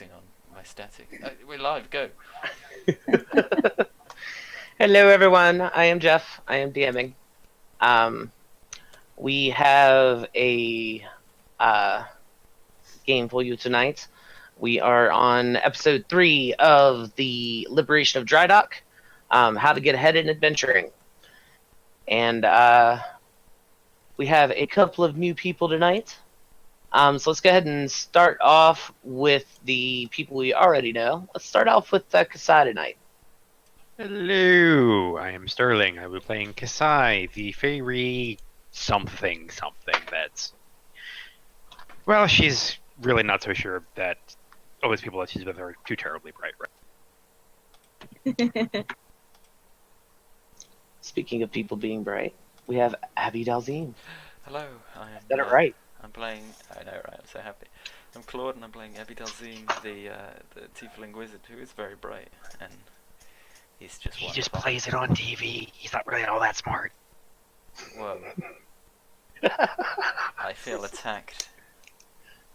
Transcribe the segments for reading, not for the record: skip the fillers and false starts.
On my static. We're live, go. Hello, everyone. I am Jeff. I am DMing. We have a game for you tonight. We are on episode 3 of the Liberation of Drydokk, how to get ahead in adventuring. And we have a couple of new people tonight. So let's go ahead and start off with the people we already know. Let's start off with Kasai tonight. Hello, I am Sterling. I will be playing Kasai, the fairy something that's... Well, she's really not so sure that all these people that she's with are too terribly bright, right? Speaking of people being bright, we have Abby Dalzine. Hello, I am. Got it right. I'm playing. I know, right? I'm so happy. I'm Claude, and I'm playing Abby Dalzine, the tiefling wizard who is very bright, and he's just. He just plays it on TV. He's not really all that smart. Whoa. I feel attacked.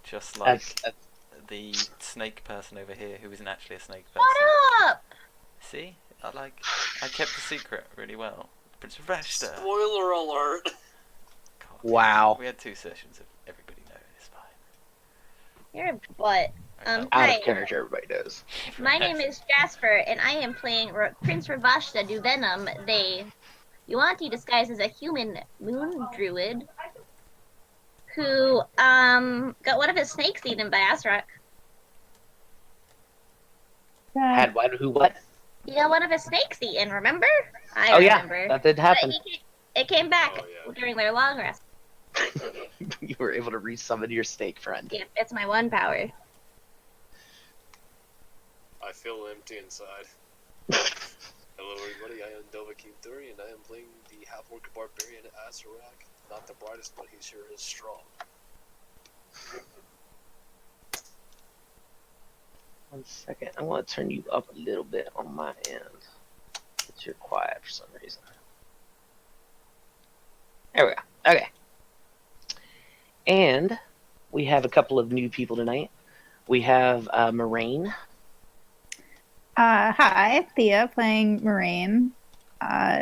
Just like the snake person over here, who isn't actually a snake person. Shut up! See, I kept the secret really well. Prince Rashta. Spoiler alert! God, Wow. We had 2 sessions of everybody knows. It's fine. You're a butt. Out Hi. of character, everybody knows. My name is Jasper, and I am playing Prince Ravashta Duvenom, the Yuanti disguised as a human moon druid, who got one of his snakes eaten by Azrak. Had one who what? He got one of his snakes eaten, remember? I Oh remember. yeah, that did happen. It came back during their long rest. You were able to resummon your snake friend. Yeah, it's my one power. I feel empty inside. Hello everybody, I am Drydokk and I am playing the half-orc barbarian Azarak. Not the brightest, but he sure is strong. One second, I want to turn you up a little bit on my end. Because you're quiet for some reason. There we go. Okay. And we have a couple of new people tonight. We have Moraine. Hi, Thea playing Moraine.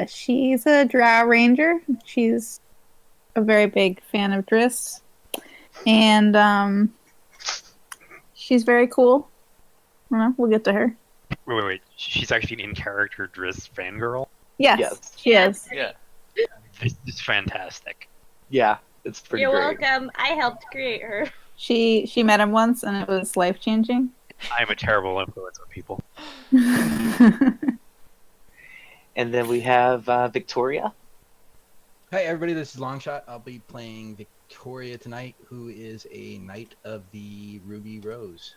She's a drow ranger. She's a very big fan of Driss. And she's very cool. We'll get to her. Wait. She's actually an in-character Driss fangirl? Yes, she is. Yeah. This is fantastic. Yeah, it's pretty You're great. welcome. I helped create her. She met him once, and it was life-changing. I am a terrible influence on people. And then we have Victoria. Hi everybody, this is Longshot. I'll be playing Victoria tonight, who is a Knight of the Ruby Rose.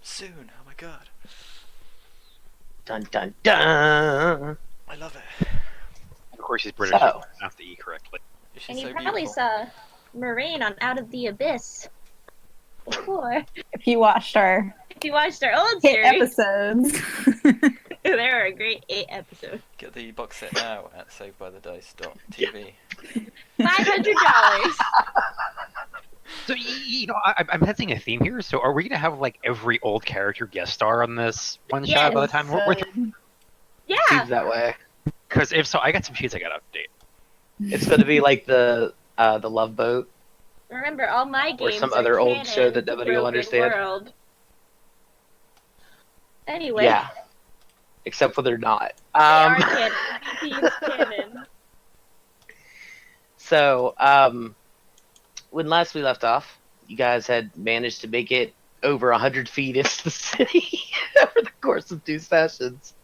Soon. Oh my god. Dun dun dun. I love it. Of course, she's British. So. I have to eat correctly. She's And so you probably beautiful. saw Moraine on Out of the Abyss before. If you watched our If you watched our old hit series, episodes. there are a great 8 episodes. Get the box set now at savebythedice.tv. $500. So, I'm sensing a theme here. So, are we going to have, like, every old character guest star on this one-shot by the time we're through? Yeah. Seems that way. Because if so, I got some sheets I got to update. It's going to be like the Love Boat. Remember, all my Or games some are other old canon show that to nobody will Broken understand. World. Anyway, Yeah. Except for they're not. they are canon. PvP's canon. So, when last we left off, you guys had managed to make it over 100 feet into the city over the course of 2 sessions.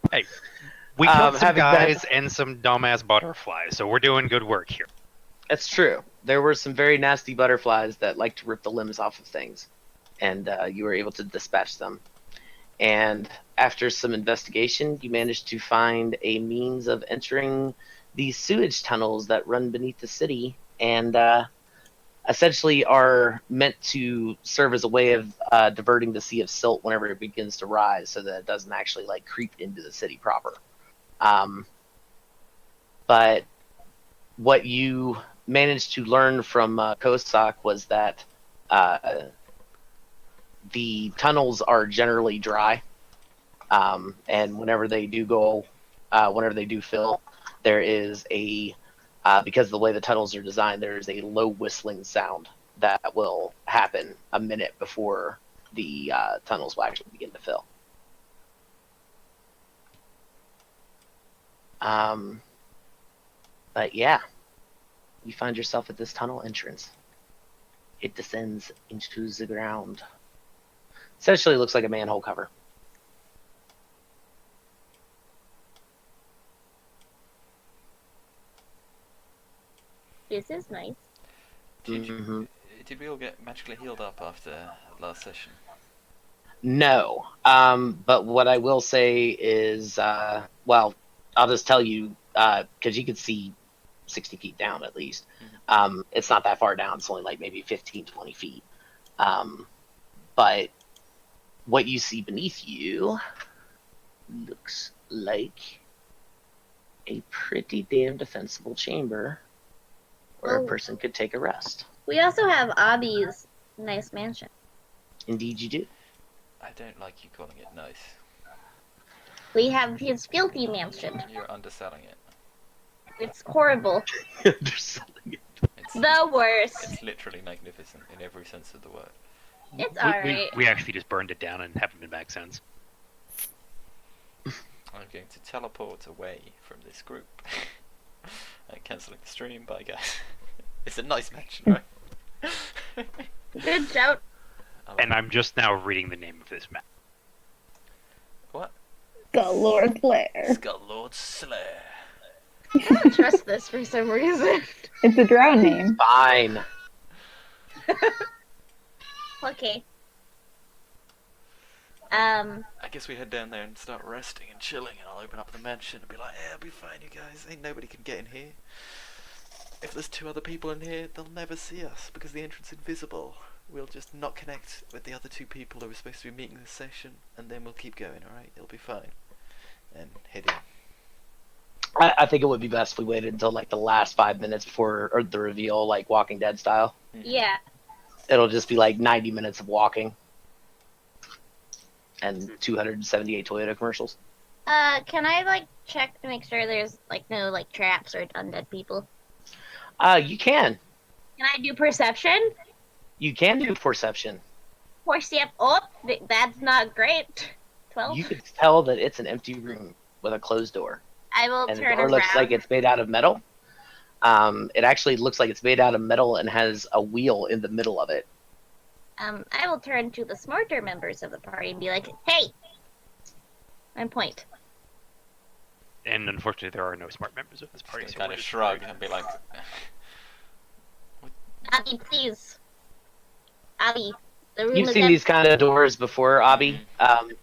We killed some having guys and some dumbass butterflies, so we're doing good work here. That's true. There were some very nasty butterflies that like to rip the limbs off of things, and you were able to dispatch them. And after some investigation, you managed to find a means of entering these sewage tunnels that run beneath the city, and essentially are meant to serve as a way of diverting the Sea of Silt whenever it begins to rise, so that it doesn't actually like creep into the city proper. But what you managed to learn from Kosak was that the tunnels are generally dry, and whenever they do fill, there is a because of the way the tunnels are designed, there is a low whistling sound that will happen a minute before the tunnels will actually begin to fill. But yeah, you find yourself at this tunnel entrance. It descends into the ground. Essentially looks like a manhole cover. This is nice. Did we all get magically healed up after last session? No. But what I will say is, well, I'll just tell you, because you could see 60 feet down at least. It's not that far down. It's only like maybe 15, 20 feet. But what you see beneath you looks like a pretty damn defensible chamber where a person could take a rest. We also have Abby's nice mansion. Indeed you do. I don't like you calling it nice. We have his filthy mansion. You're underselling it. It's horrible. It's The worst. It's literally magnificent in every sense of the word. It's alright. We actually just burned it down and haven't been back since. I'm going to teleport away from this group. I'm cancelling the stream. Bye, guys. It's a nice mansion, right? Good shout. And I'm just now reading the name of this map. What? Skull-Lord Slayer. Skull-Lord Slayer. I don't trust this for some reason. It's a drow name. Fine. Okay. I guess we head down there and start resting and chilling, and I'll open up the mansion and be like, "Yeah, I'll be fine, you guys. Ain't nobody can get in here. If there's 2 other people in here, they'll never see us because the entrance is invisible. We'll just not connect with the other 2 people who are supposed to be meeting this session, and then we'll keep going. All right, it'll be fine." And head in. I think it would be best if we waited until like the last 5 minutes before or the reveal, like Walking Dead style. Yeah. It'll just be like 90 minutes of walking and 278 Toyota commercials. Can I like check to make sure there's like no like traps or undead people? You can. Can I do perception? You can do perception. Oh, that's not great. 12. You could tell that it's an empty room with a closed door. I will And the turn door around. looks like it's made out of metal. It actually looks like it's made out of metal and has a wheel in the middle of it. I will turn to the smarter members of the party and be like, "Hey!" And point. And unfortunately, there are no smart members of this party. Just So kind we're of just- shrug and be like, Abby, please. Abby, the room You've is seen empty. these kind of doors before, Abby.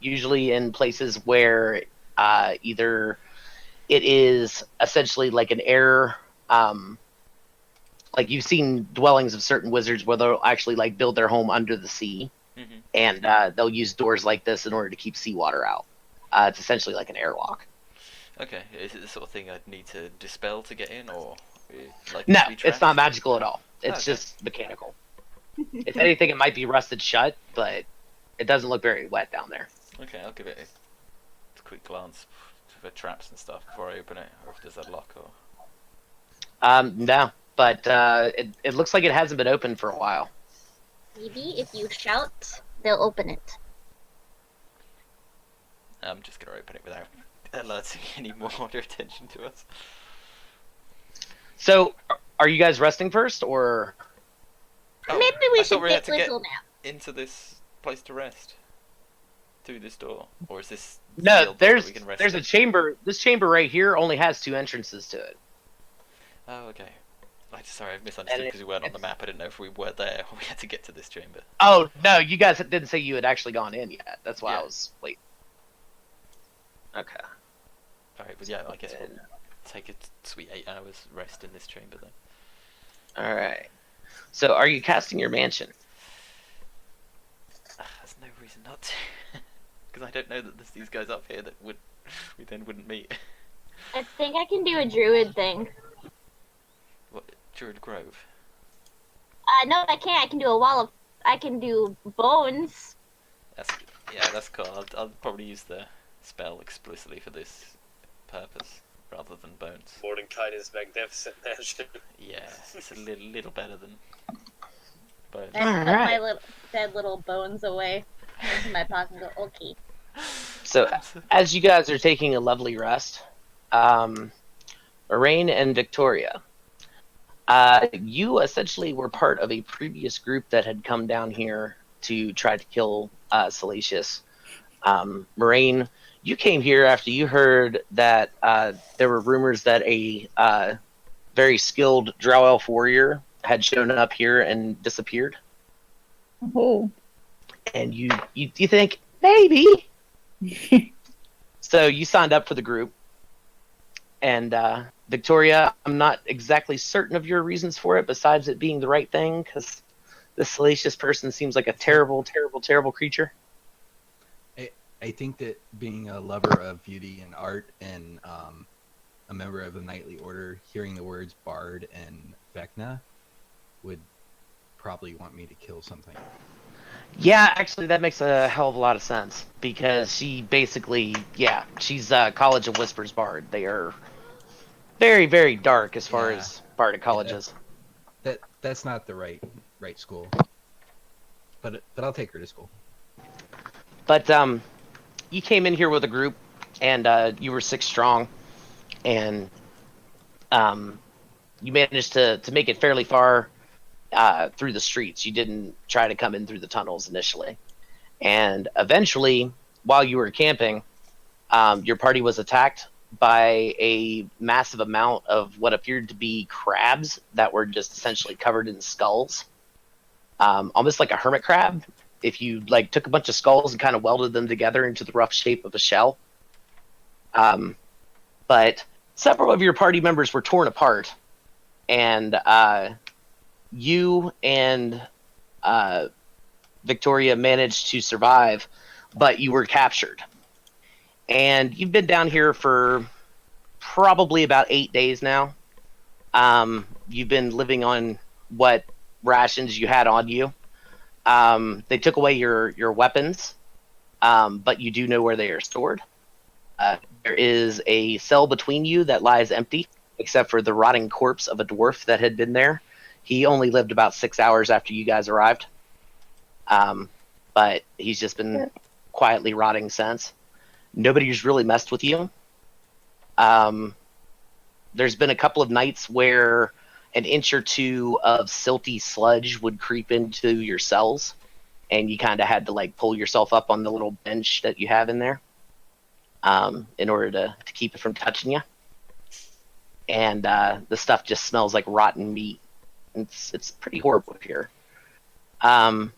Usually in places where either it is essentially like an air, like you've seen dwellings of certain wizards where they'll actually like build their home under the sea, and they'll use doors like this in order to keep seawater out. It's essentially like an airlock. "Okay, is it the sort of thing I'd need to dispel to get in, or like No, be it's trapped?" not magical at all. It's Okay. just mechanical. If anything, it might be rusted shut, but it doesn't look very wet down there. Okay, I'll give it a quick glance for traps and stuff before I open it, or if there's a lock or. No, but it looks like it hasn't been opened for a while. Maybe if you shout, they'll open it. I'm just gonna open it without alerting any more attention to us. So, are you guys resting first, or? Oh, Maybe I we thought should we had take to a get little nap. into this place to rest through this door, or is this No, sealed door that there's we can rest there's in? a chamber. This chamber right here only has 2 entrances to it. Oh, okay. Sorry, I misunderstood because we weren't on the map. I didn't know if we were there or we had to get to this chamber. Oh no, you guys didn't say you had actually gone in yet. That's why Yeah. I was waiting. Okay. Alright, but yeah, I guess we'll take a sweet 8 hours rest in this chamber then. All right. So, are you casting your mansion? There's no reason not to. Because I don't know that there's these guys up here that we then wouldn't meet. I think I can do a druid thing. What? Druid Grove? No, I can't. I can do a wall of. I can do bones. Yeah, that's cool. I'll probably use the spell explicitly for this purpose rather than bones. Mordenkainen's magnificent mansion. Yeah, it's a little better than bones. I put my Alright. little dead little bones away into my pocket and go, okay. So, as you guys are taking a lovely rest, Lorraine and Victoria, you essentially were part of a previous group that had come down here to try to kill Salacious. Moraine, you came here after you heard that there were rumors that a very skilled Drow Elf warrior had shown up here and disappeared. Oh. And you think, maybe? So you signed up for the group. And Victoria, I'm not exactly certain of your reasons for it, besides it being the right thing, because this Salacious person seems like a terrible, terrible, terrible creature. I think that being a lover of beauty and art and a member of the Knightly Order, hearing the words Bard and Vecna would probably want me to kill something. Yeah, actually, that makes a hell of a lot of sense, because she basically, she's College of Whispers Bard. They are very, very dark as far as Bardic colleges. That's not the right school. But I'll take her to school. But you came in here with a group, and you were 6 strong, and you managed to make it fairly far through the streets. You didn't try to come in through the tunnels initially. And eventually, while you were camping, your party was attacked by a massive amount of what appeared to be crabs that were just essentially covered in skulls. Almost like a hermit crab. If you took a bunch of skulls and kind of welded them together into the rough shape of a shell. But several of your party members were torn apart, and you and Victoria managed to survive, but you were captured. And you've been down here for probably about 8 days now. You've been living on what rations you had on you. They took away your weapons, but you do know where they are stored. There is a cell between you that lies empty, except for the rotting corpse of a dwarf that had been there. He only lived about 6 hours after you guys arrived. But he's just been quietly rotting since. Nobody's really messed with you. There's been a couple of nights where an inch or two of silty sludge would creep into your cells, and you kind of had to pull yourself up on the little bench that you have in there in order to keep it from touching you. And the stuff just smells like rotten meat. It's pretty horrible here. But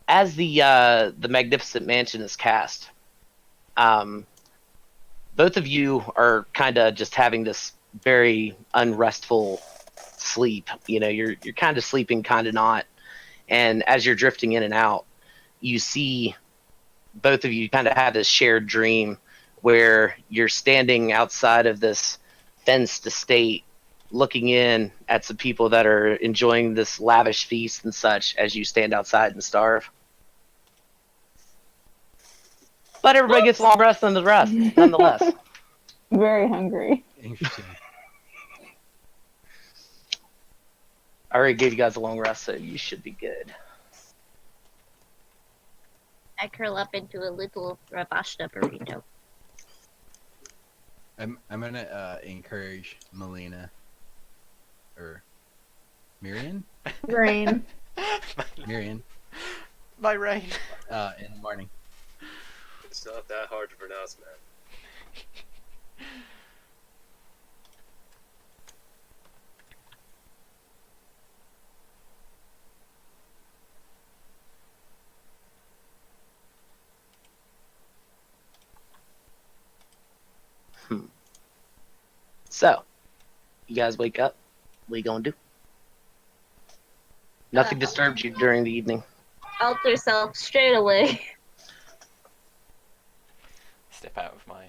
as the magnificent mansion is cast, both of you are kind of just having this very unrestful sleep. You're kind of sleeping, kind of not. And as you're drifting in and out, you see both of you kind of have this shared dream where you're standing outside of this fenced estate, looking in at some people that are enjoying this lavish feast and such as you stand outside and starve. But everybody gets a long rest nonetheless. Very hungry. Interesting. I already gave you guys a long rest, so you should be good. I curl up into a little Ravashta burrito. I'm gonna encourage Melina or Mirian Rain. Mirian My rain. in the morning. It's not that hard to pronounce, man. So, you guys wake up. What are you gonna do? Nothing disturbed you during the evening. Alter self straight away. Step out of my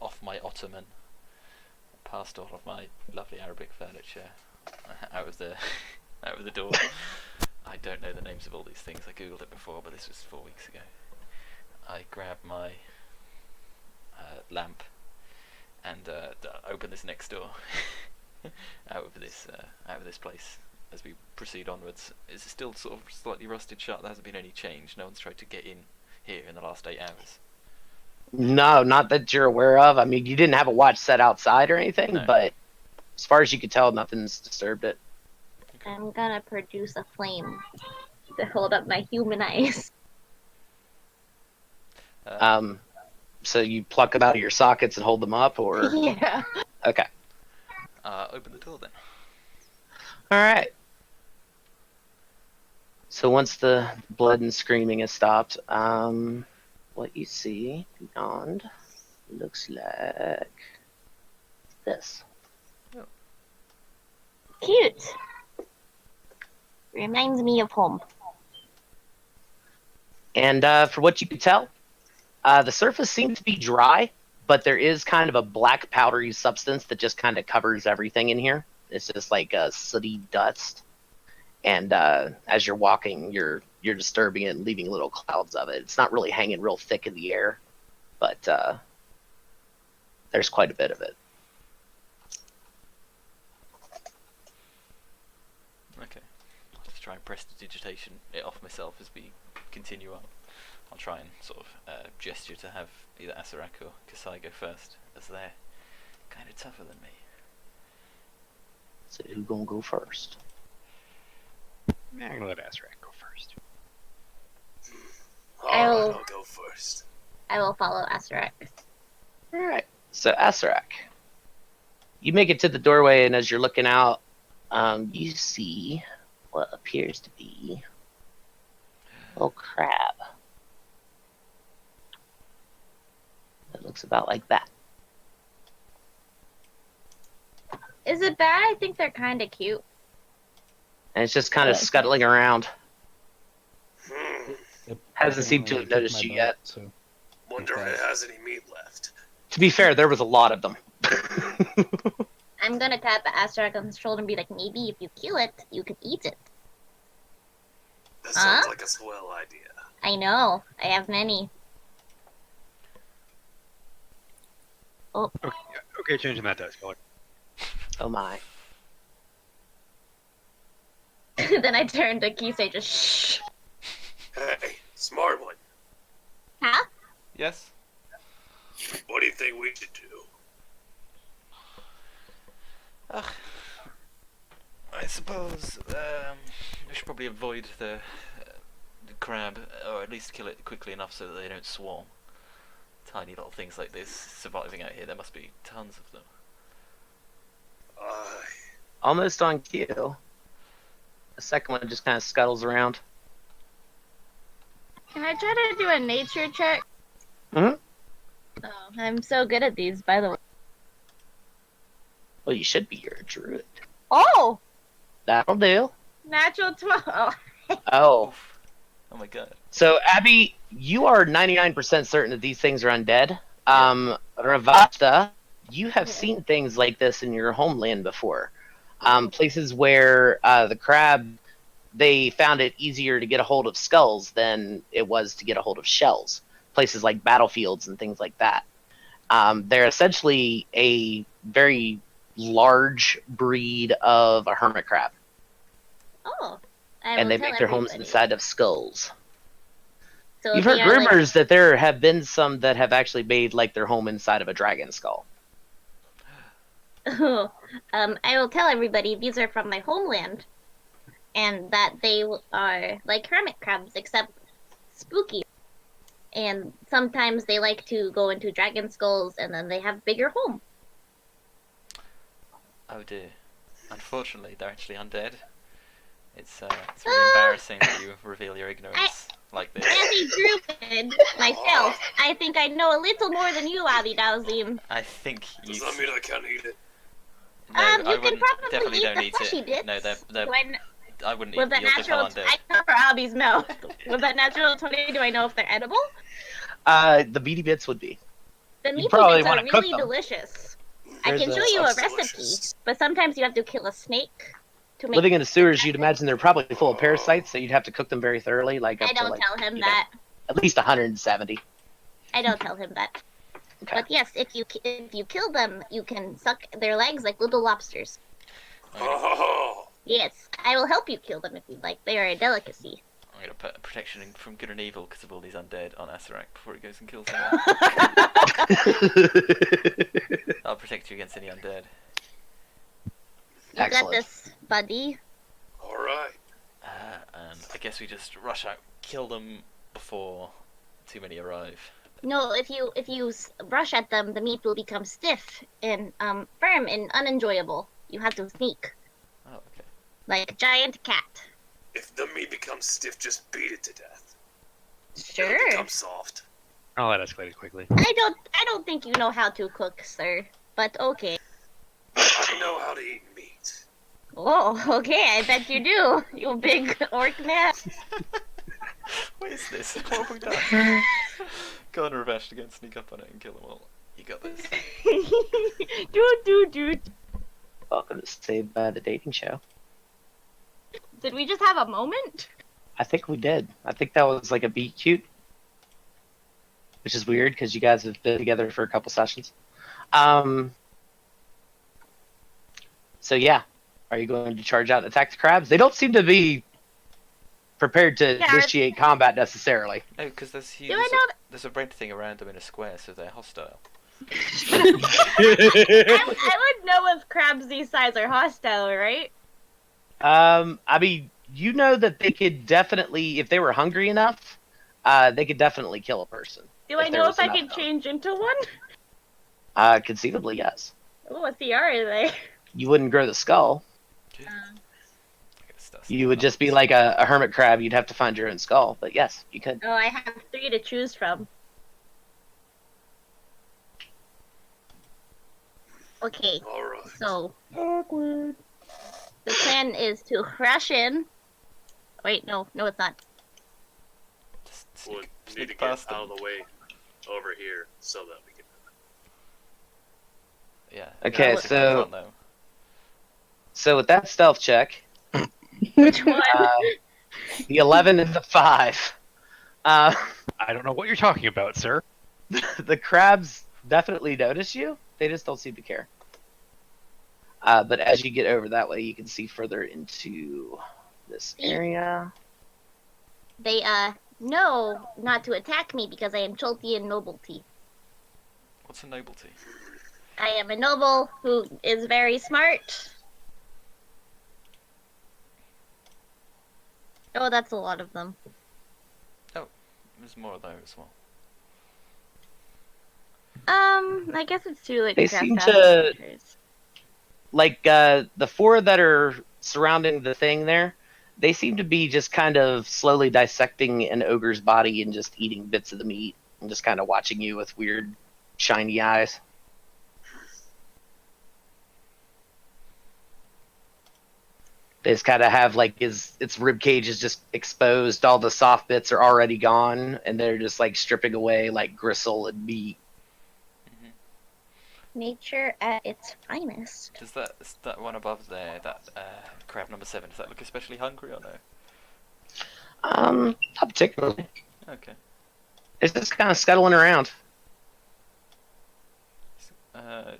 off my ottoman, past all of my lovely Arabic furniture, out of the door. I don't names of all these things. I googled it before, but this was 4 weeks ago. I grab my lamp and open this next door out of this place. As we proceed onwards, is it still sort of slightly rusted shut? There hasn't been any change. No one's tried to get in here in the last 8 hours. No, not that you're aware of. I mean, you didn't have a watch set outside or anything, No. but as far as you could tell, nothing's disturbed it. I'm gonna produce a flame to hold up my human eyes. So you pluck them out of your sockets and hold them up, or Yeah. okay. Open the door then. All right. So once the blood and screaming has stopped, what you see beyond looks like this. Cute. Reminds me of home. And for what you can tell, the surface seems to be dry, but there is kind of a black powdery substance that just kind of covers everything in here. It's just like a sooty dust. And as you're walking, you're disturbing it and leaving little clouds of it. It's not really hanging real thick in the air, but there's quite a bit of it. Okay. I'll just try and prestidigitation it off myself as we continue on. I'll try and sort of gesture to have either Asarak or Kasai go first, as they're kind of tougher than me. So who's gonna go first? I'm gonna let Azrak go first. Alright, I'll go first. I will follow Asarak. All right. So Asarak, you make it to the doorway, and as you're looking out, you see what appears to be a little crab. It looks about like that. Is it bad? I think they're kind of cute. And it's just kind of Yeah. scuttling around. It Hasn't seemed to have apparently noticed kicked you my yet. butt, so Wonder if it has any meat left. To be fair, there was a lot of them. I'm gonna tap Asarak on his shoulder and be like, maybe if you kill it, you could eat it. That Huh? sounds like a swell idea. I know. I have many. Okay, changing that dice color. Oh my. Then I turn to Kisei, just shh. Hey, smart one. Huh? Yes? What do you think we should do? I suppose we should probably avoid the crab, or at least kill it quickly enough so that they don't swarm. Tiny little things like this surviving out here, there must be tons of them. Almost on cue. The second one just kind of scuttles around. Can I try to do a nature check? Mhm. Oh, I'm so good at these, by the way. Well, you should be. You're a druid. Oh! That'll do. Natural 12. Oh. Oh. Oh my god. So, Abby, you are 99% certain that these things are undead. Ravasta, you have seen things like this in your homeland before. Places where the crab, they found it easier to get a hold of skulls than it was to get a hold of shells. Places like battlefields and things like that. They're essentially a very large breed of a hermit crab. Oh. And they make their homes inside of skulls. So You've they heard are, like- rumors that there have been some that have actually made like their home inside of a dragon skull. I will tell everybody these are from my homeland, and that they are like hermit crabs, except spooky. And sometimes they like to go into dragon skulls, and then they have bigger home. Oh dear. Unfortunately, they're actually undead. It's really embarrassing that you reveal your ignorance like this. As a druid myself, I think I know a little more than you, Abby Dowsing. I think you. Does that mean I can't eat it? No, I You can wouldn't. probably Definitely eat don't the eat fleshy it. bits. No, they're. When, I wouldn't eat with them. that You'll become natural, undead. I cover Abby's mouth. With that natural 20, do I know if they're edible? The meaty bits would be. The You meaty probably bits are wanna cook really them. delicious. I There's can a- show you a Sounds recipe, delicious. but sometimes you have to kill a snake to make. Living in the sewers, you'd imagine they're probably full of parasites, so you'd have to cook them very thoroughly, like up I to don't like tell him you know, that. at least 170. I don't tell him that. Okay. But yes, if you kill them, you can suck their legs like little lobsters. Oh, Yes, I will help you kill them if you'd like. They are a delicacy. I'm gonna put protection from good and evil because of all these undead on Asarak before he goes and kills them. I'll protect you against any undead. You got Excellent. this, buddy. all right. And I guess we just rush out, kill them before too many arrive. No, if you rush at them, the meat will become stiff and firm and unenjoyable. You have to sneak Oh, okay. like a giant cat. If the meat becomes stiff, just beat it to death. Sure. It'll become soft. Oh, that escalated quickly. I don't think you know how to cook, sir. But okay. I know how to eat meat. Oh, okay. I bet you do. You big orc man. What is this? What have we done? Go on, Ravesh, to go and sneak up on it and kill them all. You got this. Dude. Welcome to Saved by the Dating Show. Did we just have a moment? I think we did. I think that was like a beat cute, which is weird because you guys have been together for a couple sessions. So yeah, are you going to charge out and attack the crabs? They don't seem to be prepared to Yeah, initiate combat necessarily. No, because there's Do I know? there's a red thing around them in a square, so they're hostile. I would know if crabs these size are hostile, right? I mean, you know that they could definitely, if they were hungry enough, they could definitely kill a person. Do If I there know was if I enough can of them. change into one? Conceivably, yes. Oh, what CR are they? You wouldn't grow the skull. I gotta start You would sneaking just be up. like a hermit crab. You'd have to find your own skull. But yes, you could. Oh, I have 3 to choose from. Okay, All right. so awkward. The plan is to rush in. Wait, no, it's not. Just We'll sneak, need to sneak get past out them. of the way over here so that we can. Yeah. Okay, yeah, so- front, though. So with that stealth check, Which one? the 11 and the 5, I don't know what you're talking about, sir. the crabs definitely notice you. They just don't seem to care. But as you get over that way, you can see further into this area. They know not to attack me because I am Choltian nobility. What's a nobility? I am a noble who is very smart. Oh, that's a lot of them. There's more of those as well. I guess it's too late They to cast seem Passive to- Features. Like the 4 that are surrounding the thing there, they seem to be just kind of slowly dissecting an ogre's body and just eating bits of the meat and just kind of watching you with weird, shiny eyes. They just kind of have like its rib cage is just exposed, all the soft bits are already gone, and they're just like stripping away like gristle and meat. Nature at its finest. Does that one above there, that crab number 7, does that look especially hungry or no? Not particularly. Okay. It's just kind of scuttling around.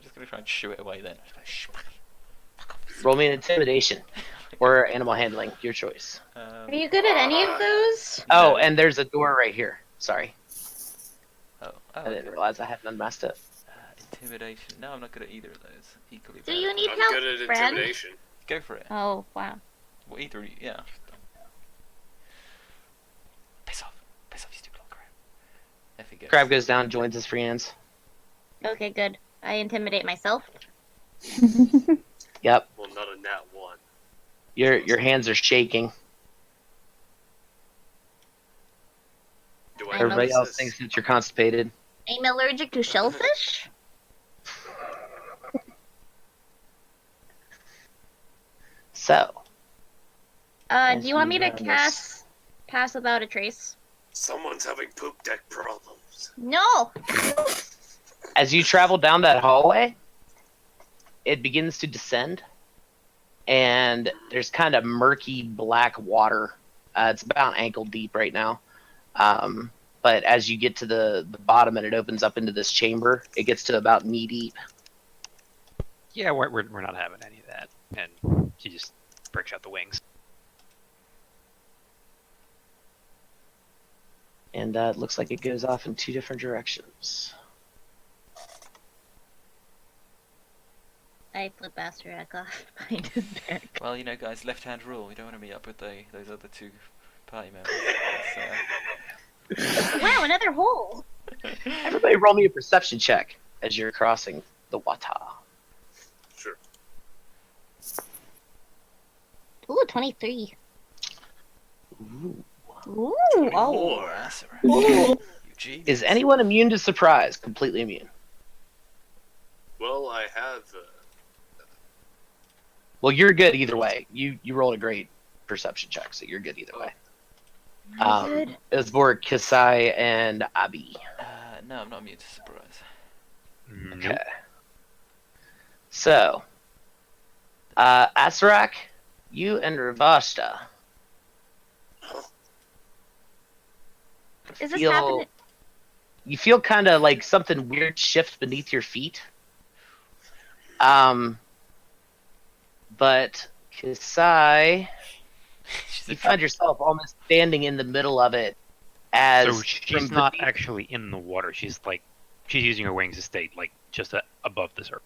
Just gonna try and shoo it away then. Roll me an intimidation or animal handling, your choice. Are you good at any of those? Oh, No. and there's a door right here. Sorry, Oh, I okay. didn't realize I hadn't unmasked it. Intimidation. No, I'm not good at either of those. Equally Do bad. you need I'm help, good at friend? intimidation. Go for it. Oh, wow. Well, either, yeah. Piss off, you stupid little crab. If he goes. Crab goes down, joins his friends. Okay, good. I intimidate myself. Yep, Well, not a nat 1. your hands are shaking. Do I I'm Everybody notice else this? thinks that you're constipated. I'm allergic to shellfish? So, Do you want me to Yes, ma'am. cast Pass Without a Trace? Someone's having poop deck problems. No! as you travel down that hallway, it begins to descend, and there's kind of murky black water. It's about ankle deep right now. But as you get to the bottom and it opens up into this chamber, it gets to about knee deep. Yeah, we're not having any of that. And she just breaks out the wings. And it looks like it goes off in 2 different directions. I flip Asterak off behind his back. Well, you know, guys, left-hand rule. We don't want to meet up with those other 2 party members. Wow, another hole! Everybody roll me a perception check as you're crossing the water. Sure. Ooh, 23. Ooh. Ooh, oh. More Asurek. Ooh. Eugene. Is anyone immune to surprise? Completely immune. Well, I have. Well, you're good either way. You rolled a great perception check, so you're good either way. Good. It was for Kasai and Abi. No, I'm not immune to surprise. Nope. Okay. So, Asarak, you and Ravashta. Is this happening? You feel kind of like something weird shift beneath your feet. But Kasai, you find yourself almost standing in the middle of it. So she's not actually in the water. She's using her wings to stay just above the surface.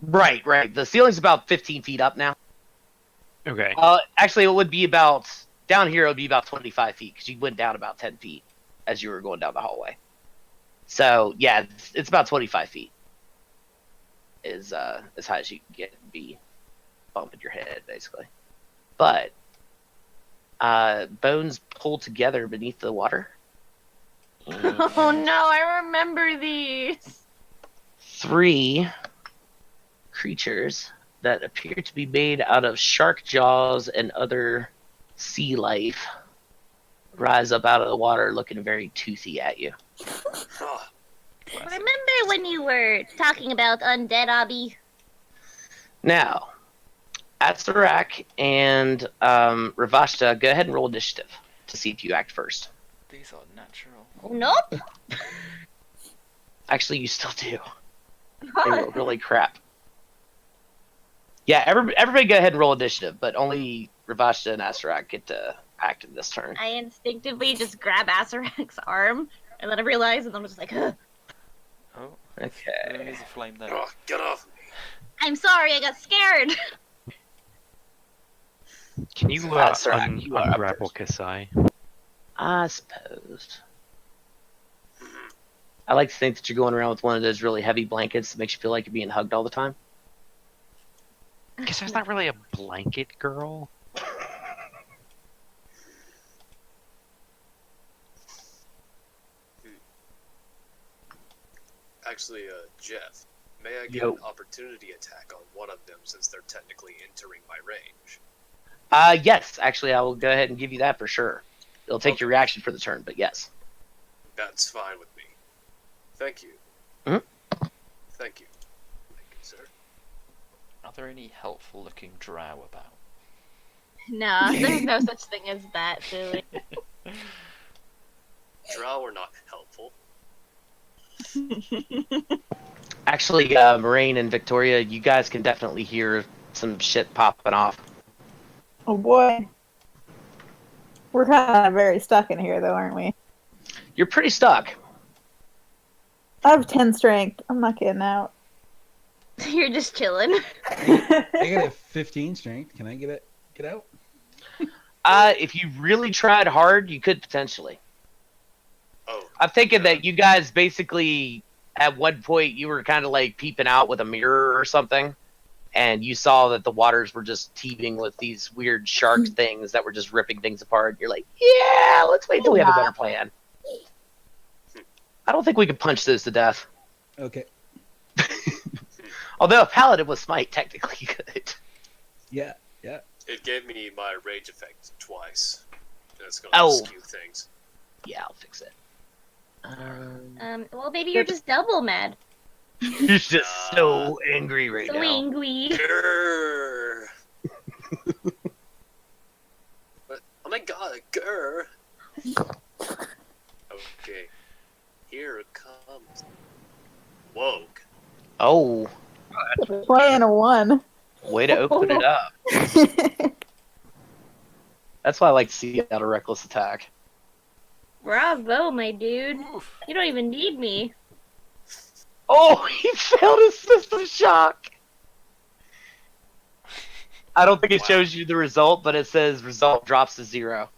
Right. The ceiling's about 15 feet up now. Okay. Actually, it would be about down here. It would be about 25 feet because you went down about 10 feet as you were going down the hallway. So yeah, it's about 25 feet. Is as high as you can get and be bumping your head basically. But bones pull together beneath the water. Oh no, I remember these. 3 creatures that appear to be made out of shark jaws and other sea life rise up out of the water looking very toothy at you. Oh, Remember when you were talking about undead, Abby? Now, Atsarak and Ravashta, go ahead and roll initiative to see if you act first. These are natural. Oh, nope. Actually, you still do. They roll really crap. Yeah, everybody go ahead and roll initiative, but only Ravashta and Atsarak get to act in this turn. I instinctively just grab Asarak's arm, and then I realize, and I'm just like, ugh. Oh, Okay. there is a flame there. oh, get off me. I'm sorry, I got scared. Can you That's right, you are up ungrapple first. Kasai? I suppose. I like to think that you're going around with one of those really heavy blankets that makes you feel like you're being hugged all the time. Kasai's not really a blanket girl. Actually, Jeff, may I get Yo. an opportunity attack on one of them since they're technically entering my range? Yes, actually, I will go ahead and give you that for sure. It'll take your reaction for the turn, but yes. That's fine with me. Thank you. Mhm. Thank you. Thank you, sir. Are there any helpful-looking drow about? No, there's no such thing as that, Billy. Drow are not helpful. Actually, Moraine and Victoria, you guys can definitely hear some shit popping off. Oh boy. We're kind of very stuck in here, though, aren't we? You're pretty stuck. I have 10 strength. I'm not getting out. You're just chilling. I got a 15 strength. Can I get out? If you really tried hard, you could potentially. Oh. I'm thinking that you guys basically, at one point, you were kind of like peeping out with a mirror or something, and you saw that the waters were just teeming with these weird shark things that were just ripping things apart. You're like, yeah, let's wait till we have a better plan. I don't think we could punch those to death. Okay. Although a paladin with smite technically could. Yeah. It gave me my rage effect twice. That's gonna Oh. skew things. Yeah, I'll fix it. Well, maybe you're just double mad. You're just so angry right So now. angry. Grrr. But, oh my god, a girl! Okay. Here it comes. Woke. Oh, Playing a 1. way to open it up. That's why I like to see out a reckless attack. Bravo, my dude. Oof. You don't even need me. Oh, he failed his system shock. I don't think it shows you the result, but it says result drops to 0.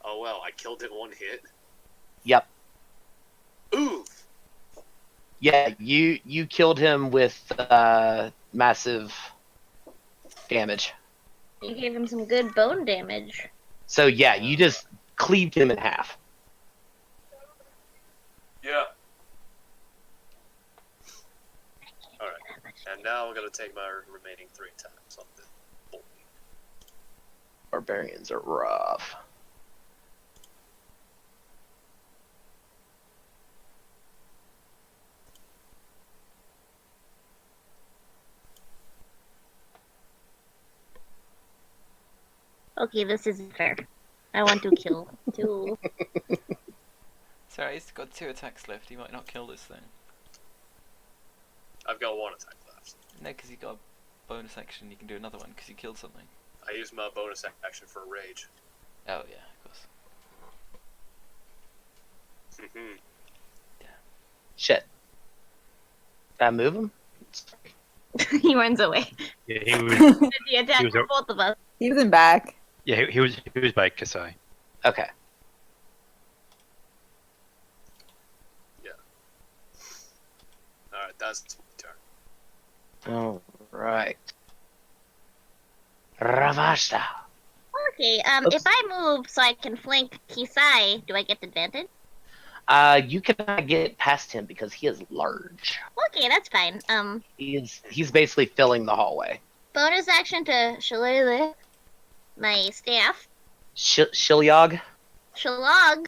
Oh well, I killed it 1 hit. Yep. Oof! Yeah, you killed him with massive damage. You gave him some good bone damage. So yeah, you just cleaved him in half. Yeah. Alright. And now I'm gonna take my remaining 3 attacks on the boy. Barbarians are rough. Okay, this isn't fair. I want to kill too. Sorry, he's got 2 attacks left. He might not kill this thing. I've got 1 attack left. No, because you got a bonus action. You can do another one because you killed something. I used my bonus action for rage. Oh yeah, of course. Mhm. Shit. Did I move him? He runs away. Yeah, he was. The attack He was for both of us. He was in back. Yeah, he was by Kasai. Okay. Alright, that's my turn. Alright. Ravashta. Okay, Oops. if I move so I can flank Kisai, do I get advantage? You cannot get past him because he is large. Okay, that's fine. He's basically filling the hallway. Bonus action to Shillelagh, my staff, Shilyog? Shalog,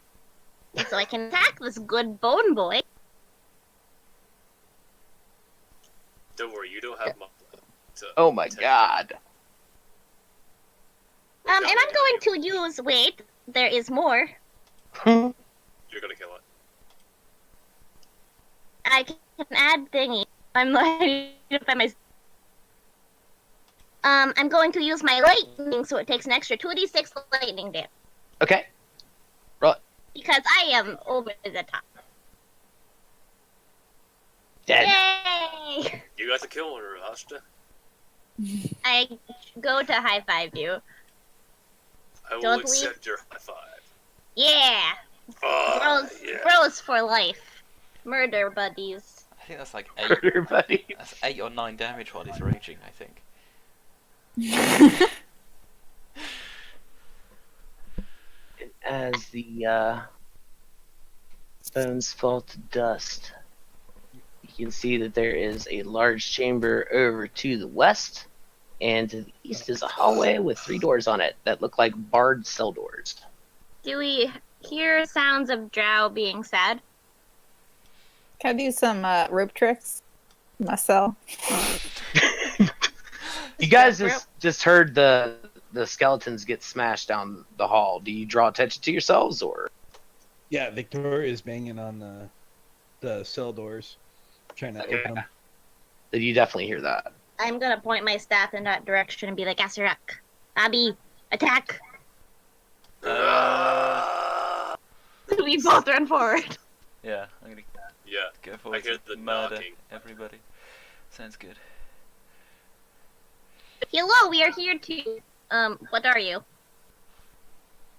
so I can attack this good bone boy. Don't worry, you don't have much to Oh my take. god. And I'm going to use, wait, there is more. You're gonna kill it. I can add thingy. I'm like, I'm going to use my lightning, so it takes an extra 2d6 lightning damage. Okay. Roll it. Because I am over the top. Dead. Yay! You got the kill on her, Asta. I go to high five you. I will Don't accept your high five. Yeah! Oh, Bros, yeah. bros for life. Murder buddies. I think that's like 8. Murder buddy. That's 8 or 9 damage while he's raging. I think. And as the bones fall to dust, you can see that there is a large chamber over to the west, and to the east is a hallway with 3 doors on it that look like barred cell doors. Do we hear sounds of Drow being sad? Can I do some rope tricks myself? You guys Yep. just heard the skeletons get smashed down the hall. Do you draw attention to yourselves, or? Yeah, Victoria is banging on the cell doors, trying to Okay. open them. Did you definitely hear that? I'm gonna point my staff in that direction and be like, Asarak, Abby, attack! We both run forward. Yeah, I'm gonna Yeah. go forward hear to the murder knocking. everybody. Sounds good. Hello, we are here to. What are you?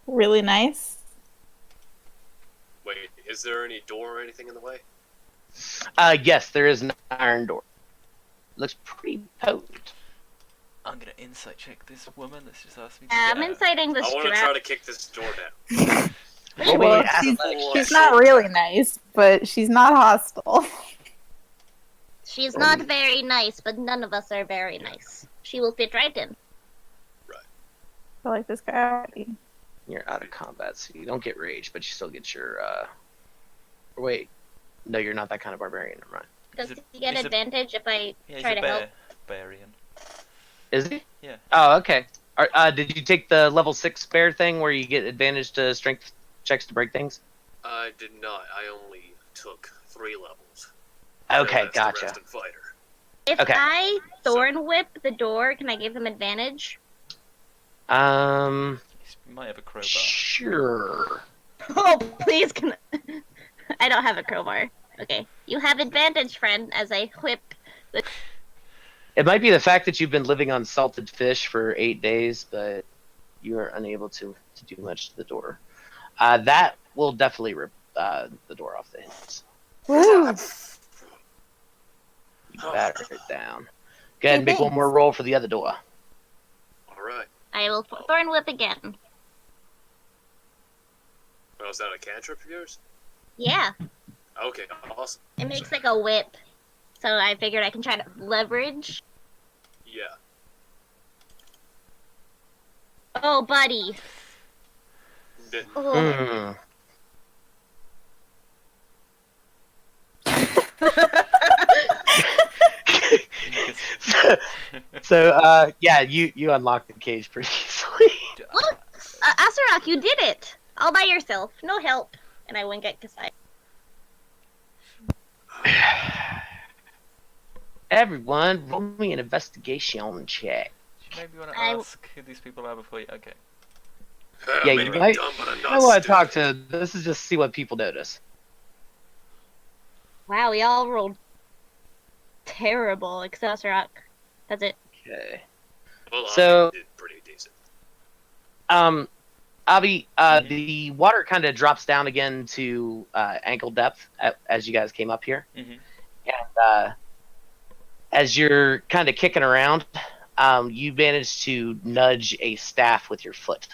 Really nice. Wait, is there any door or anything in the way? Yes, there is an iron door. Looks pretty potent. I'm gonna insight check this woman that's just asked me to I'm get out. inciting this I want to Drow. try to kick this door down. Roll Well, me she's, athletics. she's not really nice, but she's not hostile. She's not very nice, but none of us are very nice. She will fit right in. I like this guy already. You're out of combat, so you don't get rage, but you still get your. Wait, no, you're not that kind of barbarian. Never mind. Does He's a- he get he's a- advantage if I Yeah, he's try a to help? barbarian. Is he? Yeah. Oh, okay. Did you take the level 6 spare thing where you get advantage to strength checks to break things? I did not. I only took 3 levels. Okay, That's gotcha. The rest in fighter. If Okay. I thorn whip the door, can I give them advantage? You might have a crowbar. Sure. Oh, please, can I don't have a crowbar. Okay. You have advantage, friend, as I whip. It might be the fact that you've been living on salted fish for 8 days, but you are unable to do much to the door. That will definitely rip the door off the hinges. Woo! You batter it down. Go ahead and make one thanks. more roll for the other door. Alright. I will thorn whip again. Oh, is that a cantrip of yours? Yeah. Okay, awesome. It makes like a whip. So I figured I can try to leverage. Yeah. Oh, buddy. Didn't. Oh. So, yeah, you unlock the cage pretty easily. Look, Asarak, you did it all by yourself, no help. And I wink at Kasai. Everyone, roll me an investigation check. Do you maybe want to I- ask who these people are before you... Okay. Yeah, Maybe you might- dumb, but I'm not I want to stupid. talk to. This is just see what people notice. Wow, we all rolled terrible, except Asarak. That's it. Okay. Well, So- I did pretty decent. Avi, the water kind of drops down again to ankle depth as you guys came up here. Mm-hmm. And as you're kind of kicking around, you manage to nudge a staff with your foot.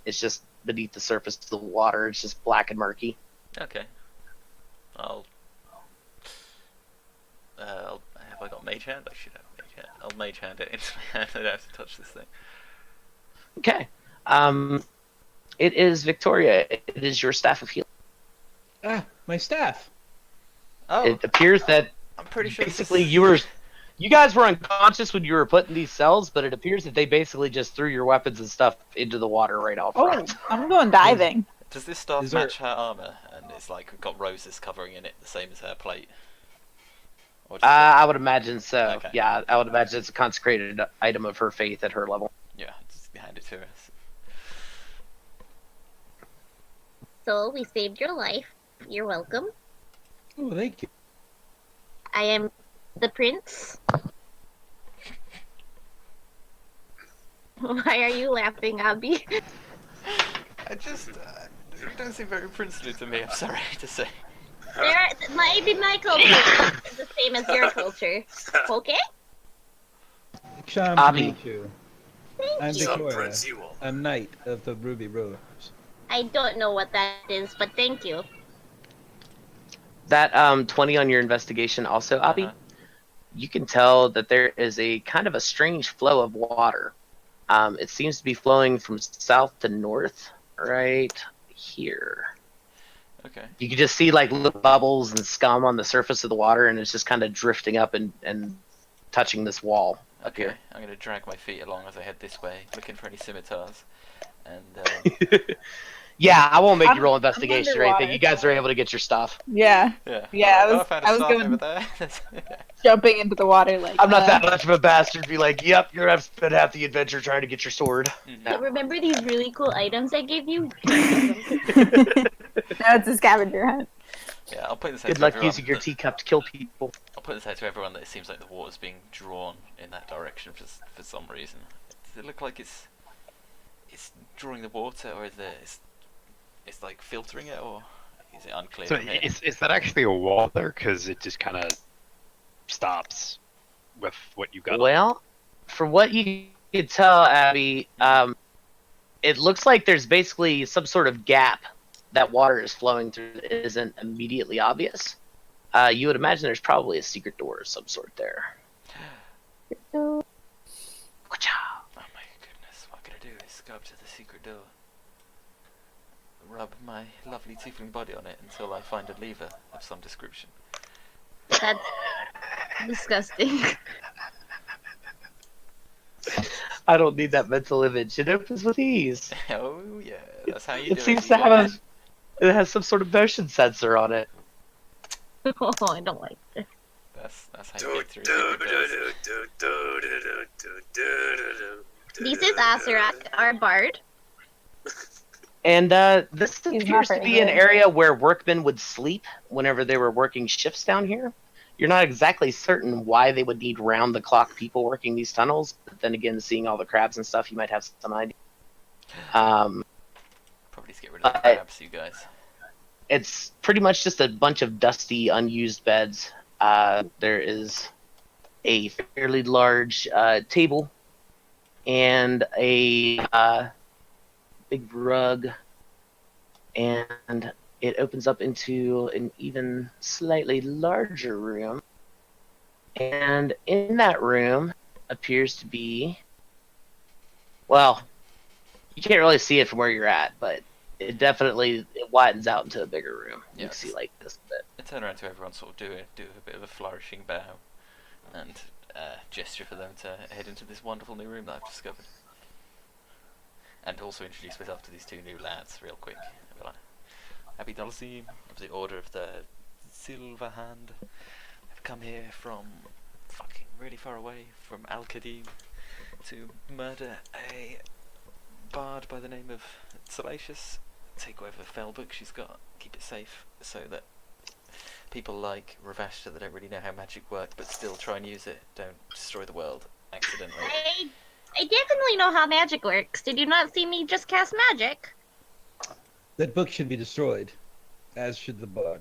It's just beneath the surface of the water. It's just black and murky. Okay. Have I got mage hand? I should have mage hand. I'll mage hand it into my hand. I don't have to touch this thing. Okay. It is Victoria. It is your staff of healing. Ah, my staff. Oh, It appears that I'm pretty sure. basically you guys were unconscious when you were put in these cells, but it appears that they basically just threw your weapons and stuff into the water right off Oh, front. I'm going diving. Does this staff Is there- match her armor? And it's like got roses covering in it, the same as her plate. Or just I would imagine so. Okay. Yeah, I would imagine it's a consecrated item of her faith at her level. yeah, just hand it to us. So we saved your life. You're welcome. Oh, thank you. I am the prince. Why are you laughing, Abby? I just, you don't seem very princely to me. I'm sorry to say. My culture is the same as your culture. Okay? Charmed Abby. to meet you. I'm you. Some Victoria. Prince you will. A knight of the Ruby Rose. I don't know what that is, but thank you. That 20 on your investigation also, Abby, Uh-huh. you can tell that there is a kind of a strange flow of water. It seems to be flowing from south to north right here. Okay. You can just see like little bubbles and scum on the surface of the water, and it's just kind of drifting up and touching this wall up Okay. here. I'm gonna drag my feet along as I head this way, looking for any scimitars. And Yeah, I won't make you I'm- roll I'm investigation or anything. underwater. You guys are able to get your stuff. Yeah, yeah. Yeah, Oh, I I found a was staff going- over there. jumping into the water like I'm not that much of a bastard to be like, yep, you're gonna have to spend half the adventure trying to get your sword. Mhm. But remember these really cool items I gave you? Now it's a scavenger hunt. Yeah, I'll put this out Good to luck everyone using your that- teacup to kill people. I'll put this out to everyone that it seems like the water's being drawn in that direction for some reason. Does it look like it's drawing the water, or is it's like filtering it, or is it unclear? So from here? is that actually a wall there? Because it just kind of stops with what you got. Well, from what you can tell, Abby, it looks like there's basically some sort of gap that water is flowing through that isn't immediately obvious. You would imagine there's probably a secret door of some sort there. Oh my goodness, what I'm gonna do is go up to the secret door, rub my lovely tiefling body on it until I find a lever of some description. That's disgusting. I don't need that mental image. It opens with ease. Oh yeah, that's how you It do seems it. to You have guys. it has some sort of motion sensor on it. Oh, I don't like this. That's how you get through secret doors. This is Asarak, our bard. And this He's appears not to very be an good. area where workmen would sleep whenever they were working shifts down here. You're not exactly certain why they would need round-the-clock people working these tunnels, but then again, seeing all the crabs and stuff, you might have some idea. Probably just get rid of the crabs, you guys. It's pretty much just a bunch of dusty, unused beds. There is a fairly large table and a big rug, and it opens up into an even slightly larger room. And in that room appears to be, well, you can't really see it from where you're at, but it widens out into a bigger room. You Yes. can see like this bit. I turn around to everyone, sort of do a bit of a flourishing bow, and gesture for them to head into this wonderful new room that I've discovered. And also introduce myself to these two new lads real quick. I'll be like, Happy Dulcie, of the Order of the Silver Hand. I've come here from fucking really far away, from Al-Qadim, to murder a bard by the name of Salacious. Take whatever fell book she's got, keep it safe, so that people like Ravashta that don't really know how magic works but still try and use it don't destroy the world accidentally. I definitely know how magic works. Did you not see me just cast magic? That book should be destroyed, as should the bug.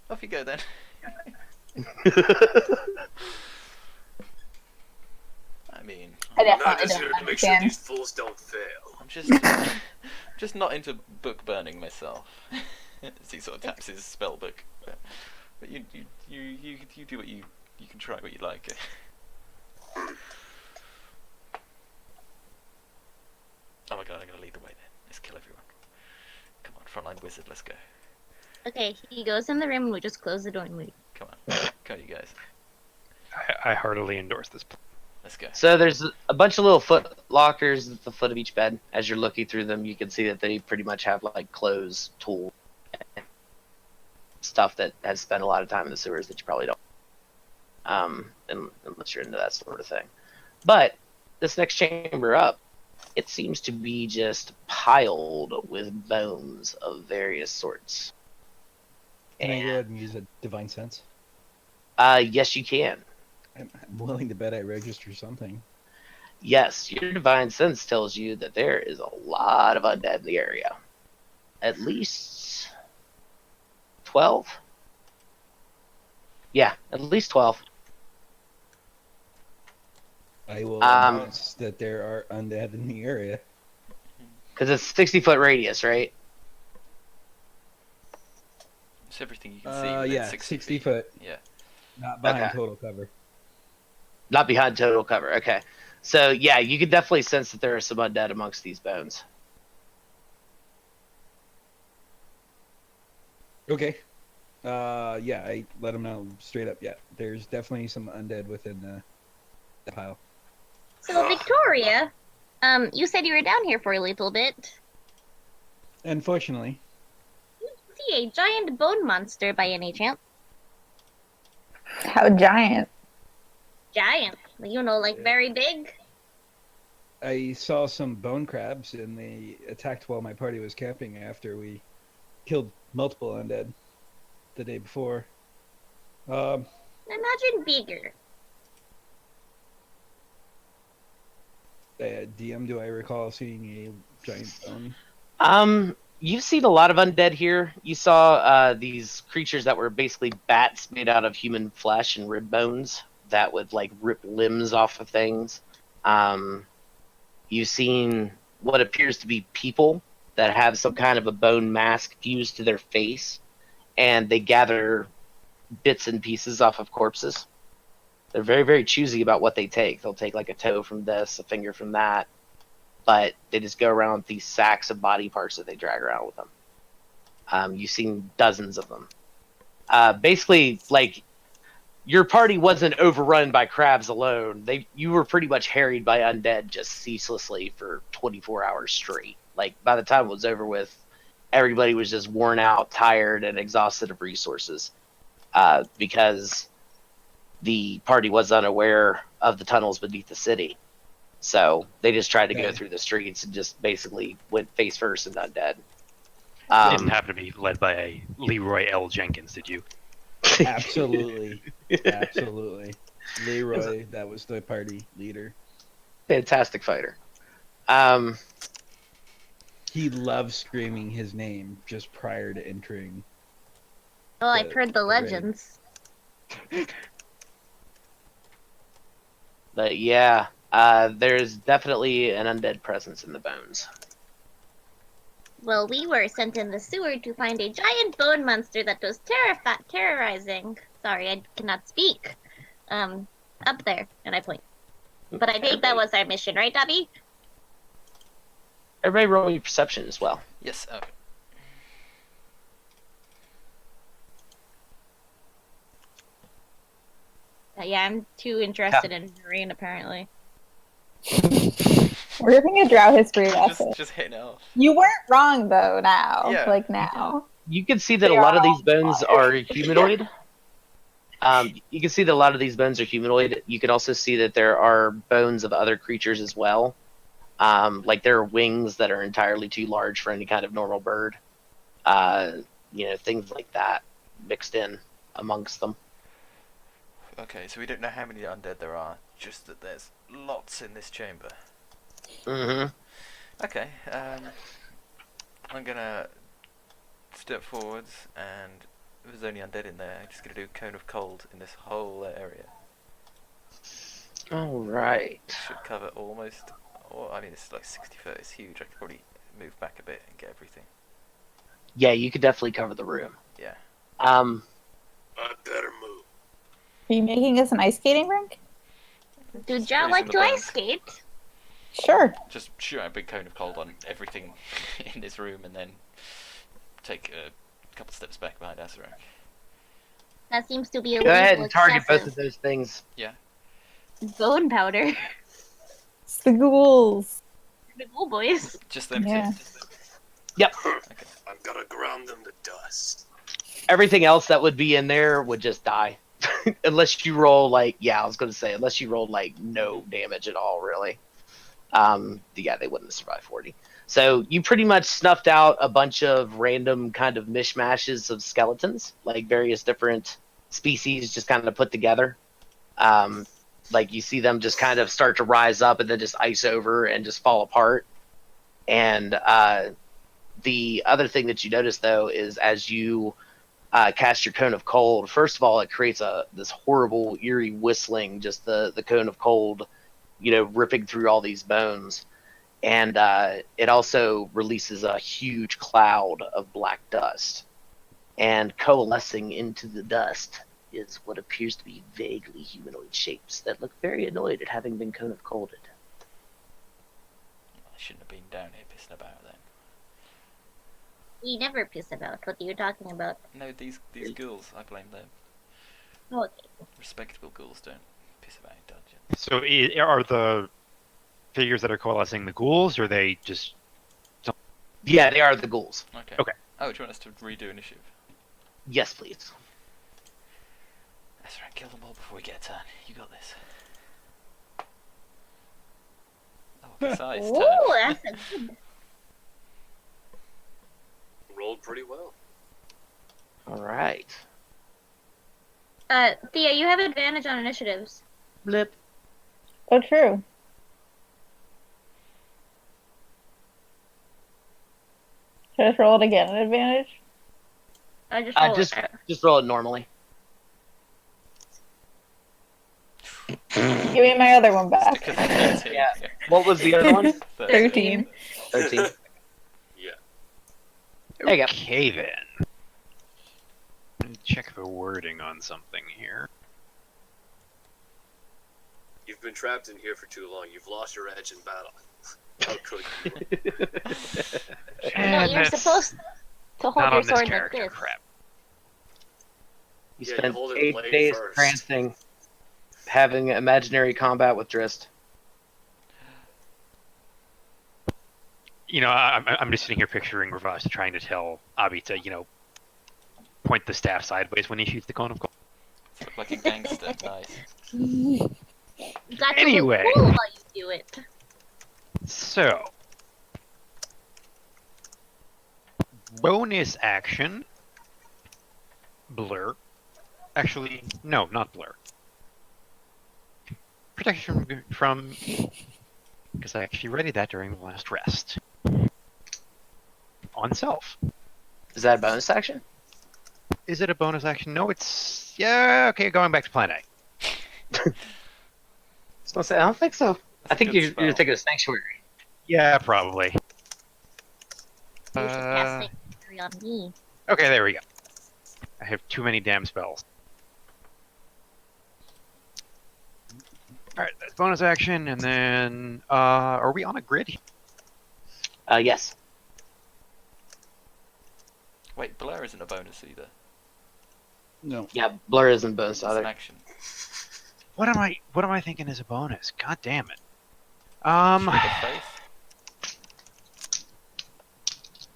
Off you go then. I mean, I Not definitely just here don't to make sure understand. these fools don't fail. I'm just not into book burning myself. As he sort of taps his spell book, but you do what you can try what you like. Oh my god, I'm gonna lead the way then. Let's kill everyone. Come on, frontline wizard, let's go. Okay, he goes in the room and we just close the door and leave. Come on, come on, you guys. I heartily endorse this. Let's go. So there's a bunch of little foot lockers at the foot of each bed. As you're looking through them, you can see that they pretty much have like clothes, tools, stuff that has spent a lot of time in the sewers that you probably don't. Unless you're into that sort of thing. But this next chamber up, it seems to be just piled with bones of various sorts. Can I go ahead and use a divine sense? Yes, you can. I'm willing to bet I register something. Yes, your divine sense tells you that there is a lot of undead in the area. At least 12? Yeah, at least 12. I will announce that there are undead in the area. Because it's 60-foot radius, right? It's everything you can see. within Yeah, 60 60 feet. foot. Yeah. Not behind Okay. total cover. Not behind total cover. Okay. So, yeah, you can definitely sense that there are some undead amongst these bones. Okay. Yeah, I let him know straight up. Yeah, there's definitely some undead within the pile. So Victoria, you said you were down here for a little bit. Unfortunately, See a giant bone monster by any chance? How giant? Giant. You know, like very big? I saw some bone crabs and they attacked while my party was camping after we killed multiple undead the day before. Imagine bigger. DM, do I recall seeing a giant bone? You've seen a lot of undead here. You saw these creatures that were basically bats made out of human flesh and rib bones that would like rip limbs off of things. You've seen what appears to be people that have some kind of a bone mask fused to their face, and they gather bits and pieces off of corpses. They're very, very choosy about what they take. They'll take like a toe from this, a finger from that, but they just go around with these sacks of body parts that they drag around with them. You've seen dozens of them. Basically, like, your party wasn't overrun by crabs alone. You were pretty much harried by undead just ceaselessly for 24 hours straight. Like by the time it was over with, everybody was just worn out, tired, and exhausted of resources, because the party was unaware of the tunnels beneath the city. So they just tried to go through the streets and just basically went face first and undead. You didn't happen to be led by a Leroy L. Jenkins, did you? Absolutely. Absolutely. Leroy, that was the party leader. Fantastic fighter. He loves screaming his name just prior to entering. Oh, I've heard the raid. legends. But yeah, there's definitely an undead presence in the bones. Well, we were sent in the sewer to find a giant bone monster that was terrorizing. Sorry, I cannot speak. Up there, and I point. But I think that was our mission, right, Dobby? Everybody roll me perception as well. Yes. Okay. Yeah, I'm too interested in Marine, apparently. We're giving a drow history lesson. Just hitting it off. You weren't wrong though. Now, Yeah. like now. You can see that They a lot are of these all bones slaughtered. are humanoid. You can see that a lot of these bones are humanoid. You can also see that there are bones of other creatures as well. Like there are wings that are entirely too large for any kind of normal bird. Things like that mixed in amongst them. Okay, so we don't know how many undead there are, just that there's lots in this chamber. Mm-hmm. Okay, I'm gonna step forwards, and if there's only undead in there, I'm just gonna do Cone of Cold in this whole area. All right. Should cover almost, it's like 60 foot, it's huge, I could probably move back a bit and get everything. Yeah, you could definitely cover the room. Yeah. I better move. Are you making us an ice skating rink? Do Just Drow raising like the to bones. ice skate? Sure. Just shoot out a big Cone of Cold on everything in this room, and then take a couple steps back behind Azarak. That seems to be a Go ahead little and target both excessive. of those things. Bone powder. It's the ghouls. The cool boys. Just them Yeah. two. Yep. Okay. I'm gonna ground them to dust. Everything else that would be in there would just die. Unless you roll unless you rolled no damage at all, really. They wouldn't survive 40. So you pretty much snuffed out a bunch of random kind of mishmashes of skeletons, like various different species just kind of put together. You see them just kind of start to rise up and then just ice over and just fall apart. And the other thing that you notice, though, is as you cast your Cone of Cold, first of all, it creates this horrible, eerie whistling, just the Cone of Cold, ripping through all these bones. And it also releases a huge cloud of black dust. And coalescing into the dust is what appears to be vaguely humanoid shapes that look very annoyed at having been Cone of Colded. I shouldn't have been down here pissing about then. We never piss about. What are you talking about? No, these ghouls, I blame them. Oh, okay. Respectable ghouls don't piss about in dungeons. So are the figures that are coalescing the ghouls, or are they just... Yeah, they are the ghouls. Okay. Okay. Oh, do you want us to redo initiative? Yes, please. That's right, kill them all before we get a turn. You got this. Oh, Kasai's turn. Ooh, that's a good. Rolled pretty well. All right. Thea, you have advantage on initiatives. Blip. Oh, true. Should I just roll it again at advantage? I just roll Just it. just roll it normally. Give me my other one back. Because of 13. Yeah. What was the other one? 13. 13. Yeah. There you go. Okay, then. Let me check the wording on something here. You've been trapped in here for too long. You've lost your edge in battle. How could you? No, you're that's supposed to hold not your on this sword like character, this. crap. You Yeah, you spent hold it 8 blade days first. prancing, having imaginary combat with Drist. You know, I'm just sitting here picturing Ravash trying to tell Abi to, point the staff sideways when he shoots the cone of gold. To look like a gangster. Nice. You got to Anyway. look cool while you do it. So, bonus action, blur. Actually, no, not blur. Protection from, because I actually readied that during the last rest. On self. Is that a bonus action? Is it a bonus action? No, it's okay. Going back to plan A. I was gonna say, I don't think so. That's I a think good you're spell. thinking of Sanctuary. Yeah, probably. You should cast Sanctuary on me. Okay, there we go. I have too many damn spells. Alright, that's bonus action, and then, are we on a grid? Yes. Wait, blur isn't a bonus either. No. Yeah, blur isn't bonus It's an either. action. What am I thinking is a bonus? God damn it. Shield of Faith.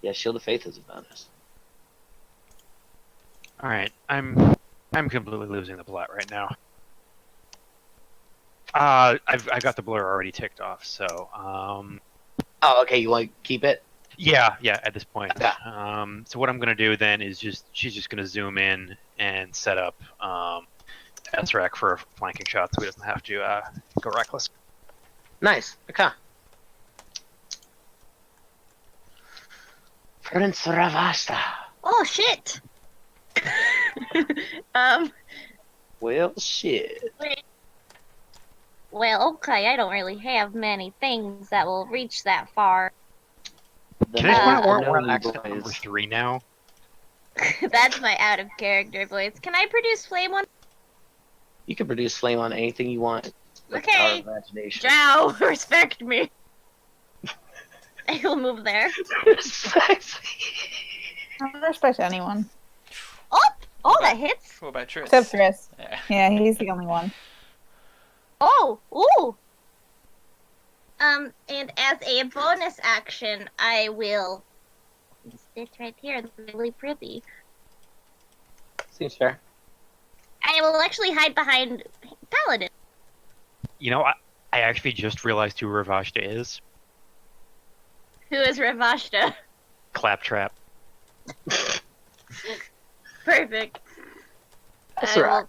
Yeah, Shield of Faith is a bonus. Alright, I'm completely losing the plot right now. I've got the blur already ticked off, so, Oh, okay, you want to keep it? yeah, at this point. Okay. So what I'm gonna do then is she's just gonna zoom in and set up, Ezrak for a flanking shot so he doesn't have to, go reckless. Nice. Okay. Prince Ravasta. Oh shit! Well, shit. Wait. Well, okay, I don't really have many things that will reach that far. The Can I just point out man we're on unknown accident boys. number 3 now? That's my out of character voice. Can I produce flame one? You can produce flame on anything you want. With Okay. Our imagination. Drow, respect me. I will move there. I don't respect anyone. Oh, that hits. What about Tris? Except Chris. Yeah. Yeah, he's the only one. Oh, ooh. And as a bonus action, I will sit right here. That's really pretty. Seems fair. I will actually hide behind Paladin. You know, I actually just realized who Ravashta is. Who is Ravashta? Claptrap. Perfect. I Azrak. will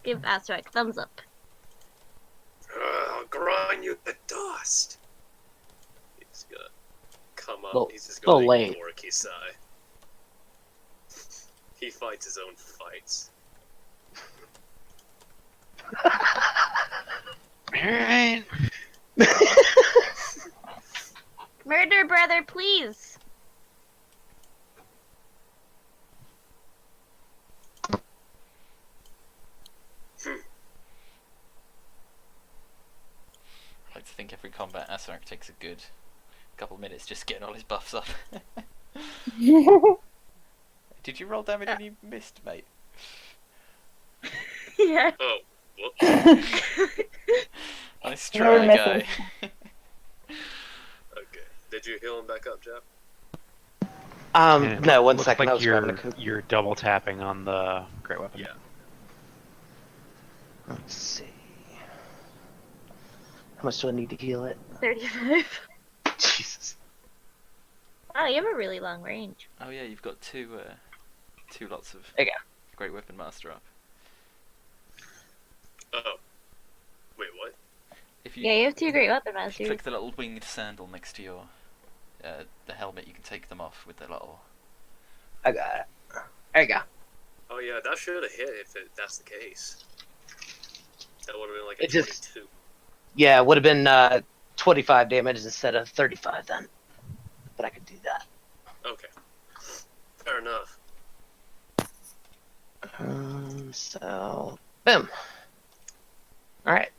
give Azrak thumbs up. I'll grind you the dust. He's gonna come up. Little- He's just little gonna late. ignore Kisai. He fights his own fights. Alright. Murder brother, please. I like to think every combat Azrak takes a good couple of minutes just getting all his buffs up. Did you roll damage and you missed, mate? Yeah. Oh, whoops. Nice You were try, missing. guy. Okay. Did you heal him back up, Jeff? And No, one looks second. I like was grabbing a you're, cook. you're double tapping on the great weapon. Yeah. Let's see. How much do I need to heal it? 35. Jesus. Wow, you have a really long range. Oh yeah, you've got two lots of There you Great Weapon Master up. Oh. Wait, what? If you, Yeah, you have two great weapon if you masters. click the little winged sandal next to your the helmet, you can take them off with the little. I got it. There you go. Oh yeah, that should have hit if that's the case. That would have been like a It just- 22. Yeah, it would have been 25 damage instead of 35 then. But I could do that. Okay. Fair enough. So, boom. All right.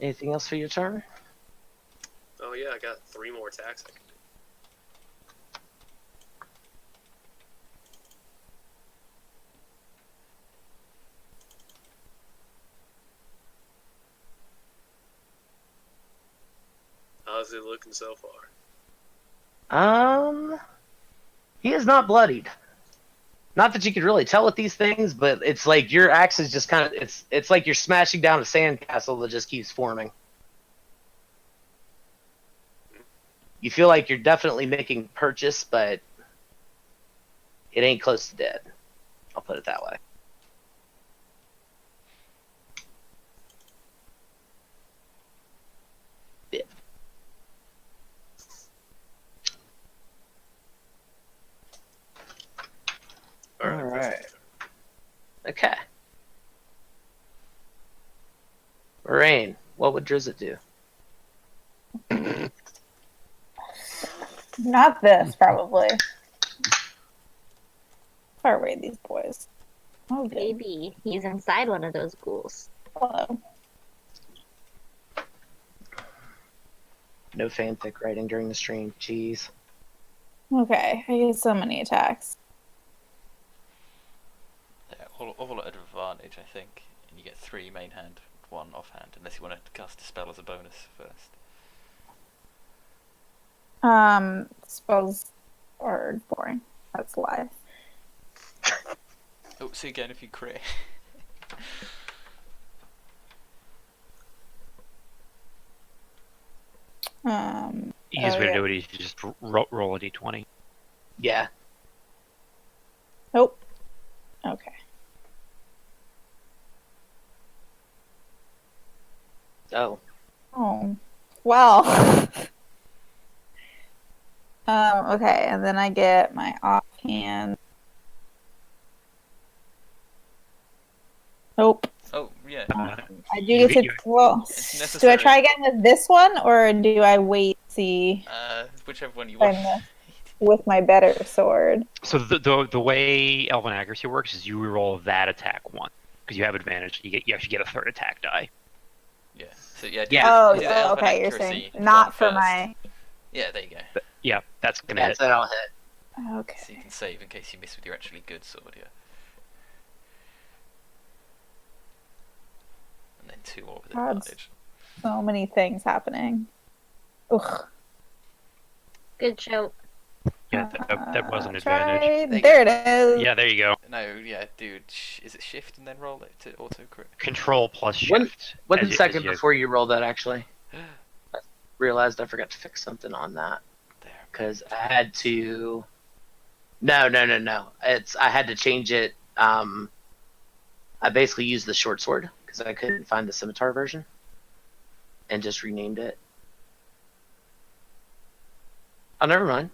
Anything else for your turn? Oh yeah, I got 3 more attacks I can do. How's he looking so far? He is not bloodied. Not that you could really tell with these things, but it's like your axe is just kind of it's like you're smashing down a sandcastle that just keeps forming. You feel like you're definitely making purchase, but it ain't close to dead. I'll put it that way. Yeah. All right. Alright. Okay. Moraine, what would Drizzt do? Not this, probably. Far away, these boys. Oh, good. Maybe he's inside one of those ghouls. Hello. No fanfic writing during the stream. Jeez. Okay, I get so many attacks. Yeah, all at advantage, I think. And you get 3 main hand, 1 offhand, unless you want to cast a spell as a bonus first. Spells are boring. That's a lie. Oh, see again if you crit. Easiest way yeah. to do it is you just roll a d20. Yeah. Nope. Okay. Oh. Oh. Well. Okay, and then I get my offhand. Nope. Oh, yeah. I do get to. Well, It's do I necessary. try again with this one, or do I wait see Whichever one you if I want. miss with my better sword? So the way Elven accuracy works is you reroll that attack once because you have advantage. You actually get a third attack die. Yeah. So yeah. Yeah. Oh, do the elven okay. You're accuracy saying not one for first. my. Yeah, there you go. Yeah, that's gonna Yeah, hit. so that'll hit. Okay. So you can save in case you miss with your actually good sword, yeah. And then 2 more with God. advantage. So many things happening. Ugh. Good show. Yeah, that was an Try- advantage. There it is. Yeah, there you go. No, yeah, dude. Is it shift and then roll it to auto crit? Control plus One- shift. 1 second before you roll that, actually. I realized I forgot to fix something on that. There. Because I had to... No. I had to change it. I basically used the short sword because I couldn't find the scimitar version. And just renamed it. Oh, never mind.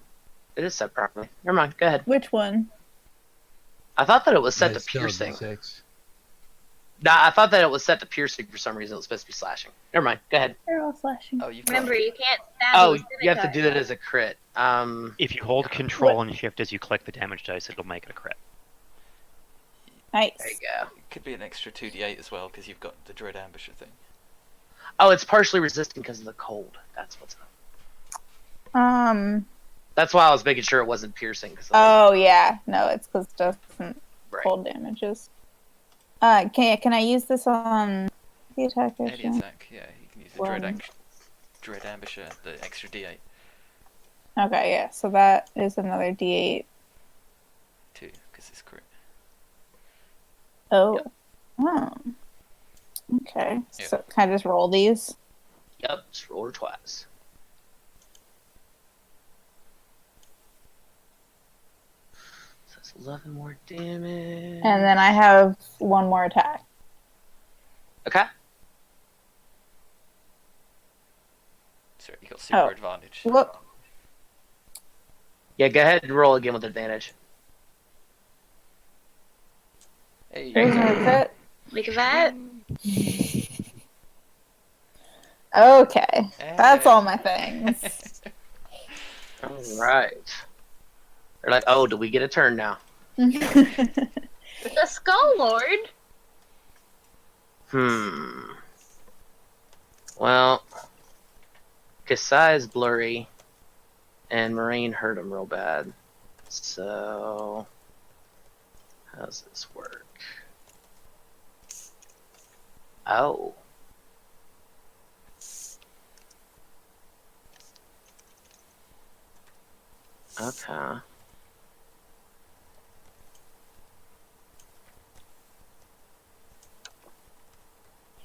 It is set properly. Never mind. Go ahead. Which one? I thought that it was set Yeah, to it's still a piercing. D6. Nah, I thought that it was set to piercing for some reason. It was supposed to be slashing. Never mind. Go ahead. They're all flashing. Oh, you've Remember, got you can't stab. Oh, with you have to scimitar. do that as a crit. If you hold control and shift as you click the damage dice, it'll make it a crit. Nice. There you go. It could be an extra 2d8 as well because you've got the Dread Ambusher thing. Oh, it's partially resistant because of the cold. That's what's up. That's why I was making sure it wasn't piercing. Oh yeah. No, it's because it doesn't Right. cold damages. Can I use this on the attack? Any action? attack, yeah. You can use the Dread Ambusher, the extra d8 Okay, yeah. So that is another D8. too because it's crit. Oh. Yep. Oh. Okay. Yep. So can I just roll these? Yep, just roll her twice. So that's 11 more damage. And then I have one more attack. Okay. So you got super Oh. advantage. Whoop. Yeah, go ahead and roll again with advantage. Hey, There's my crit. Look at that. Okay. That's all my things. Alright. They're like, oh, do we get a turn now? The Skull Lord. Well, Kasai is blurry, and Moraine hurt him real bad. So, how does this work? Okay.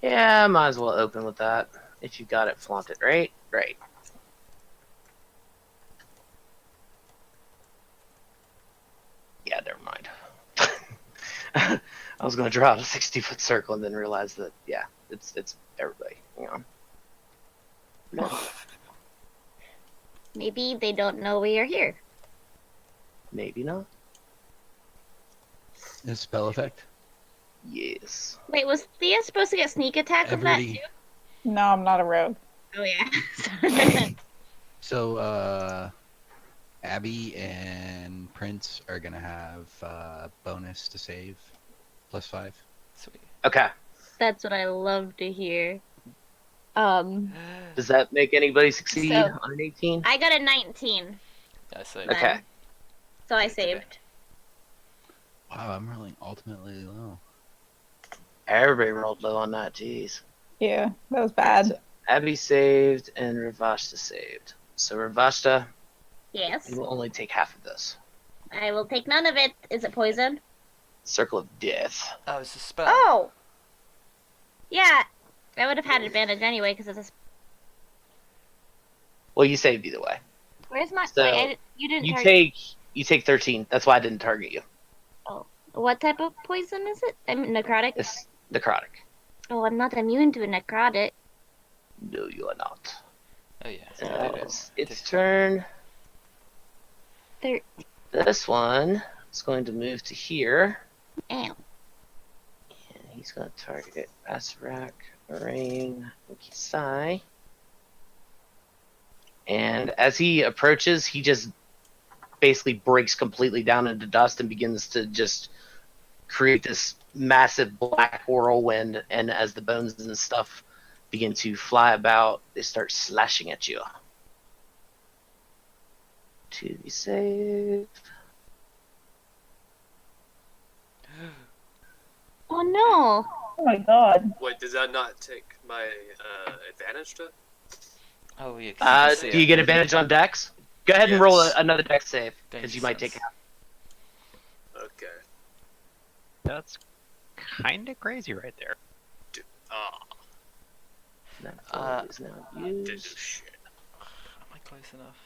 Yeah, might as well open with that. If you got it, flaunt it, right? Right. Yeah, never mind. I was gonna draw out a 60-foot circle and then realize that, yeah, it's everybody. Hang on. No, Maybe they don't know we are here. maybe not. Is spell effect? Yes. Wait, was Thea supposed to get sneak attack with that Everybody. too? No, I'm not a rogue. Oh yeah. So, Abby and Prince are gonna have bonus to save, +5. Sweet. Okay. That's what I love to hear. Does that make anybody succeed So- on an 18? I got a 19. I say. Then. Okay. So I Good today. saved. Wow, I'm rolling ultimately low. Everybody rolled low on that. Jeez. Yeah, that was bad. So Abby saved and Ravashta saved. So Ravashta, Yes. you will only take half of this. I will take none of it. Is it poison? Circle of Death. Oh, it's a spell. Oh! Yeah. I would have had advantage anyway because it's a. Well, you saved either way. Where's my. So, wait, you didn't You target. take 13. That's why I didn't target you. What type of poison is it? I'm necrotic? It's necrotic. Oh, I'm not immune to a necrotic. No, you are not. Oh yeah. Its turn. There. This one is going to move to here. Ow. And he's going to target Asarak, Moraine, and Kisai. And as he approaches, he just basically breaks completely down into dust and begins to just create this massive black whirlwind. And as the bones and stuff begin to fly about, they start slashing at you. To be saved. Oh no. Oh my god. Wait, does that not take my advantage to? Oh yeah. 'Cause you can see Do you it. get advantage on dex? Go ahead and roll Yes. another dex save, Don't because you you might sense. take Okay. That's kind of crazy right there. Ah, That Uh, point is now didn't do used. shit. Am I close enough?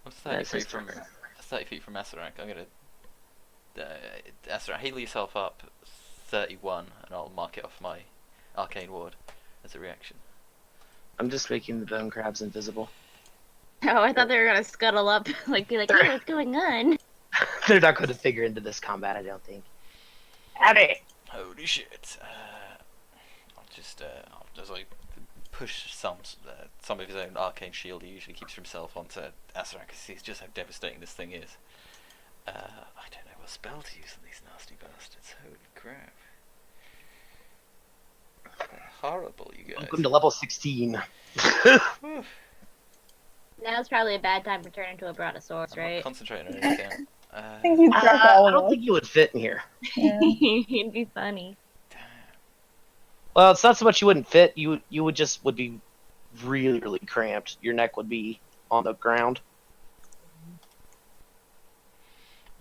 I'm 30 That's feet his from turn. 30 feet from Asarak. I'm gonna Asarak, heal yourself up 31, and I'll mark it off my arcane ward as a reaction. I'm just making the bone crabs invisible. Oh, I thought they were gonna scuttle up, like be like, "Hey, what's going on?" They're not going to figure into this combat, I don't think. Abby! Holy shit! I'll just like push some of his own arcane shield he usually keeps for himself onto Asarak, because he's just how devastating this thing is. I don't know what spell to use on these nasty bastards. Holy crap! They're horrible, you guys. Welcome to level 16. Whew. Now's probably a bad time to turn into a brontosaurus, I'm not right? concentrating on anything. I think he's dropped all I of don't us. think you would fit in here. Yeah. It'd be funny. Damn. Well, it's not so much you wouldn't fit. You would be really, really cramped. Your neck would be on the ground.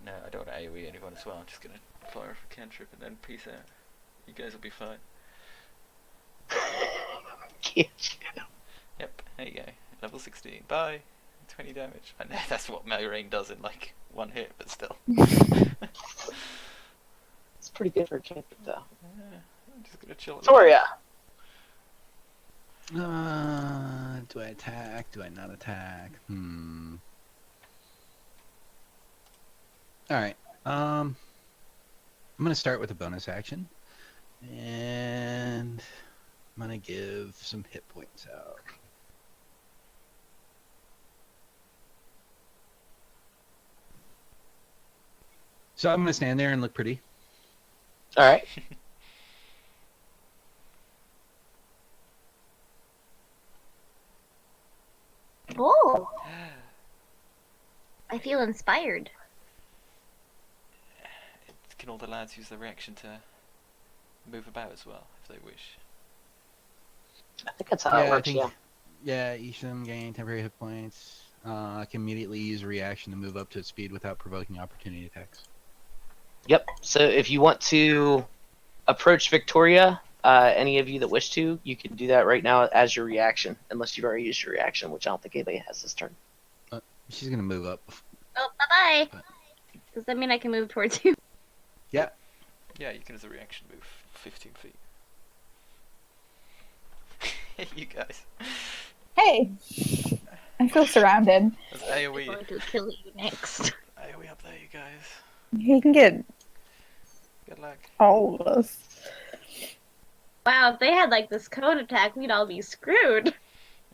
No, I don't want to AoE anyone as well. I'm just gonna fire off a cantrip and then peace out. You guys will be fine. Can't you? Yep, there you go. Level 16. Bye. 20 damage. I know that's what Moraine does in like one hit, but still. It's pretty good for a cantrip, though. Yeah, I'm just gonna chill. Toria! Do I attack? Do I not attack? Alright. I'm gonna start with a bonus action. And I'm gonna give some hit points out. So I'm gonna stand there and look pretty. Alright. Oh, I feel inspired. Can all the lads use their reaction to move about as well, if they wish? I think that's how it works, yeah. Yeah, each of them gain temporary hit points. I can immediately use a reaction to move up to its speed without provoking opportunity attacks. Yep. So if you want to approach Victoria, any of you that wish to, you can do that right now as your reaction, unless you've already used your reaction, which I don't think anybody has this turn. She's gonna move up. Oh, bye bye. But- Does that mean I can move towards you? Yeah. Yeah, you can as a reaction move 15 feet. You guys. Hey, I feel surrounded. That's I'm AoE. going to kill you next. AoE up there, you guys. He can get Good luck. all of us. Wow, if they had like this cone attack, we'd all be screwed.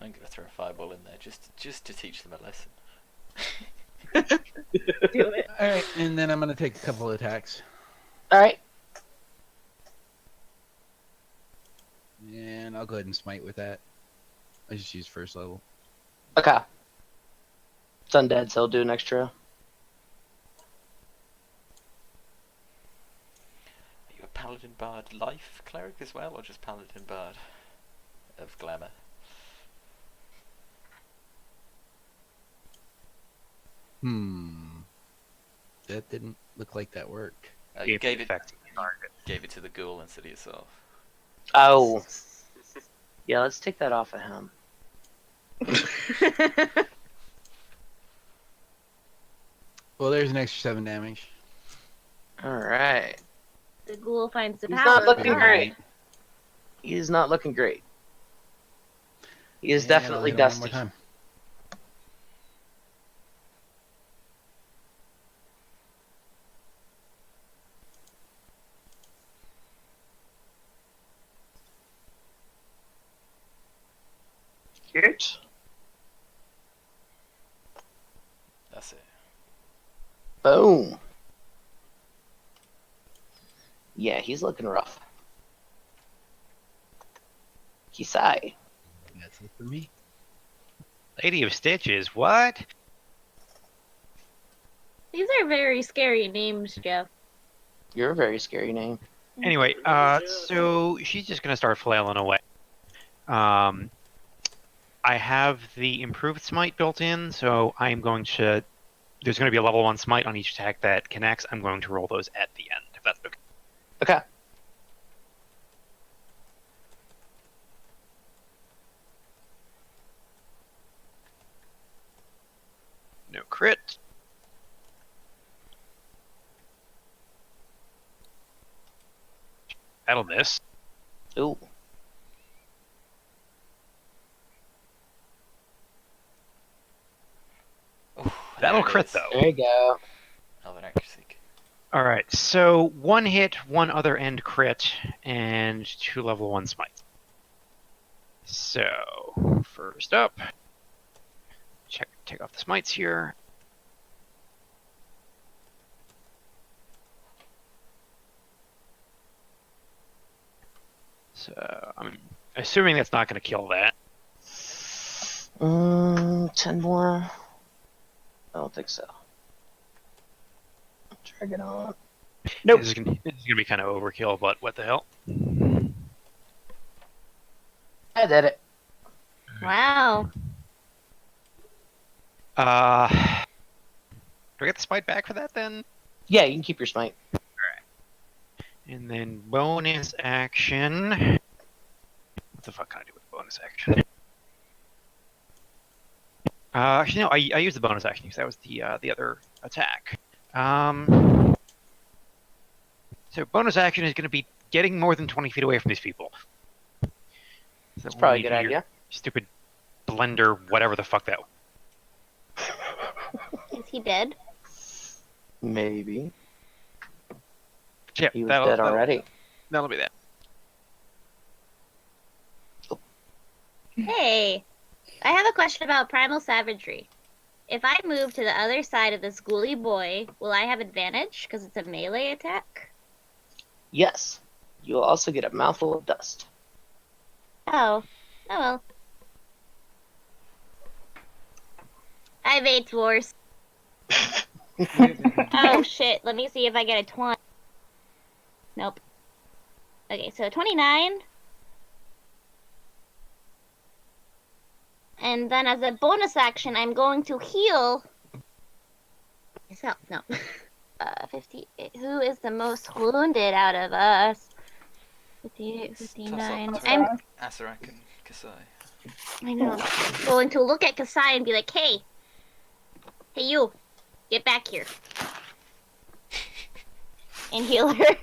I'm gonna throw a fireball in there just to teach them a lesson. Do it. All right, and then I'm gonna take a couple of attacks, All right. and I'll go ahead and smite with that. I just use first level. Okay. It's undead, so I'll do an extra. Are you a paladin bard life cleric as well, or just paladin bard of glamour? That didn't look like that worked. You gave it effect. gave it to the ghoul instead of yourself. Oh. Yeah, let's take that off of him. Well, there's an extra 7 damage. All right. The ghoul finds the He's power. not looking Alright. great. He is not looking great. He is And I'll definitely hit him one dusty. more time. Cute. That's it. Boom. Yeah, he's looking rough. Kisai. That's it for me. Lady of Stitches, what? These are very scary names, Jeff. You're a very scary name. Anyway, so she's just gonna start flailing away. I have the improved smite built in, so I'm going to. There's going to be a level 1 smite on each attack that connects. I'm going to roll those at the end, if that's okay. Okay. No crit. That'll miss. Ooh. Oh, That'll there it crit is. though. There you go. Oh, an accuracy. All right, so 1 hit, 1 other end crit, and 2 level 1 smites. So first up, take off the smites here. So I'm assuming that's not going to kill that. 10 more. I don't think so. Drag it on. Nope. This is gonna be kind of overkill, but what the hell? I did it. Wow. Do I get the smite back for that then? Yeah, you can keep your smite. And then bonus action. What the fuck can I do with bonus action? Actually, no. I used the bonus action because that was the other attack. So bonus action is going to be getting more than 20 feet away from these people. So That's probably a when good you do your idea. Stupid blender, whatever the fuck that. Is he dead? Maybe. Yeah, He was dead already. That'll be that. Hey, I have a question about primal savagery. If I move to the other side of this ghouly boy, will I have advantage because it's a melee attack? Yes. You'll also get a mouthful of dust. Oh, oh well. I have 8 dwarfs. Oh shit, let me see if I get a 20. Nope. Okay, so 29. And then as a bonus action, I'm going to heal myself. No. 50. Who is the most wounded out of us? 58, 59. Toss up I'm between Asarak and Kasai. I know. Going to look at Kasai and be like, hey, you, get back here. And heal her.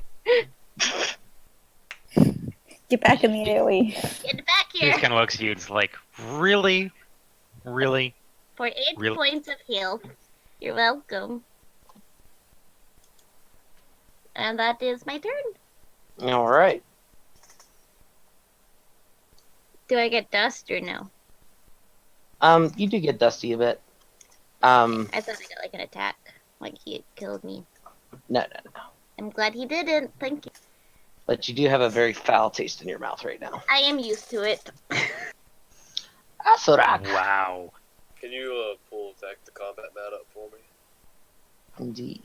Get back in the AoE. Get back He here. just kind of looks at you and is like, really? Really? For 8 Really? points of heal. You're welcome. And that is my turn. All right. Do I get dust or no? You do get dusty a bit. No. I thought I got like an attack. Like he had killed me. No. I'm glad he didn't. Thank you. But you do have a very foul taste in your mouth right now. I am used to it. Asarak. Wow. Can you pull back the combat mat up for me? Indeed.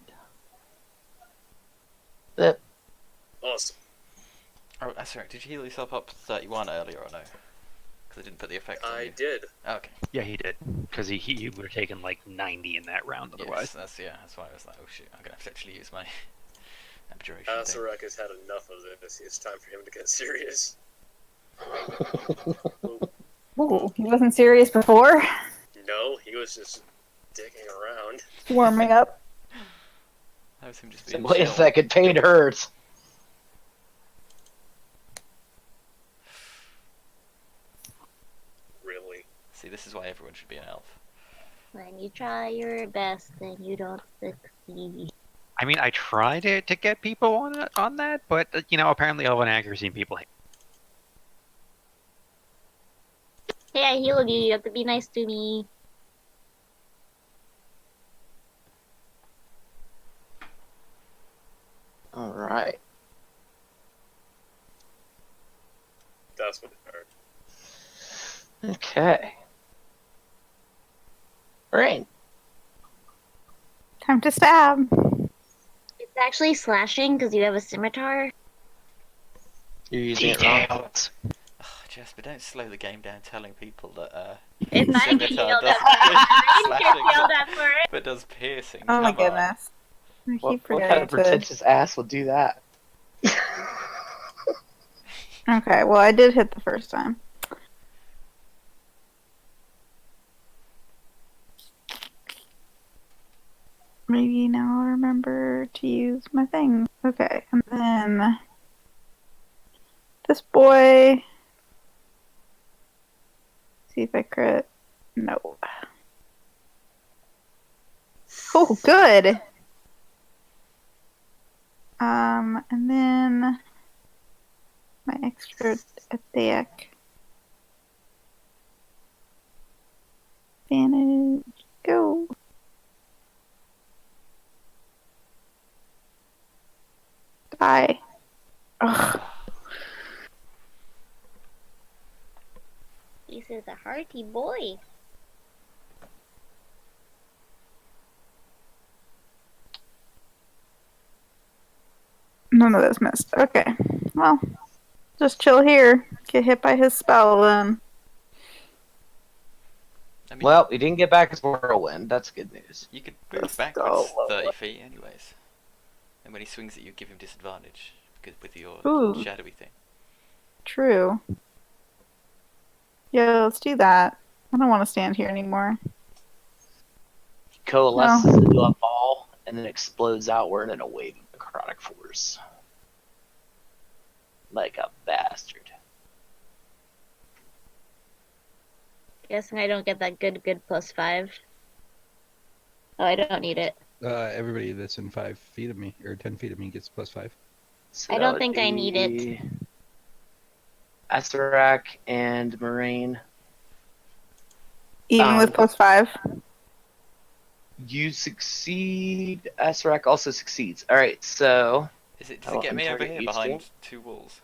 Awesome. Oh, Asarak, did you heal yourself up to 31 earlier or no? Because I didn't put the effect on I you. did. Oh, okay. Yeah, he did. Because he would have taken like 90 in that round otherwise. Yes, that's why I was like, oh shit, I'm gonna have to actually use my abjuration thing. Asarak has had enough of this. It's time for him to get serious. Ooh, he wasn't serious before. No, he was just dicking around. Warming up. That was him just So being wait a chill. second, pain hurts. Really. See, this is why everyone should be an elf. When you try your best, then you don't succeed. I mean, I tried to get people on that, but apparently elven accuracy people hate. Hey, I healed you. You have to be nice to me. All right. That's what it hurt. Okay. Rain. Time to stab. It's actually slashing because you have a scimitar. You're using it wrong. Details. Ugh, Jasper, don't slow the game down telling people that If I get scimitar yelled does at, Rain slashing, gets yelled at for it. but does piercing. Oh my Come on. goodness. I What keep kind forgetting of to. pretentious ass would do that? Okay, well I did hit the first time. Maybe now I'll remember to use my thing. Okay, and then this boy. See if I crit. No. Oh, good. And then my extra attack. Advantage. Go. Die. Ugh. This is a hearty boy. None of those missed. Okay. Well, just chill here. Get hit by his spell then. I mean, Well, we didn't get back his whirlwind. That's good news. you could move Let's backwards go. 30 feet anyways. And when he swings at you, give him disadvantage because with your Ooh. shadowy thing. True. Yeah, let's do that. I don't want to stand here anymore. He coalesces into a ball and then explodes outward in a wave of necrotic force. Like a bastard. Guessing I don't get that good +5. Oh, I don't need it. Everybody that's in 5 feet of me, or 10 feet of me, gets +5. So I that don't would think I need it. be Asarak and Moraine. Even with +5. You succeed. Asarak also succeeds. Alright, so Does it Oh, get me over target here these behind two? 2 walls?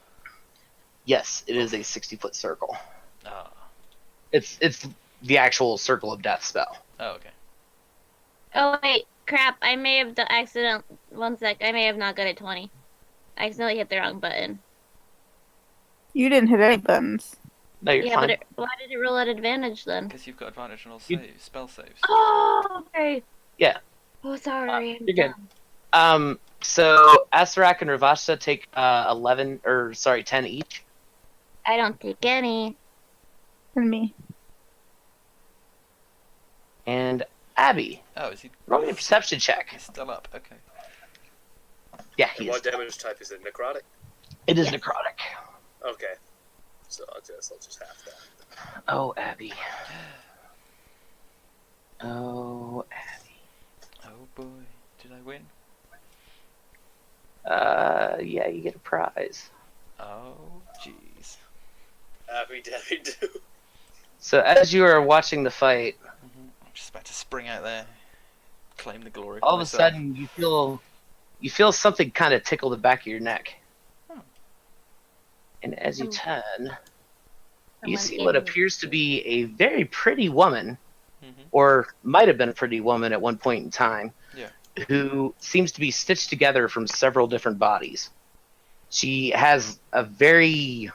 yes, it is a 60-foot circle. Oh. It's the actual circle of death spell. Oh, okay. Oh wait, crap! I may have accident. 1 sec. I may have not got a 20. I accidentally hit the wrong button. You didn't hit any buttons. No, you're Yeah, fine. but why did it roll at advantage then? Because you've got advantage on all You- saves, spell saves. Oh, okay. Yeah. Oh, sorry. I'm you're good. dumb. So Asarak and Ravashta take 10 each. I don't take any. For me. And Abby, Oh, is he? roll me a perception check. He's still up. Okay. Yeah, And he what is. damage type is it? Necrotic? It is Yes. necrotic. Okay. So I'll just half that. Oh, Abby. Oh, Abby. Oh boy, did I win? Yeah, you get a prize. Oh jeez. Happy Daddy do. So as you are watching the fight, I'm just about to spring out there, claim the glory. for all of a myself. sudden you feel something kind of tickle the back of your neck. Oh. And as you turn, you Someone see gave what me- appears to be a very pretty woman, Mhm. or might have been a pretty woman at one point in time, Yeah. who seems to be stitched together from several different bodies. She has a very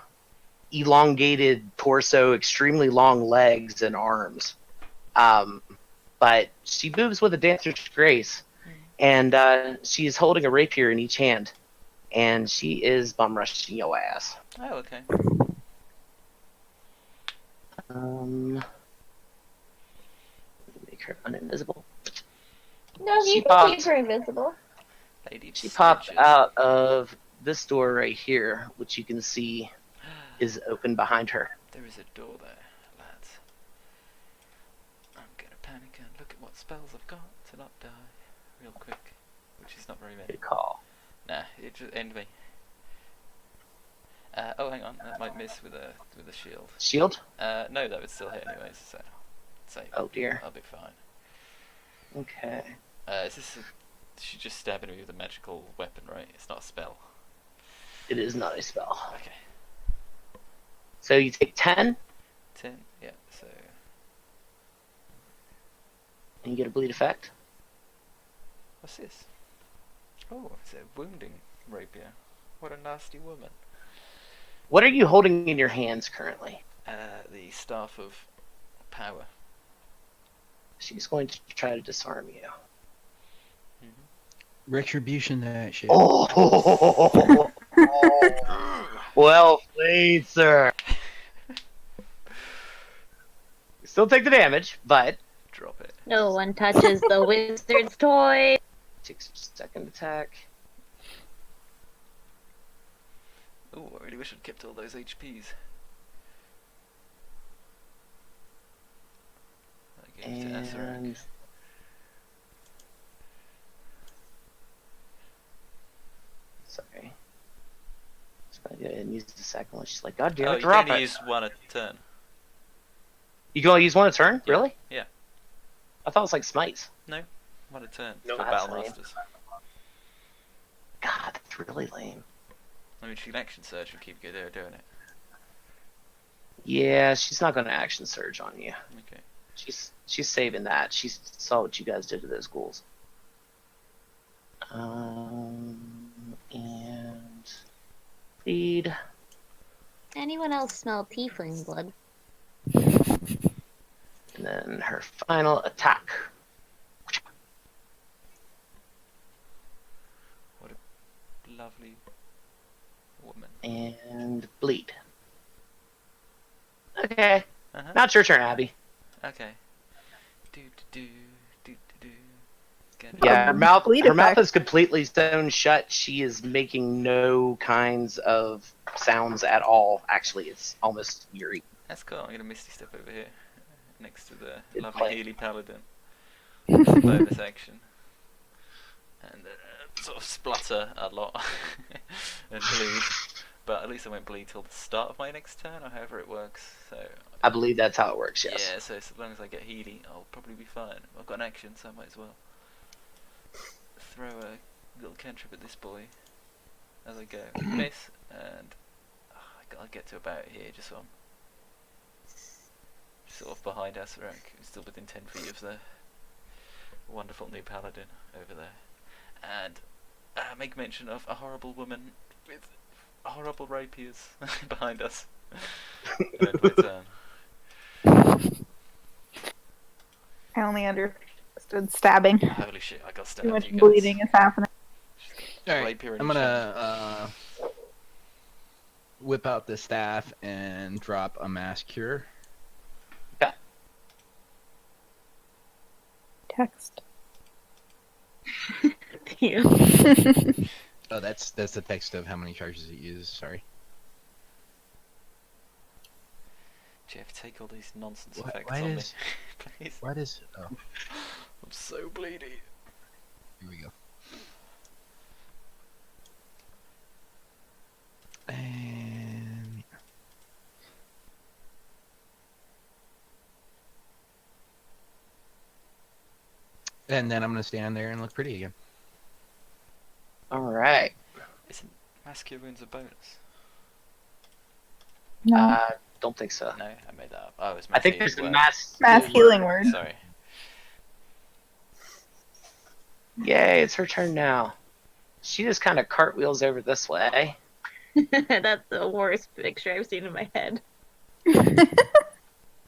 elongated torso, extremely long legs and arms. But she moves with a dancer's grace, and she is holding a rapier in each hand, and she is bum rushing your ass. Oh, okay. Make her uninvisible. No, She you can popped. keep her invisible. Lady She popped Stitches. out of this door right here, which you can see is open behind her. There is a door there, lads. I'm gonna panic and look at what spells I've got to not die real quick, which is not very many. Good call. Nah, it just end me. Oh, hang on, that might miss with a shield. Shield? No, that would still hit anyways. So, save. Oh dear. I'll be fine. Okay. Is this? She's just stabbing me with a magical weapon, right? It's not a spell. It is not a spell. Okay. So you take 10, 10. Yeah. So. and you get a bleed effect. What's this? Oh, it's a wounding rapier. What a nasty woman. What are you holding in your hands currently? The staff of power. She's going to try to disarm you. Retribution that shit. Oh! Well played, sir. You still take the damage, but Drop it. No one touches the wizard's toy. takes a second attack. Oh, I really wish I'd kept all those HPs. I gave it to Asarak. And sorry. Just gonna go ahead and use the second one. She's like, God damn Oh, it, you can drop only it. use one a turn. You can only use one a turn? Yeah. Really? Yeah. I thought it was like smites. One a turn No, for that's Battle lame. Masters. God, that's really lame. I mean, she can action search and keep there doing it. Yeah, she's not gonna action surge on you. Okay. She's saving that. She saw what you guys did to those ghouls. And feed. Anyone else smell tiefling blood? And then her final attack. Lovely woman. And bleed. Okay. Uh-huh. Now it's your turn, Abby. Okay. Do do do do do. Gonna- Yeah, her mouth bleed her mouth effect. is completely sewn shut. She is making no kinds of sounds at all. Actually, it's almost eerie. That's cool. I'm gonna Misty Step over here, next to the Good lovely play. Healy Paladin. It's a bonus action. And sort of splutter a lot and bleed. But at least I won't bleed till the start of my next turn, or however it works. So I believe that's how it works, yes. yeah, so as long as I get Healy, I'll probably be fine. I've got an action, so I might as well throw a little cantrip at this boy as I go. Miss, and I'll get to about here, just so I'm sort of behind Asarak, who's still within 10 feet of the wonderful new paladin over there. And make mention of a horrible woman with horrible rapiers behind us. And end my turn. I only understood stabbing. Holy shit, I got Too stabbed, much you guys. bleeding is happening. She's got All right, rapier in I'm each hand. gonna whip out the staff and drop a mass cure. Text. You. Oh, that's the text of how many charges it uses. Sorry. Jeff, take all these nonsense Why- effects why on me. does- Please. What is? Oh, I'm so bleedy. here we go. And then I'm gonna stand there and look pretty again. All right. Isn't mass cure wounds a bonus? No. Don't think so. No, I made that up. Oh, it's I think there's healing a word. Mass healing word. Sorry. Yay, it's her turn now. She just kind of cartwheels over this way. That's the worst picture I've seen in my head.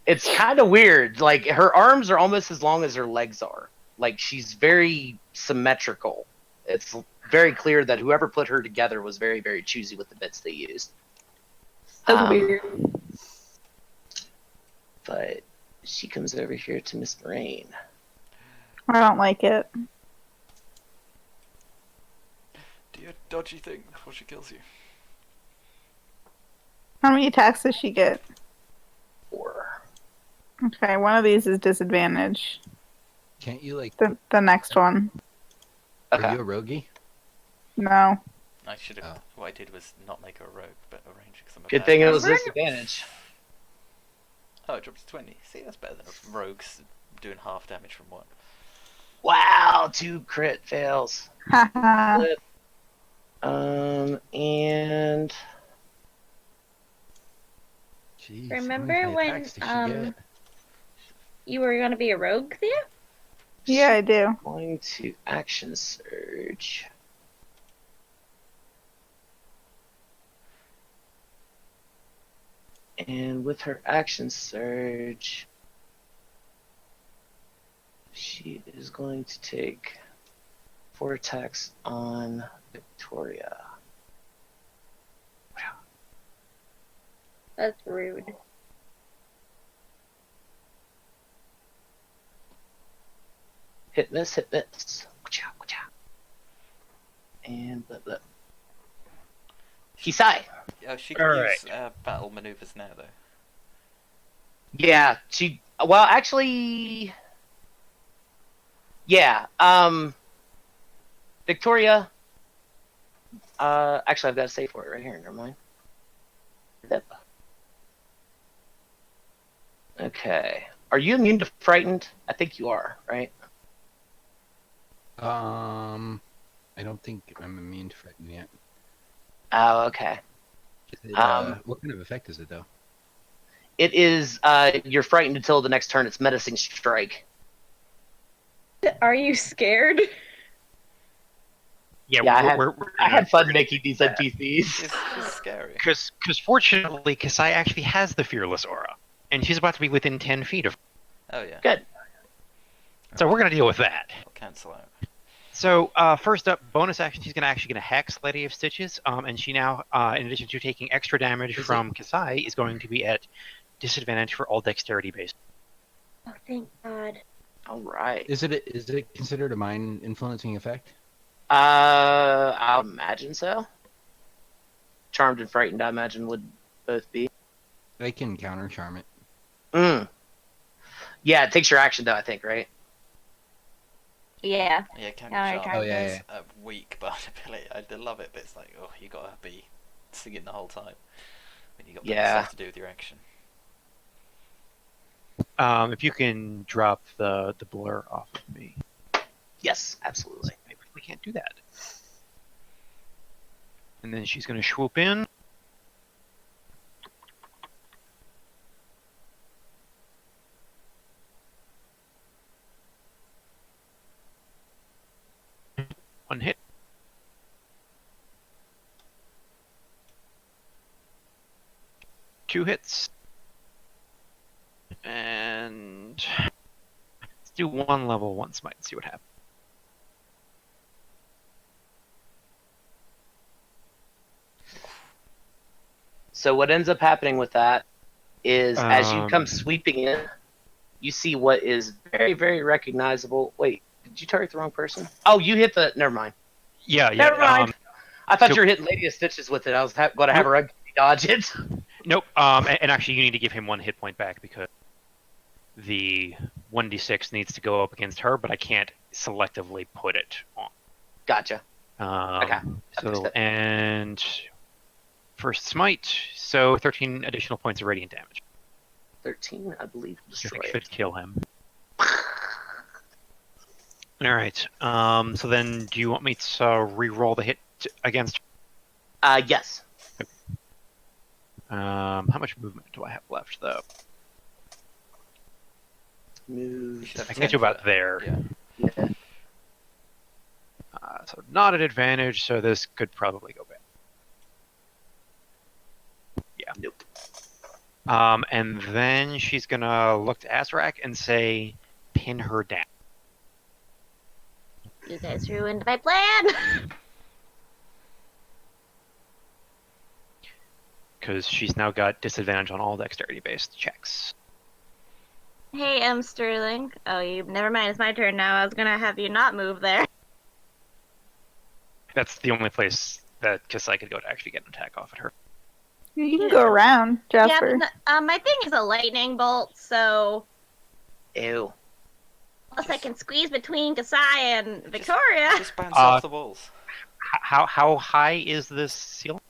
It's kind of weird. Like, her arms are almost as long as her legs are. Like, she's very symmetrical. It's very clear that whoever put her together was very, very choosy with the bits they used. So weird. But she comes over here to Miss Moraine. I don't like it. Do your dodgy thing before she kills you. How many attacks does she get? 4. Okay, one of these is disadvantage. Can't you like? The next one. Are Okay. you a roguey? No. I should have. Oh. What I did was not make her a rogue, but a ranger because I'm a Good bad thing it guy. was disadvantage. Oh, it drops to 20. See, that's better than a rogue's doing half damage from one. Wow, 2 crit fails. Haha. And Jeez, how Remember many when, attacks did she get? You were gonna be a rogue, Thea? Yeah, I do. going to action surge. And with her action surge, she is going to take 4 attacks on Victoria. That's rude. Hit miss, hit miss. Wacha, wacha. And blip, blip. Kisai. Oh, she can Alright. use battle maneuvers now, though. Yeah, she. Well, actually. Yeah. Victoria. Actually, I've got to save for it right here. Never mind. Yep. Okay. Are you immune to frightened? I think you are, right? I don't think I'm immune to frightened yet. Oh, okay. Is it, Um, what kind of effect is it though? It is. You're frightened until the next turn. It's menacing strike. Are you scared? Yeah, Yeah, we're I had fun making these NPCs. She's scary. Because fortunately, Kasai actually has the fearless aura, and she's about to be within 10 feet of. Oh, yeah. Good. So we're gonna deal with that. I'll cancel out. So first up, bonus action, she's actually gonna hex Lady of Stitches, and she now, in addition to taking extra damage from Kasai, is going to be at disadvantage for all dexterity based. Oh, thank God. All right. Is it considered a mind influencing effect? I'll imagine so. Charmed and frightened, I imagine, would both be. I can counter charm it. Yeah, it takes your action though, I think, right? Yeah. Yeah, Counter Counter Charm Charm Oh, yeah, is a weak bard ability. I love it, but it's like, oh, you gotta be singing the whole time. When you got better Yeah. stuff to do with your action. If you can drop the blur off of me. Yes, absolutely. I really can't do that. And then she's gonna swoop in. One hit. 2 hits. And let's do 1 level 1 smite and see what happens. So what ends up happening with that is as you come Um, sweeping in, you see what is very, very recognizable. Wait, did you target the wrong person? Oh, you hit the. Never mind. Yeah, Never mind. I thought so- you were hitting Lady of Stitches with it. I was going to have her dodge it. Nope. And actually, you need to give him 1 hit point back because the 1d6 needs to go up against her, but I can't selectively put it on. Gotcha. Okay. So Understood. and first smite, so 13 additional points of radiant damage. 13, I believe, Which destroy it. should kill him. All right. So then, do you want me to re-roll the hit against? Yes. How much movement do I have left, though? Move. should have I can get 10 you about foot. there. Yeah. Yeah. So not at advantage, so this could probably go bad. Yeah. Nope. And then she's gonna look to Azrak and say, "Pin her down." You guys ruined my plan. Because she's now got disadvantage on all dexterity-based checks. Hey, Sterling. Oh, you. Never mind. It's my turn now. I was gonna have you not move there. That's the only place that Kasai could go to actually get an attack off at her. You can go around, Jasper. Yeah, but my thing is a lightning bolt, so Ew. unless I can squeeze between Kasai and Victoria. Just bounce off the walls. How high is this ceiling?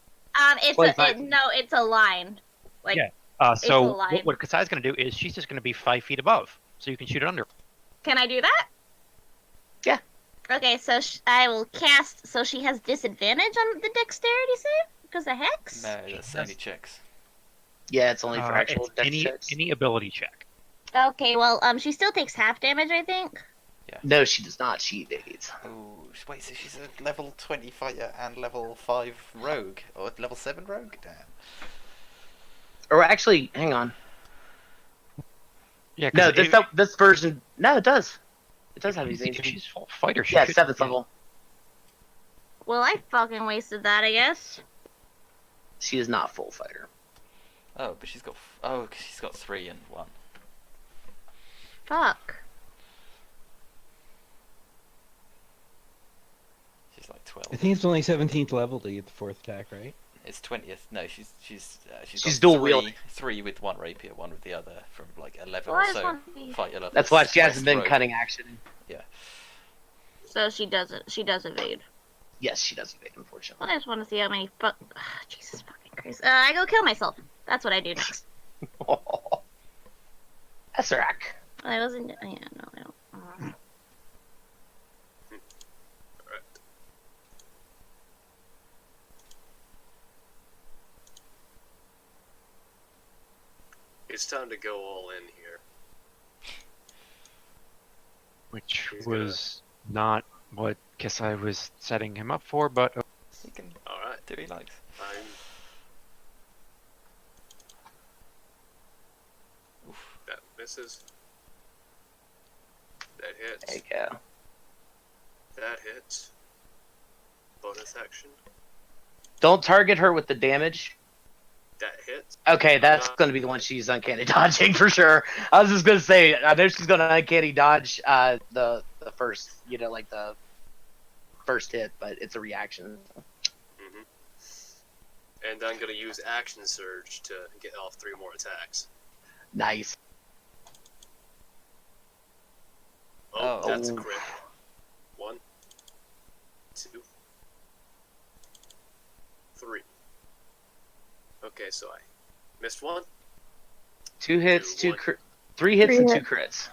It's 25. it's a line. Like Yeah. It's So a line. what Kasai's going to do is she's just going to be 5 feet above, so you can shoot it under. Can I do that? Yeah. Okay, so I will cast. So she has disadvantage on the dexterity save because of hex. No, that's only checks. Yeah, it's only for actual It's dex any checks. any ability check. Okay, well, she still takes half damage, I think. No, she does not. She evades. Oh, wait, so she's a level 20 fighter and level 5 rogue? Or level 7 rogue? Damn. Or actually, hang on. Yeah. 'Cause No, this version. No, it does. It does have if evade. she's full fighter, she Yeah, should- 7th level. Well, I fucking wasted that, I guess. She is not full fighter. Oh, but she's got... Oh, 'cause she's got 3 and 1. Fuck. She's like 12. I think it's only 17th level to get the 4th attack, right? It's 20th. No, she's She's got dual three, wielding. 3 with 1 rapier, 1 with the other, from like 11 Well, I or just so. want to be... Fighter level. That's why she hasn't been rogue. cutting action. So she does evade. Yes, she does evade, unfortunately. Well, I just want to see how many Jesus fucking Christ. I go kill myself. That's what I do next. Azrak. I wasn't... Yeah, no, I don't... Alright. It's time to go all in here. which He's gonna- was not what Kasai was setting him up for, but He can Alright, do what he likes. I'm. Oof. That misses. That There hits. you go. That hits. Bonus action. Don't target her with the damage. That hits. Okay, that's going to be the one she's uncanny dodging for sure. I was just going to say, I know she's going to uncanny dodge the first, like the first hit, but it's a reaction. hmm And I'm gonna use action surge to get off 3 more attacks. Nice. Oh, Oh. that's a crit. 1, 2, 3. Okay, so I missed 1. 2 hits, Two, 2 one. 3 hits, 3 and 2 hits. crits.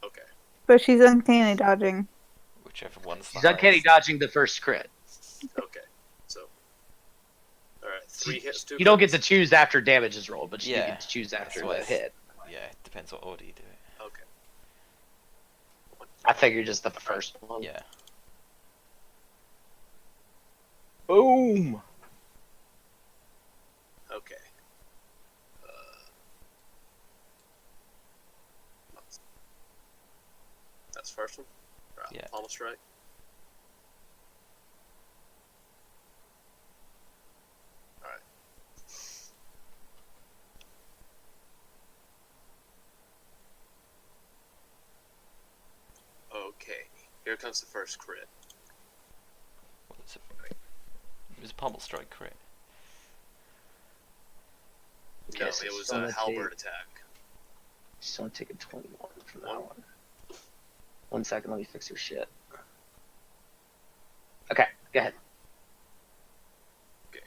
Okay. But she's uncanny dodging. Whichever one's the She's uncanny highest. dodging the first crit. Okay. So. Alright, 3 hits, 2 You don't get crits. to choose after damage is rolled, but you Yeah, get to choose that's after why the it's- hit. Yeah, it depends what order you do it. Okay. I figured just the first one. Yeah. Boom! Okay. first one? Yeah. Pommel strike. Alright. Okay, here comes the first crit. Well, it was a pommel strike crit. No, Okay, so it was still a gonna halberd take- attack. Just want to take a 21 from that one. 1 second, let me fix your shit. Okay, go ahead. Okay.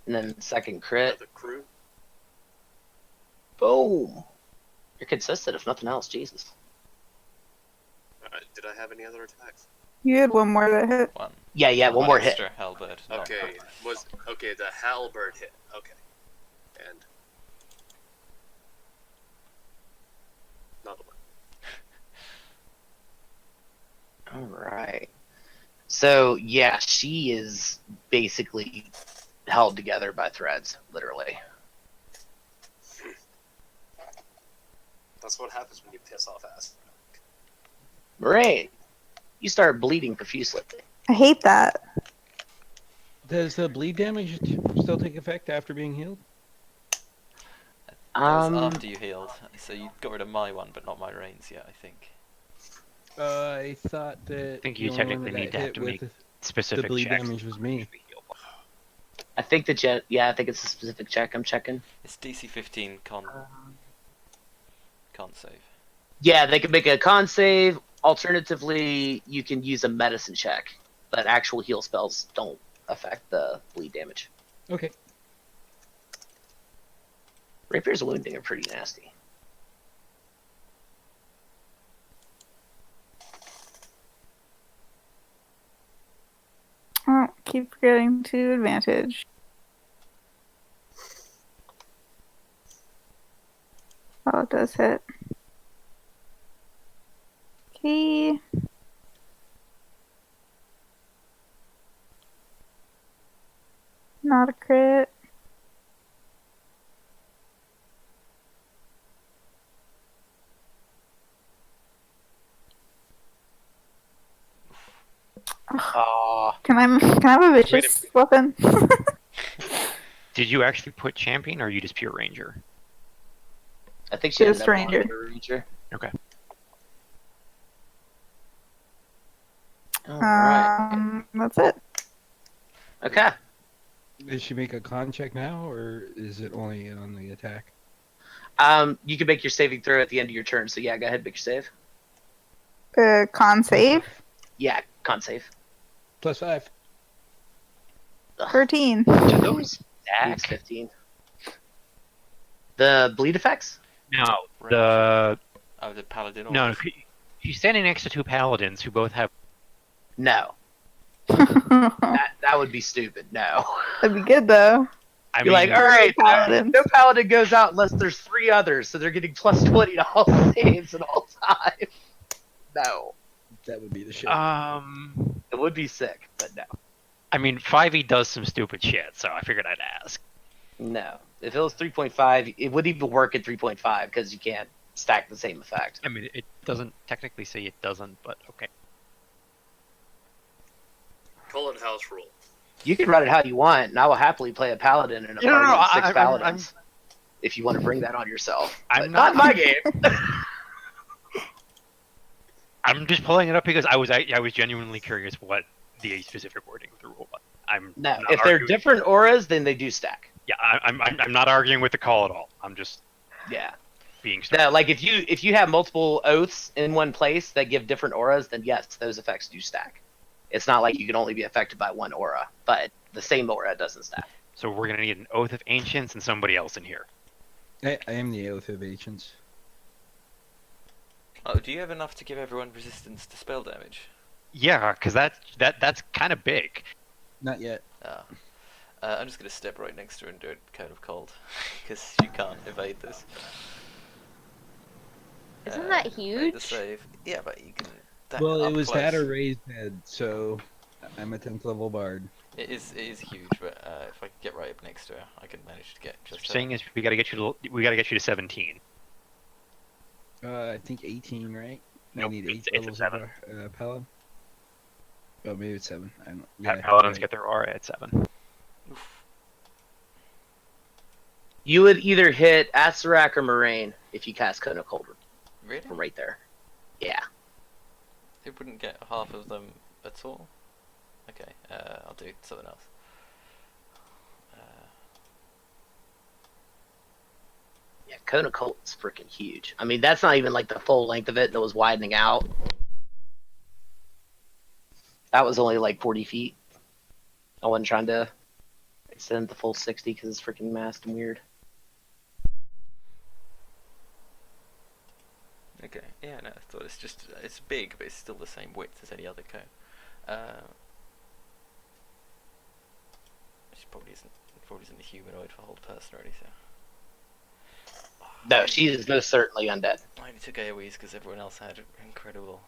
And then second crit. Another crew. Boom! You're consistent, if nothing else, Jesus. Alright, did I have any other attacks? You had one more that hit. One. Yeah, one more hit. extra halberd. not Okay, crit. the halberd hit. Okay. And another one. Alright. So, yeah, she is basically held together by threads, literally. That's what happens when you piss off ass. Moraine, you start bleeding profusely. I hate that. Does the bleed damage still take effect after being healed? That was after you healed, so you got rid of my one, but not my reins yet, I think. I thought that. I think the you only one technically that need got to have hit to with make specific the bleed checks. damage was me. I think I think it's a specific check I'm checking. It's DC 15 con save. Yeah, they can make a con save. Alternatively, you can use a medicine check, but actual heal spells don't affect the bleed damage. Okay. Rapier's wounding are pretty nasty. Oh, keep forgetting to advantage. Oh, it does hit. Okay. Not a crit. Aw. Can I have a vicious weapon? Did you actually put champion, or are you just pure ranger? I think she Just ended up ranger. being a ranger. Okay. Alright. That's it. Okay. Does she make a con check now, or is it only on the attack? You can make your saving throw at the end of your turn, so yeah, go ahead, make your save. Con save. Yeah, con save. +5. 13. To those stacks, 15. The bleed effects? No, the Oh, the paladin. no. She's standing next to two paladins who both have. No. That'd That would be stupid. No. be good though. I Be like, mean, all right, Paladins. no paladin goes out unless there's 3 others, so they're getting +20 to all saves at all time. No. That would be the shit. It would be sick, but no. I mean, 5e does some stupid shit, so I figured I'd ask. No. If it was 3.5, it wouldn't even work at 3.5 because you can't stack the same effect. I mean, it doesn't technically say it doesn't, but okay. Call it house rule. You can run it how you want, and I will happily play a paladin in a No, party no, of 6 I'm- paladins. If you want to bring that on yourself. I'm But not not- in my game. I'm just pulling it up because I was genuinely curious what the specific wording of the rule was. I'm No, not if they're arguing- different auras, then they do stack. Yeah, I'm not arguing with the call at all. I'm just Yeah. being. No, like if you have multiple oaths in one place that give different auras, then yes, those effects do stack. It's not like you can only be affected by one aura, but the same aura doesn't stack. So we're gonna need an oath of ancients and somebody else in here. I am the Oath of Ancients. Oh, do you have enough to give everyone resistance to spell damage? Yeah, because that's kind of big. Not yet. Ah. I'm just gonna step right next to her and do a Cone of Cold, because you can't evade this. Isn't that Make the huge? save. Yeah, but you can. Well, up it was close. that or raised head, so I'm a 10th level bard. It is huge, but if I could get right up next to her, I could manage to get just. Saying is, we gotta get you to 17. I think 18, right? I Nope, need it's 8 a levels 7. of Paladin. Oh, maybe it's 7. I don't. Paladins right. get their aura at 7. Oof. You would either hit Asarak or Moraine if you cast Cone of Cold Really? from right there. Yeah. It wouldn't get half of them at all? Okay, I'll do something else. Yeah, Cone of Cold is freaking huge. I mean, that's not even like the full length of it that was widening out. That was only like 40 feet. I wasn't trying to extend the full 60 because it's freaking masked and weird. Okay, yeah, no, I thought it's big, but it's still the same width as any other cone. She probably isn't a humanoid for hold person or anything. No, she is most certainly undead. I only took AoEs because everyone else had incredible.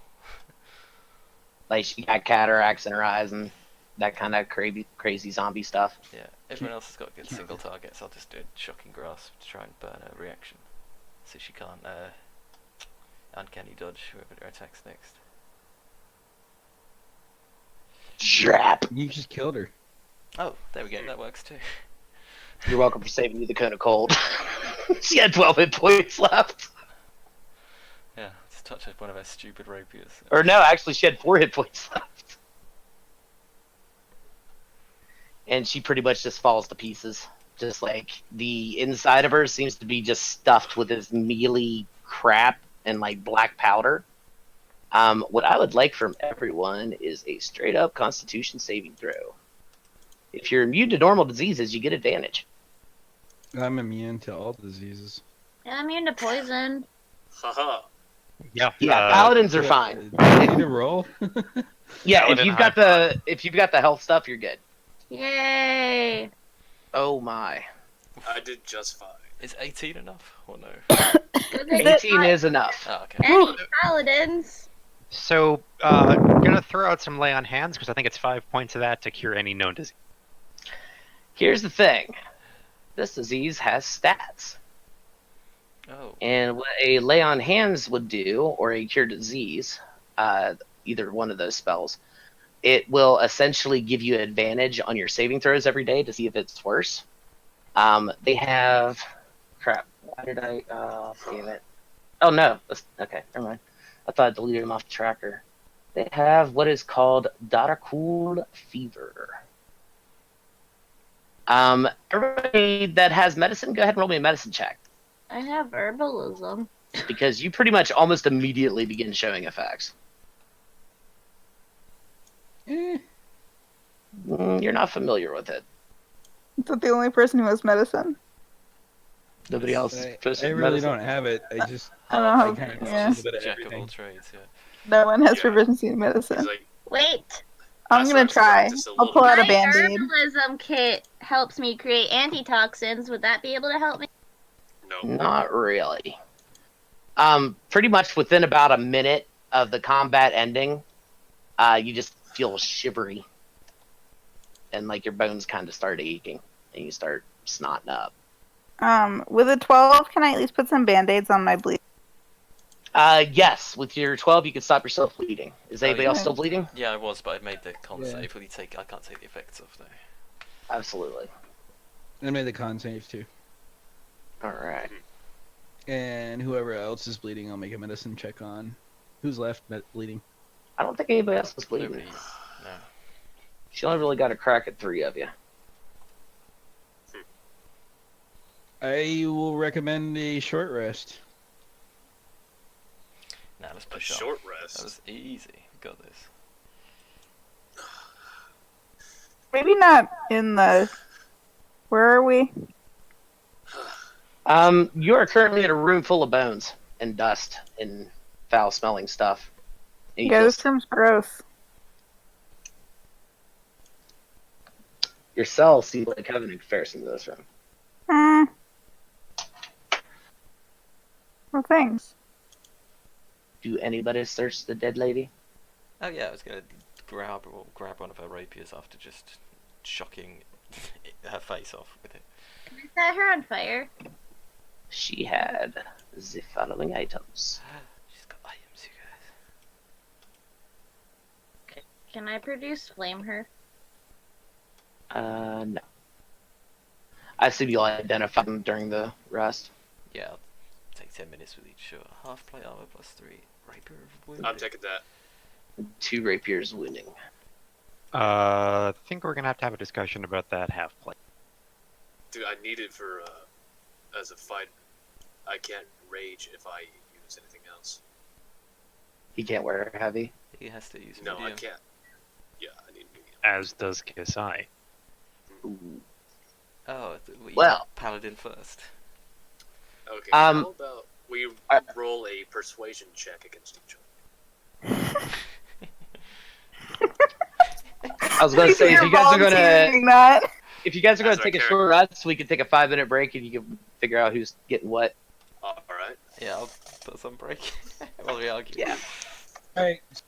Like, she got cataracts in her eyes and that kind of crazy zombie stuff. Yeah, everyone else has got good single targets. I'll just do a shocking grasp to try and burn her reaction, so she can't uncanny dodge whoever attacks next. Trap. You just killed her. Oh, there we go. That works too. You're welcome for saving me the Cone of Cold. She had 12 hit points left. Yeah, just touch one of her stupid rapiers. Or no, actually, she had 4 hit points left. And she pretty much just falls to pieces. Just like the inside of her seems to be just stuffed with this mealy crap and like black powder. What I would like from everyone is a straight up Constitution saving throw. If you're immune to normal diseases, you get advantage. I'm immune to all diseases. Yeah, I'm immune to poison. Haha. Yeah. Yeah, paladins are fine. Do I need to roll? Yeah, if Paladin you've got the health stuff, you're good. Yay! Oh my. I did just fine. Is 18 enough or no? Good thing 18 is enough. Oh, okay. any paladins. So, I'm gonna throw out some lay on hands because I think it's 5 points of that to cure any known disease. Here's the thing. This disease has stats. Oh. And what a lay on hands would do, or a cure disease, either one of those spells, it will essentially give you advantage on your saving throws every day to see if it's worse. They have... Crap. Why did I... damn it. Oh, no. Okay, never mind. I thought I deleted them off the tracker. They have what is called Drydokk fever. Everybody that has medicine, go ahead and roll me a medicine check. I have herbalism. Because you pretty much almost immediately begin showing effects. Eh. You're not familiar with it. Is that the only person who has medicine? Nobody else. I really don't have it. I just. I don't know I how. kind of Yeah, a little bit of Jack of all everything. trades, yeah. no one has Yeah. proficiency in He's medicine. like, Wait, I'm gonna Asarak's try. just a I'll little pull out a my band-aid. herbalism kit helps me create antitoxins. Would that be able to help me? no. Not really. Pretty much within about a minute of the combat ending, you just feel shivery. And like your bones kind of start aching. And you start snotting up. With a 12, can I at least put some band-aids on my bleed? Yes, with your 12, you can stop yourself bleeding. Is anybody yeah. else still bleeding? Yeah, I was, but I made the con Yeah. save. Will you take? I can't take the effects off though. Absolutely. I made the con save too. Alright. And whoever else is bleeding, I'll make a medicine check on. Who's left bleeding? I don't think anybody else was bleeding. Nobody. No. She only really got a crack at 3 of you. I will recommend a short rest. Now let's A push on. short That rest. was easy. We got this. Maybe not in the. Where are we? You are currently in a room full of bones and dust and foul-smelling stuff. And you Yeah, feel this room's gross. your cells seem like heaven in comparison to this room. Hmm. Well, thanks. Do anybody search the dead lady? Oh yeah, I was gonna grab one of her rapiers after just shocking her face off with it. Can I set her on fire? She had the following items. She's got items, you guys. Can I produce flame her? No. I assume you'll identify them during the rest. Yeah, I'll take 10 minutes with each. Sure. Half plate armor +3. Rapier of wounded. I'm taking that. 2 rapiers wounding. I think we're gonna have a discussion about that half plate. Dude, I need it for as a fight. I can't rage if I use anything else. He can't wear heavy. He has to use No, medium. I can't. Yeah, I need medium. As does Kisai. Ooh. Oh, you Well. paladin first. Okay, Um, how about we I- roll a persuasion check against each other? I was gonna say if you guys are gonna that. As our take a character. short rest, we can take a 5-minute break and you can figure out who's getting what. Alright. Yeah, I'll put some break while we argue. Yeah. Alright, so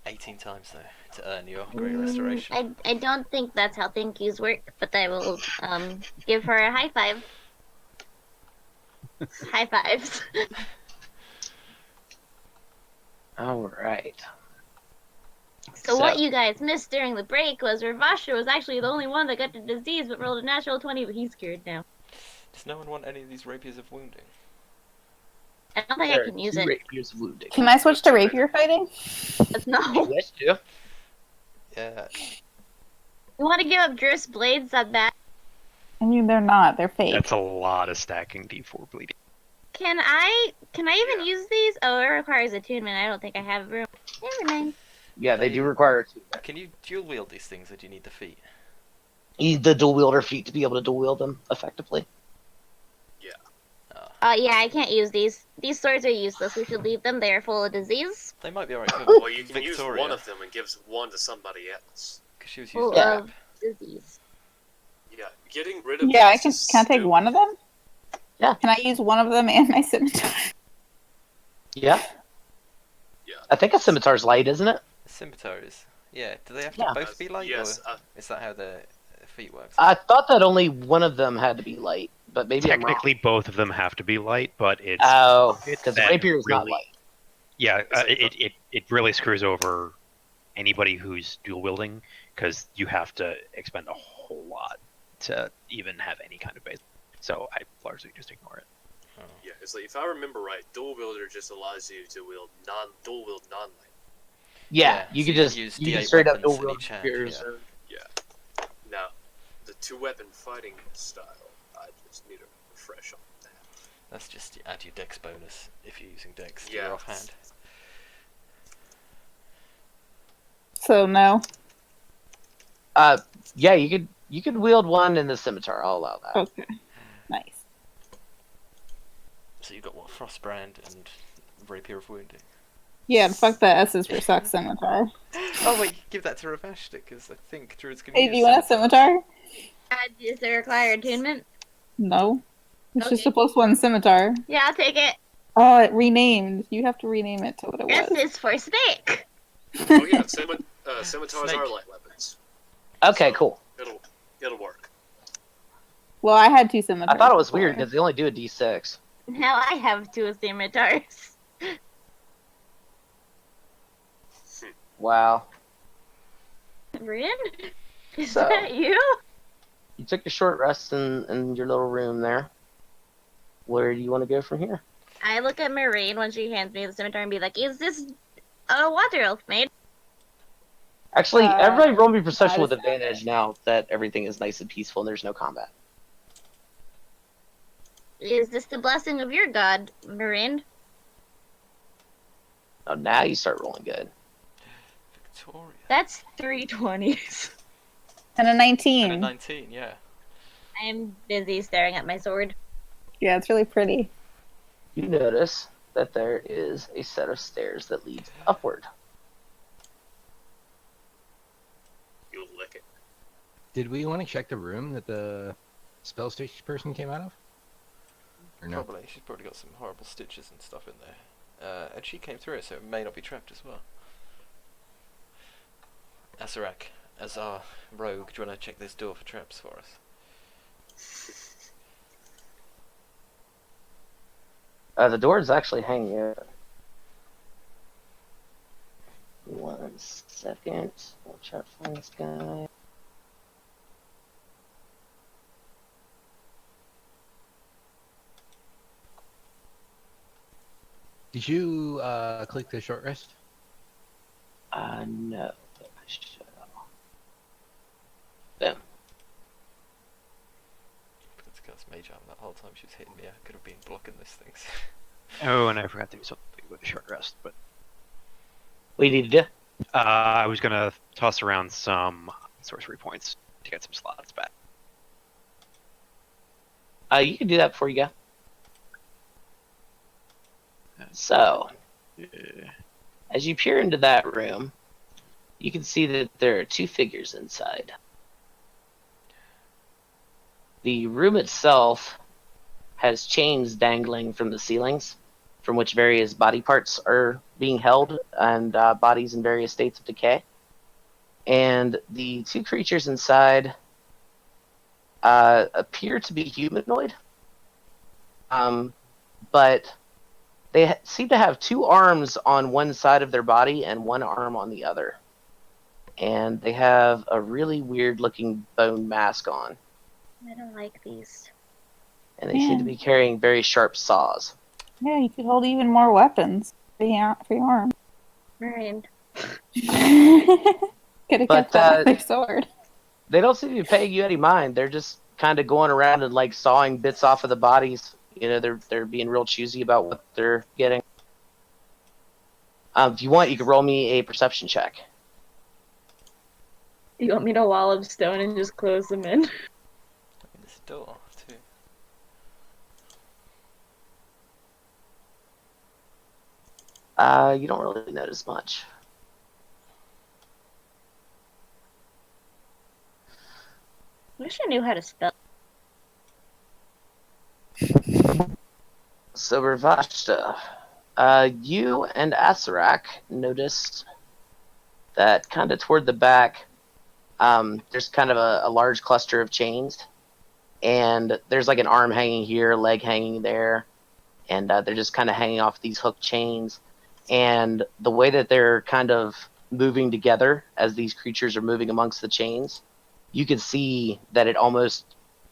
18 times though to earn your great restoration. I don't think that's how thank yous work, but I will give her a high five. High fives. All right. So what you guys missed during the break was Ravasha was actually the only one that got the disease but rolled a natural 20, but he's cured now. Does no one want any of these rapiers of wounding? I don't think I can use it. Rapiers of wounding. Can I switch to rapier fighting? No. Wish to. Yeah. You want to give up Drift's blades at that? I mean, they're not. They're fake. That's a lot of stacking D4 bleeding. Can I even use these? Oh, it requires attunement. I don't think I have room. Never mind. Yeah, they do require it. Can you dual wield these things, or do you need the feet? You need the dual wielder feat to be able to dual wield them effectively. Yeah, I can't use these. These swords are useless. We should leave them. They are full of disease. They might be alright. Well, you can use Victoria, one of them and give one to somebody else. because she was Full using of disease. Yeah, getting rid of Yeah, I these can. is Can I take stupid. one of them? Yeah. Can I use one of them and my scimitar? Yeah. Yeah. I think a scimitar's light, isn't it? scimitars. Yeah. Do they have to Yeah. both be light, Yes, or is that how the feet works? I thought that only one of them had to be light, but maybe Technically, both of them have to be light, but it's I'm wrong. Oh, it's because the that rapier is not really- light. yeah, Is it it really screws over anybody who's dual wielding because you have to expend a whole lot to even have any kind of base. So I largely just ignore it. Yeah, it's like if I remember right, dual wielder just allows you to wield dual wield non-light. Yeah, Yeah, you so could you just can use you can D8 straight up weapons dual in wield each hand, rapiers. yeah. Yeah. Now, the two-weapon fighting style, I just need to refresh on that. That's just add your dex bonus if you're using dex to Yeah. your offhand. So no. Yeah, you could wield one in the scimitar. I'll allow that. Okay. Nice. So you've got what, Frostbrand and Rapier of Wounding. Yeah, and fuck that S's for suck scimitar. Oh wait, give that to Ravashta, because I think Druid's gonna Hey, do you want a scimitar? Does it require attunement? No. It's just Okay. a +1 scimitar. Yeah, I'll take it. Oh, it renamed. You have to rename it to what it S was. is for snake. Oh yeah, scimitars Snake. are light weapons. Okay, So, cool. It'll work. Well, I had 2 scimitars. I thought it was before. weird because they only do a D6. Now I have 2 scimitars. Wow. Rin? Is So- that you? You took a short rest in your little room there. Where do you want to go from here? I look at Marine when she hands me the scimitar and be like, is this a water elf made? Actually, everybody roll me perception that with is- advantage now that everything is nice and peaceful and there's no combat. Is this the blessing of your god, Marine? Oh, now you start rolling good. Victoria. That's 3 20s. And a And 19. a 19, yeah. I'm busy staring at my sword. Yeah, it's really pretty. You notice that there is a set of stairs that leads upward. You'll lick it. Did we want to check the room that the spell station person came out of? Or no? Probably. She's probably got some horrible stitches and stuff in there. And she came through it, so it may not be trapped as well. Asarak, as our rogue, do you want to check this door for traps for us? The door is actually hanging open. 1 second. I'll try to find this guy. Did you click the short rest? No. But I should. Boom. Forgot to cast Mage Armor that whole time she was hitting me. I could have been blocking these things. Oh, and I forgot to do something with a short rest, but What do you need to do? I was gonna toss around some sorcery points to get some slots back. You can do that before you go. So, as you peer into that room, you can see that there are 2 figures inside. The room itself has chains dangling from the ceilings, from which various body parts are being held and bodies in various states of decay. And the two creatures inside appear to be humanoid, but they seem to have two arms on one side of their body and one arm on the other. And they have a really weird-looking bone mask on. I don't like these. And they seem to be carrying very sharp saws. Yeah, you could hold even more weapons for your arm. Marion. Could have But, kept that other sword. They don't seem to be paying you any mind. They're just kind of going around and like sawing bits off of the bodies. You know, they're being real choosy about what they're getting. If you want, you can roll me a perception check. You want me to wall of stone and just close them in? This door, too. You don't really notice much. I wish I knew how to spell. So, Ravashta, you and Asarak noticed that kind of toward the back, there's kind of a large cluster of chains, and there's like an arm hanging here, leg hanging there, and they're just kind of hanging off these hook chains. And the way that they're kind of moving together as these creatures are moving amongst the chains, you can see that it almost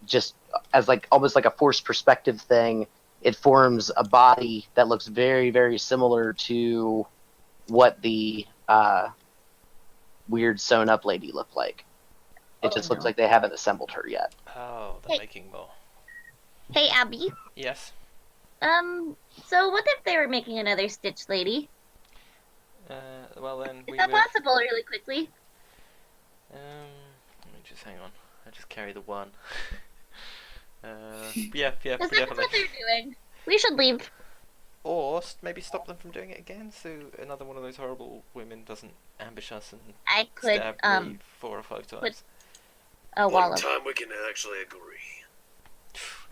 just as like almost like a forced perspective thing. It forms a body that looks very, very similar to what the weird sewn up lady looked like. It just looks like they haven't assembled her yet. Oh, they're Hey. making more. Hey, Abby. Yes? So what if they were making another Stitch lady? Well then, Is we that would... possible really quickly? Let me just hang on. I just carry the one. Yeah, Because that's definitely. what they're doing. We should leave. Or maybe stop them from doing it again, so another one of those horrible women doesn't ambush us and I could, stab me 4 or 5 times. a wall One of... time we can actually agree.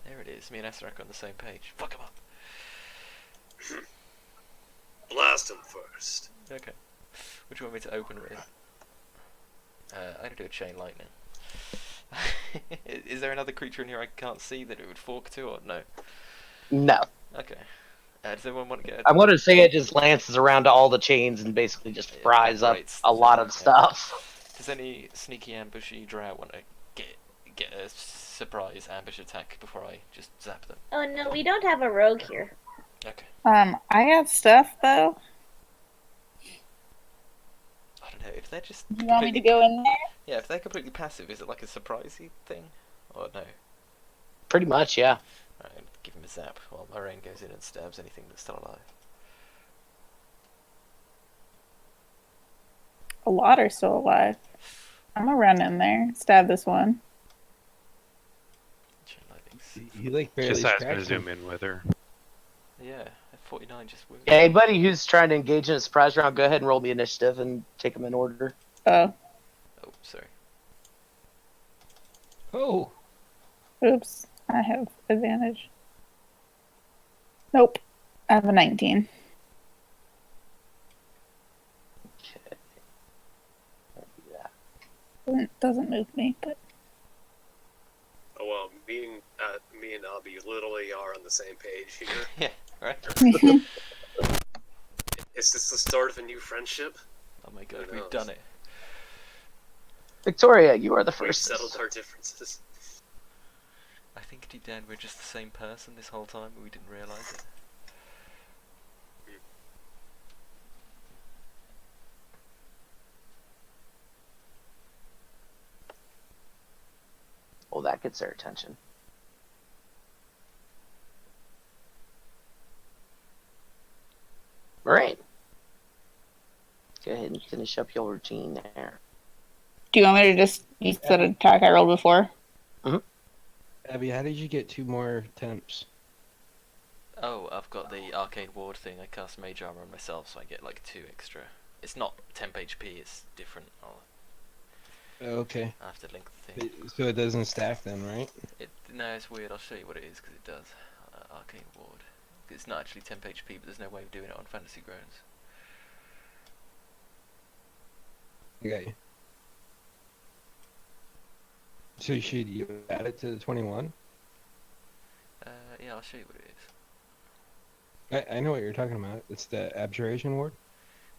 There it is. Me and Esrak on the same page. Fuck 'em up. Blast him first. Okay. What do you want me to open with? I'm gonna do a chain lightning. Is there another creature in here I can't see that it would fork to, or no? No. Okay. Does everyone want to get? I want to say it just lances around to all the chains and basically just fries up evaporates a lot the of thing, stuff. Does any sneaky ambushy drow want to get a surprise ambush attack before I just zap them? Oh no, we don't have a rogue here. Okay. I have stuff though. I don't know if they're just. Do you want me to completely- go in there? Yeah, if they're completely passive, is it like a surprisey thing, or no? Pretty much, yeah. Alright, give him a zap while Moraine goes in and stabs anything that's still alive. A lot are still alive. I'm gonna run in there, stab this one. Chain lightnings. You like barely Just gonna scratched zoom him. in with her. Yeah, at 49 just wounded. Yeah, anybody who's trying to engage in a surprise round, go ahead and roll me initiative and take them in order. Oh, Oh, sorry. Oh, oops. I have advantage. Nope. I have a 19. Okay. Doesn't move me, but Oh well, me and Abby literally are on the same page here. Yeah, right? Is this the start of a new friendship? Oh my god, Who we've knows? done it. Victoria, you are the We've first. settled our differences. I think deep down we're just the same person this whole time, but we didn't realise it. Well, that gets their attention. Moraine. Go ahead and finish up your routine there. do you want me to just use that attack I rolled before? Abby, how did you get 2 more attempts? Oh, I've got the arcane ward thing. I cast mage armor on myself, so I get like 2 extra. It's not temp HP, it's different. I'll Okay, have to link the thing. so it doesn't stack then, right? No, it's weird. I'll show you what it is, because it does. Arcane ward. It's not actually temp HP, but there's no way of doing it on Fantasy Grounds. Okay. So should you add it to the 21? Yeah, I'll show you what it is. I know what you're talking about. It's the Abjuration Ward.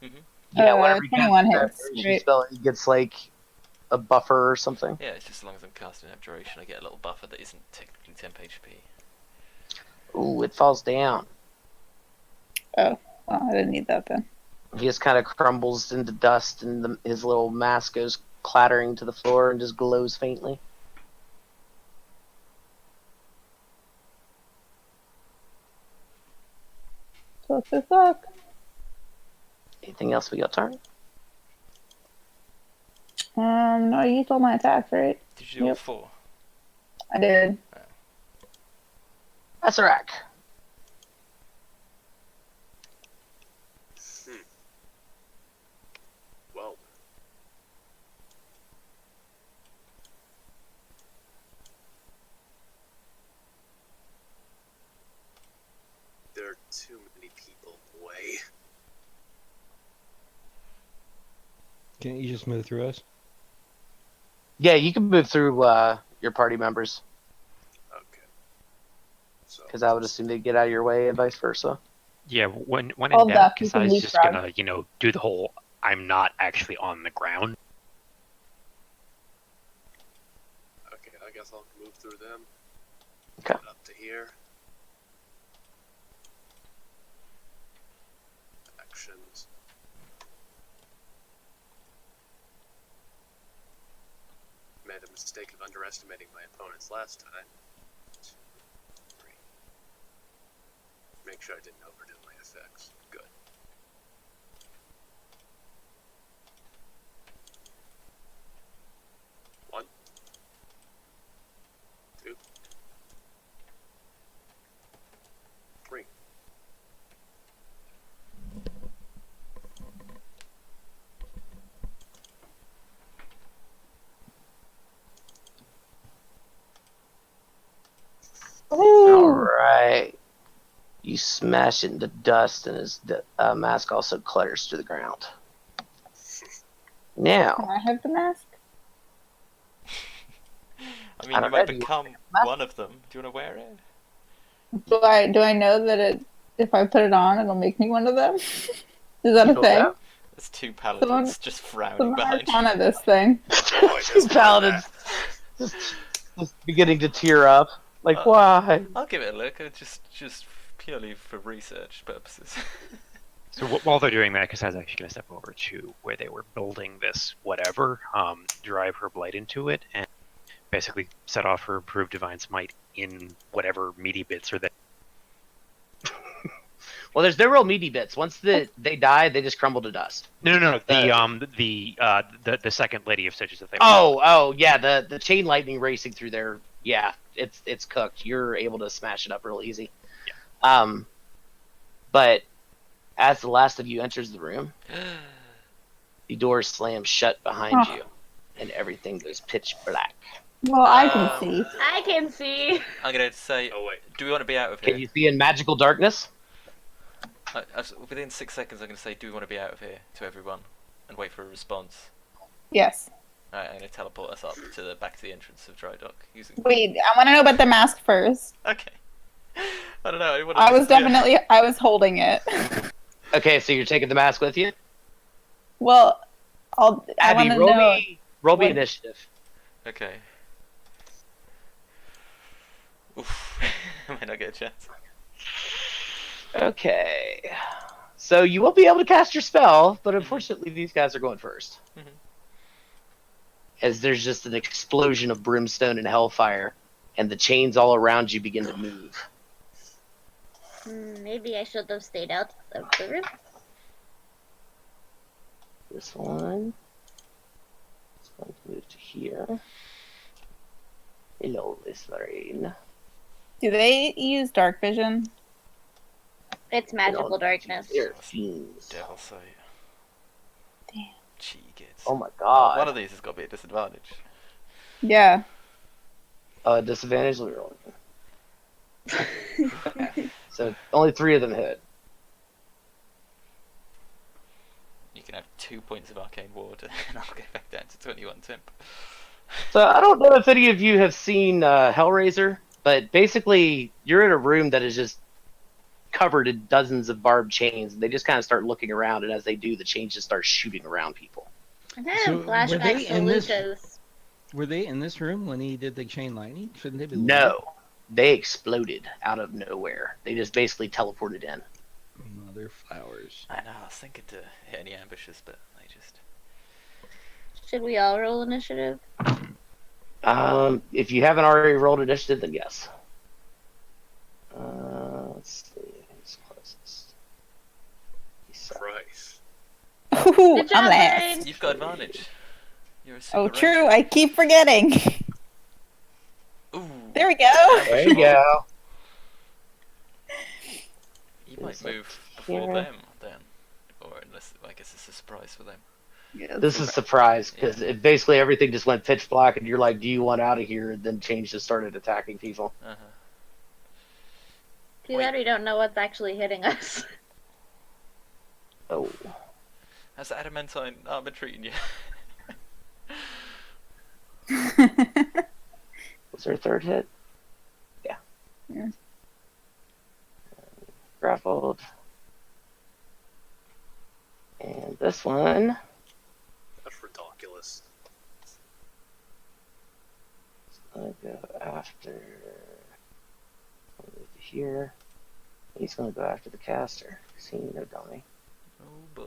Mm-hmm. Yeah, whenever you cast 21 an hits, abjuration right? spell, it gets like a buffer or something. Yeah, it's just as long as I'm casting Abjuration, I get a little buffer that isn't technically temp HP. Ooh, it falls down. Oh, well, I didn't need that then. He just kind of crumbles into dust, and his little mask goes clattering to the floor and just glows faintly. Suck this suck. Anything else we got, turn? No, I used all my attacks, right? Did you do all Yep. 4? I did. Asarak. Well, there are too many people away. Can't you just move through us? Yeah, you can move through your party members, Okay. So because I would assume they'd get out of your way and vice versa. Yeah, when in Hold doubt, up, you can Kasai's just leapfrog. gonna, do the whole I'm not actually on the ground. okay, I guess I'll move through them. Okay. Get up to here. Actions. Made a mistake of underestimating my opponents last time. 2, 3. Make sure I didn't overdo my effects. Good. One. 2. 3. Alright. You smash it into dust, and his mask also clutters to the ground. Can Now, I have the mask? I mean, I you don't might know, do you become want to make a mask? one of them. Do you want to wear it? Do I know that if I put it on, it'll make me one of them? Is that You a don't thing? know. There's 2 paladins Someone- just frowning Someone behind you. arcana this thing. Oh, I These just paladins just beginning to tear up. Like, why? I'll give it a look, just purely for research purposes. So while they're doing that, Kasai's actually gonna step over to where they were building this whatever, drive her blight into it, and basically set off her improved divine smite in whatever meaty bits are there. Well, there's no real meaty bits. Once they die, they just crumble to dust. No. The second lady of stitches that they. Oh, yeah. The chain lightning racing through there. Yeah, it's cooked. You're able to smash it up real easy. Yeah. But as the last of you enters the room, the door slams shut behind you, and everything goes pitch black. Well, I can see. I can see. I'm gonna say, Oh wait. do we want to be out of here? Can you see in magical darkness? Within 6 seconds, I'm gonna say, do we want to be out of here to everyone, and wait for a response. Yes. Alright, I'm gonna teleport us up to the back to the entrance of Drydokk using. Wait, I want to know about the mask first. Okay. I don't know. I was holding it. Okay, so you're taking the mask with you? Well, I want Abby, to roll know. me what- initiative. Okay. Oof. I may not get a chance. Okay. So you won't be able to cast your spell, but unfortunately these guys are going first. Mhm. As there's just an explosion of brimstone and hellfire, and the chains all around you begin to move. Maybe I should have stayed out of the room. This one. It's going to move to here. Hello, Miss Lorraine. Do they use dark vision? It's magical darkness. They're fiends. Devil sight. Damn. Cheeky kids. Oh my One god. of these has got to be a disadvantage. Yeah. Disadvantage, let me roll again. So only 3 of them hit. You can have 2 points of arcane water, and I'll go back down to 21 temp. So I don't know if any of you have seen Hellraiser, but basically you're in a room that is just covered in dozens of barbed chains, and they just kind of start looking around, and as they do, the chains just start shooting around people. I'm kind So, of were flashbacks they to in this- Lucas. Were they in this room when he did the chain lightning? Shouldn't they be? No, they exploded out of nowhere. They just basically teleported in. Mother flowers. I know, I was thinking to hit any ambushes, but they just... Should we all roll initiative? If you haven't already rolled initiative, then yes. Let's see. Who's closest? Christ. Ooh, Good job, I'm last. Lorraine. You've got advantage. You're a super Oh, true. ranger. I keep forgetting. Ooh. There we go. There you go. You might move before them, then. Or unless, I guess it's a surprise for them. Yeah, This is a surprise because basically everything just went pitch black, and you're like, "Do you want out of here?" And then Change just started attacking people. Uh-huh. Too bad we don't know what's actually hitting us. Oh, How's the adamantine armor treating you? was there a third hit? Yeah. Yeah. Grappled. And this one. That's ridiculous. Gonna go after over here. He's gonna go after the caster. See, no dummy. Oh boy.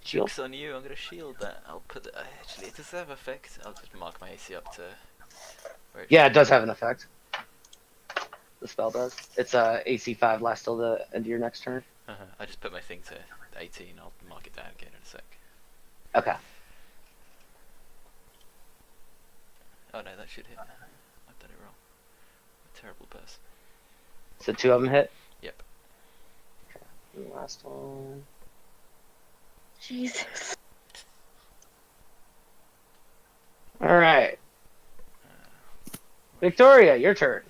Shield. Joke's on you, I'm gonna shield that. I'll put it. Actually, does that have effect? I'll just mark my AC up to. Where it Yeah, it does have an effect. The spell does. It's AC 5 lasts till the end of your next turn. I just put my thing to 18. I'll mark it down again in a sec. Okay. Oh no, that should hit. I've done it wrong. I'm a terrible person. So 2 of them hit. Yep. And the last one. Jesus. All right. Victoria, your turn.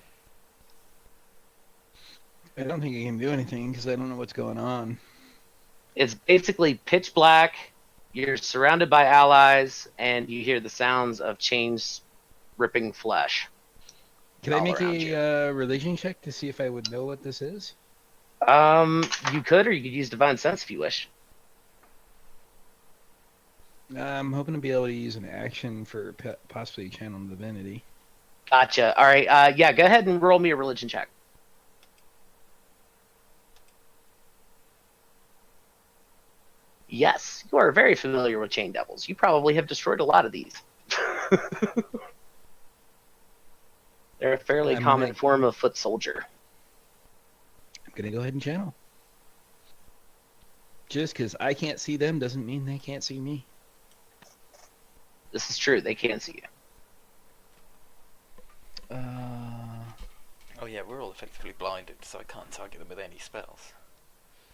I don't think I can do anything because I don't know what's going on. It's basically pitch black. You're surrounded by allies, and you hear the sounds of chains ripping flesh. Can I all make around a religion check to see if I would know what this is? You could, or you could use divine sense if you wish. I'm hoping to be able to use an action for possibly channel divinity. Gotcha. All right. Yeah. Go ahead and roll me a religion check. Yes, you are very familiar with chain devils. You probably have destroyed a lot of these. They're a fairly I'm common gonna- form of foot soldier. I'm gonna go ahead and channel. Just because I can't see them doesn't mean they can't see me. This is true. They can see you. Oh yeah, we're all effectively blinded, so I can't target them with any spells.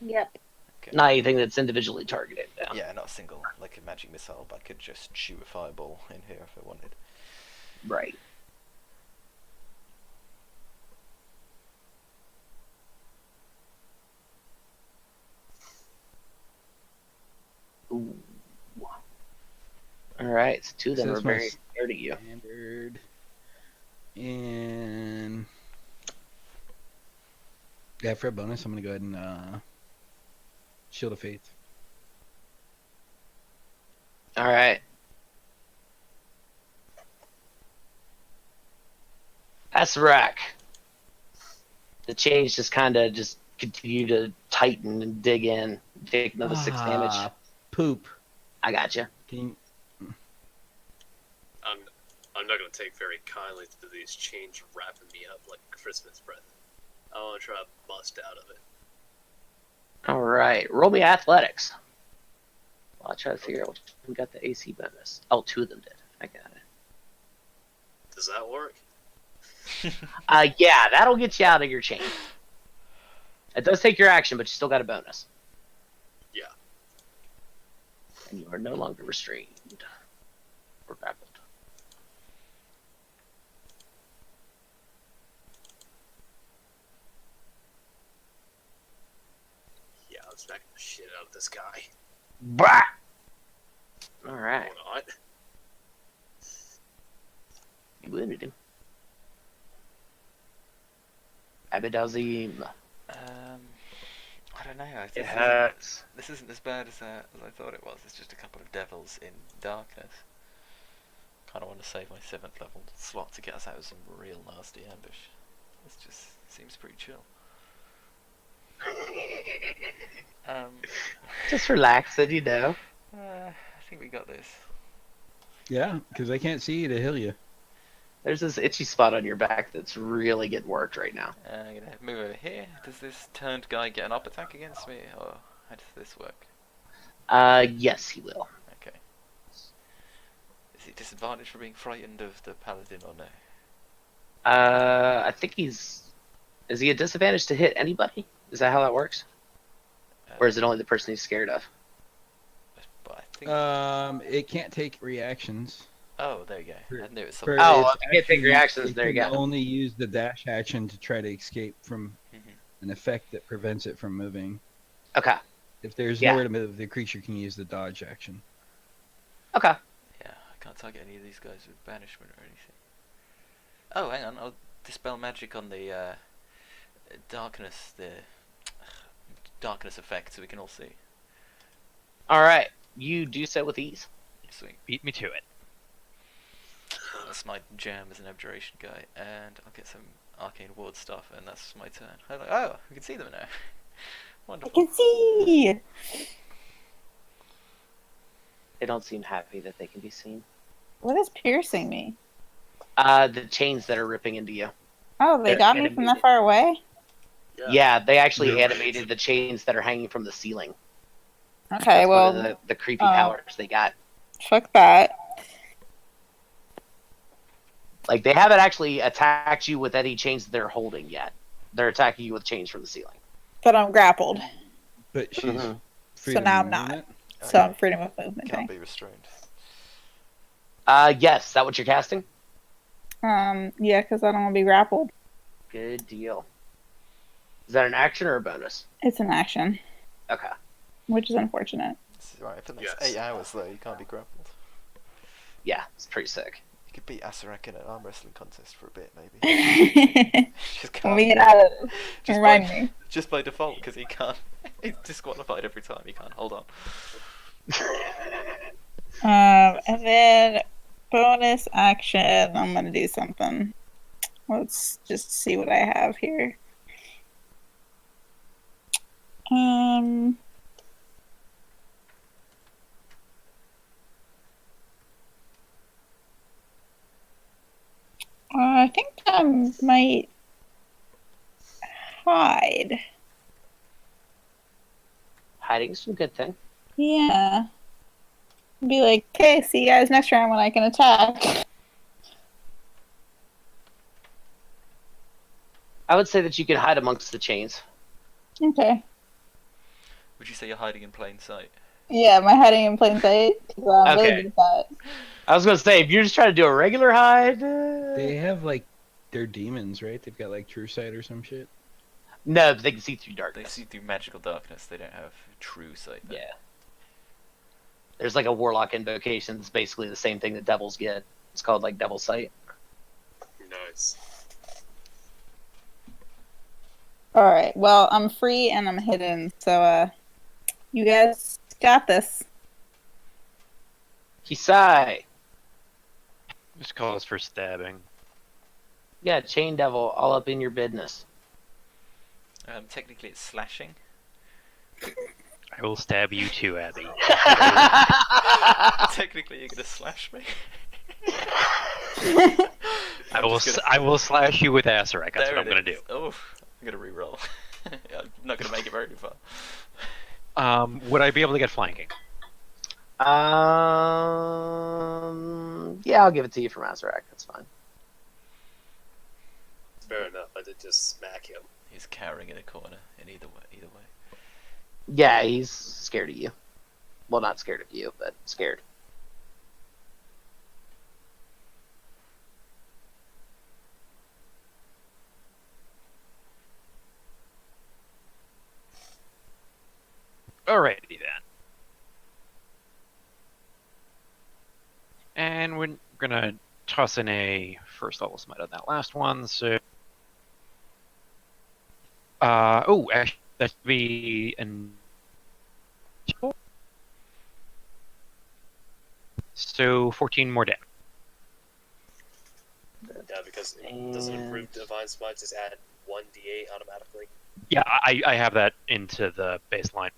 Yep. Okay. Not anything that's individually targeted. No. Yeah, not a single, like a magic missile, but I could just shoot a fireball in here if I wanted. Right. Ooh. All right, so 2 of them So are that's my very scared of you. Standard. And yeah, for a bonus, I'm gonna go ahead and Shield of Faith. All right. That's rack. The chains just kind of just continue to tighten and dig in. Take another 6 damage. Poop. I got you. Can you, I'm not gonna take very kindly to these chains wrapping me up like a Christmas present. I wanna try to bust out of it. All right. Roll me athletics. Well, I'll try to figure out which one got the AC bonus. Oh, 2 of them did. I got it. Does that work? Yeah, that'll get you out of your chain. It does take your action, but you still got a bonus. Yeah. And you are no longer restrained or grappled. Yeah, I'm smacking the shit out of this guy. Bah! All right. Or not. You wounded him. Abidazim. I don't know. It hurts. This isn't as bad as I thought it was. It's just a couple of devils in darkness. Kind of want to save my 7th level slot to get us out of some real nasty ambush. This just seems pretty chill. Just relax, and you know. I think we got this. Yeah, because I can't see you to heal you. There's this itchy spot on your back that's really getting worked right now. I'm gonna move over here. Does this turned guy get an up attack against me, or how does this work? Yes, he will. Okay. Is he disadvantaged for being frightened of the paladin or no? I think he's. Is he a disadvantage to hit anybody? Is that how that works? Or is it only the person he's scared of? But I think. It can't take reactions. Oh, there you go. I knew it was For something. Oh, its I can't take action, reactions. it There you can go. only use the dash action to try to escape from Mhm. an effect that prevents it from moving. Okay. If there's Yeah. nowhere to move, the creature can use the dodge action. Okay. Yeah, I can't target any of these guys with banishment or anything. Oh, hang on. I'll dispel magic on the darkness effect, so we can all see. All right. You do so with ease. Sweet. Beat me to it. That's my jam as an abjuration guy, and I'll get some arcane ward stuff, and that's my turn. I'm like, oh, we can see them now. I Wonderful. can see. They don't seem happy that they can be seen. What is piercing me? The chains that are ripping into you. Oh, they They're got me from that animated. far away? Yeah, they actually They're animated the chains that are hanging from the ceiling. Okay, That's well, one of the creepy powers they got. fuck that. Like, they haven't actually attacked you with any chains that they're holding yet. They're attacking you with chains from the ceiling. But I'm grappled, But she's Mhm. free so to now I'm move, not. isn't it? So I'm freedom of movement. Can't Thing. be restrained. Yes, is that what you're casting? Yeah, because I don't want to be grappled. Good deal. Is that an action or a bonus? It's an action, Okay. which is unfortunate. Right, for the next Yes. 8 hours though, you can't be grappled. Yeah, it's pretty sick. You could beat Asarak in an arm wrestling contest for a bit, maybe. When Just can't. we get out of this, Just remind by, me. just by default, because he can't. He's disqualified every time. He can't hold on. And then bonus action, I'm gonna do something. Let's just see what I have here. I think I might hide. Hiding's some good thing. Yeah. Be like, okay, see you guys next round when I can attack. I would say that you could hide amongst the chains. Okay. Would you say you're hiding in plain sight? Yeah, am I hiding in plain sight? 'Cause I'm really Okay. good at that. I was gonna say, if you're just trying to do a regular hide, They have like they're demons, right? They've got like true sight or some shit. no, but they can see through They darkness. see through magical darkness. They don't have true sight. Then. Yeah. There's like a warlock invocation. It's basically the same thing that devils get. It's called like devil sight. Nice. Alright, well, I'm free and I'm hidden, so, you guys got this. Kisai. Just call us for stabbing. Yeah, chain devil, all up in your business. Technically, it's slashing. I will stab you too, Abby. Technically, you're gonna slash me. I will slash you with Asarak. That's There what I'm it gonna do. is. Oh, I'm gonna re-roll. I'm not gonna make it very far. Would I be able to get flanking? Yeah, I'll give it to you from Azarak. That's fine. Fair enough. I did just smack him. He's cowering in a corner. In either way. Yeah, he's scared of you. Well, not scared of you, but scared. Alrighty then. And we're gonna toss in a first level smite on that last one. So, actually, that should be an. So 14 more damage. Yeah, because doesn't improve Divine Smite just add 1d8 automatically? Yeah, I have that into the baseline.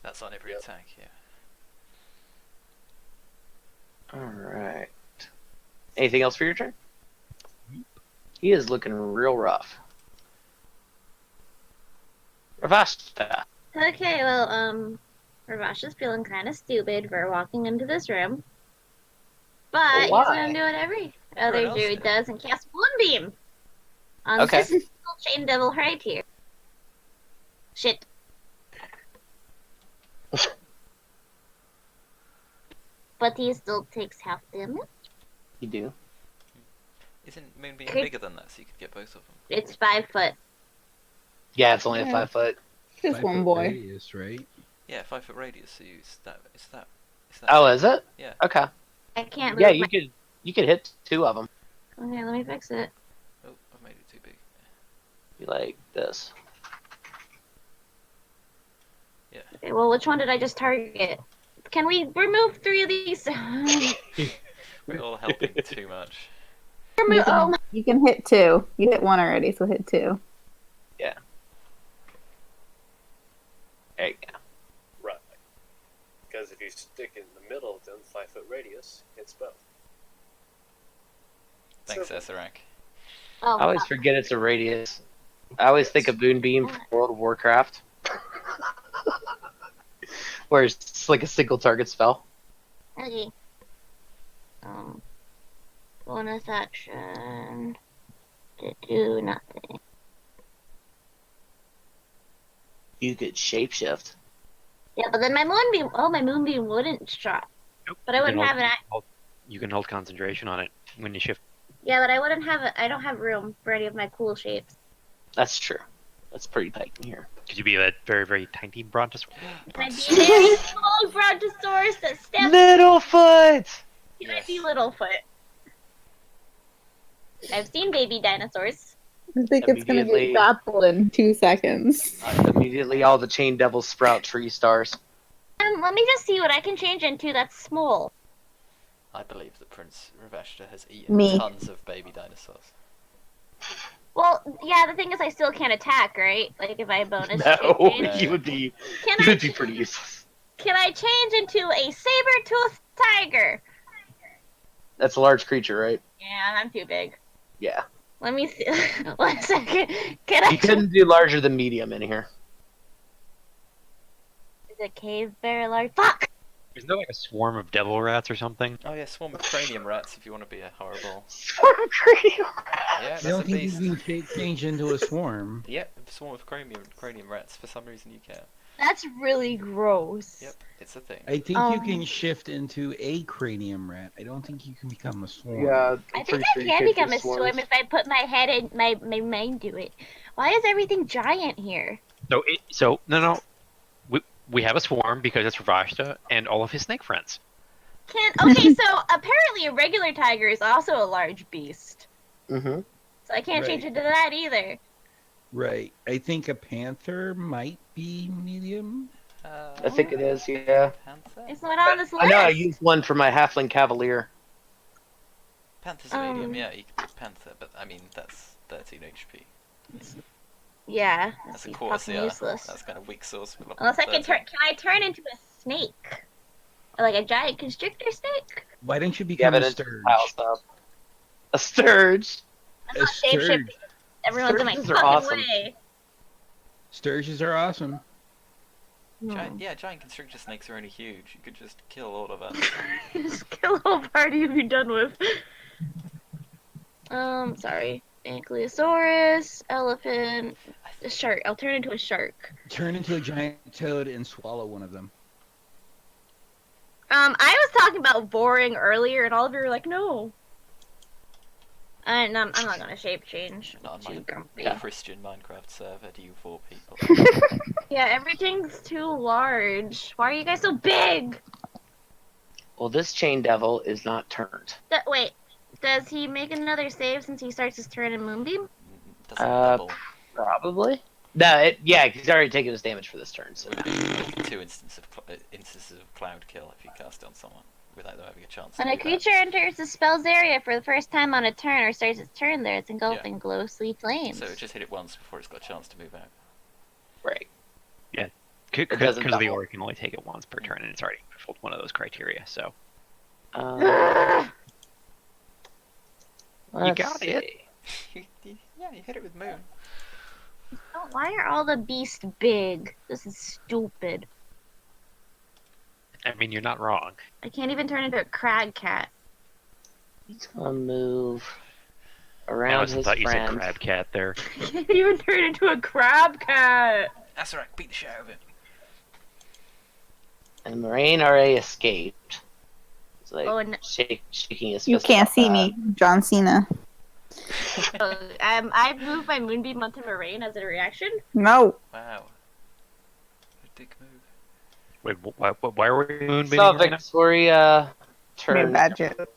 That's on every attack, yeah. Alright. Anything else for your turn? He is looking real rough. Ravasta. Okay, well, Ravasha's feeling kind of stupid for walking into this room. But he's Why? gonna do what every other Everyone else druid did. does and cast Moonbeam on Okay. this little chain devil right here. Shit. But he still takes half damage. You do. Isn't Moonbeam Could- bigger than that, so you could get both of them? It's 5 foot. Yeah, it's only a Yeah. 5 foot. Just 5 one foot boy. Radius, right? Yeah, 5 foot radius, so is that... Oh, is it? Yeah. Okay. I can't move Yeah, my... you could hit 2 of them. Okay, let me fix it. Oh, I've made it too big. Be like this. Yeah. Okay, well, which one did I just target? Can we remove 3 of these? We're all helping too much. You Oh, can, you can hit 2. You hit 1 already, so hit 2. There you go. Right. Because if you stick in the middle, then 5 foot radius hits both. Thanks, So- Esarak. oh I always God. forget it's a radius. I always think of Moonbeam from World of Warcraft. Where it's like a single target spell. Okay. Bonus action to do nothing. You could shapeshift. Yeah, but then my moonbeam wouldn't strike. Nope. But I wouldn't have it. You can hold concentration on it when you shift. Yeah, but I wouldn't have it. I don't have room for any of my cool shapes. That's true. That's pretty tight in here. Could you be that very, very tiny brontosaurus? Can I be a very small brontosaurus that steps? Littlefoot! Can I be Littlefoot? I've seen baby dinosaurs. I think it's gonna Immediately- get grappled in 2 seconds. Immediately all the chain devils sprout tree stars. Let me just see what I can change into that's small. I believe that Prince Ravashta has eaten Me. tons of baby dinosaurs. Well, yeah, the thing is I still can't attack, right? Like if I bonus No, change. you would be Can pretty useless. Can I change into a saber-toothed tiger? That's a large creature, right? Yeah, I'm too big. Yeah. Let me see. 1 second. Can I? You couldn't do larger than medium in here. Is a cave very large? Fuck! Isn't there like a swarm of devil rats or something? Oh yeah, swarm of cranium rats if you want to be a horrible... Swarm creature. Yeah, I that's don't a think beast. you can change into a swarm. Yep, swarm of cranium rats. For some reason you can. That's really gross. Yep, it's a thing. I think you Um, can shift into a cranium rat. I don't think you can become a swarm. Yeah, I think I can become a swarm if I put my head and my mind to it. Why is everything giant here? No. We have a swarm because it's Ravashta and all of his snake friends. Okay, so apparently a regular tiger is also a large beast. Mm-hmm. So I can't change Right. into that either. Right. I think a panther might be medium. I think it is, yeah. Panther? It's not on this list. I know I used one for my halfling cavalier. Panther's a medium, yeah, you can do panther, but I mean, that's 13 HP. Yeah, That's a he's quarter fucking CR. useless. That's kind of weak sauce. with Unless I can 13. turn. Can I turn into a snake? Or like a giant constrictor snake? Why don't you Yeah, become but a it's sturge? housed up. A sturge. I'm A not shape sturge. shifting. Everyone's in my Sturges are fucking awesome. way. Sturges are awesome. Giant constrictor snakes are only huge. You could just kill all of us. Just kill a whole party and be done with. Sorry. Ankylosaurus, elephant, a shark. I'll turn into a shark. Turn into a giant toad and swallow one of them. I was talking about boring earlier, and all of you were like, no. And I'm not gonna shape change. Not on Too my grumpy. Christian Minecraft server, do you 4 people? Yeah, everything's too large. Why are you guys so big? Well, this chain devil is not turned. Wait, does he make another save since he starts his turn in Moonbeam? Doesn't double. Probably. No, yeah, he's already taken his damage for this turn. So It would be 2 instances of cloud kill if you cast it on someone without them having a chance. When to a do creature enters the spell's area for the first time on a turn or starts its turn there, it's engulfed in ghostly that. flames. So just hit it once before it's got a chance to move out. right. Because doesn't the double. aura can only take it once per turn, and it's already fulfilled one of those criteria. So Um, You got it. Yeah, you hit it with moon. Oh, why are all the beasts big? This is stupid. I mean, you're not wrong. I can't even turn into a crag cat. He's gonna move I around must have his thought you said friend. crab cat there. I can't even turn into a crab cat. That's alright, beat the shit out of it. And Moraine already escaped. It's like Oh, and shaking his You fist can't about see that. me, John Cena. I've moved my Moonbeam onto Moraine as a reaction. No. Wow. A dick move. Wait, why are we moonbeaming Saw right now? Victoria Made a turn, bad joke.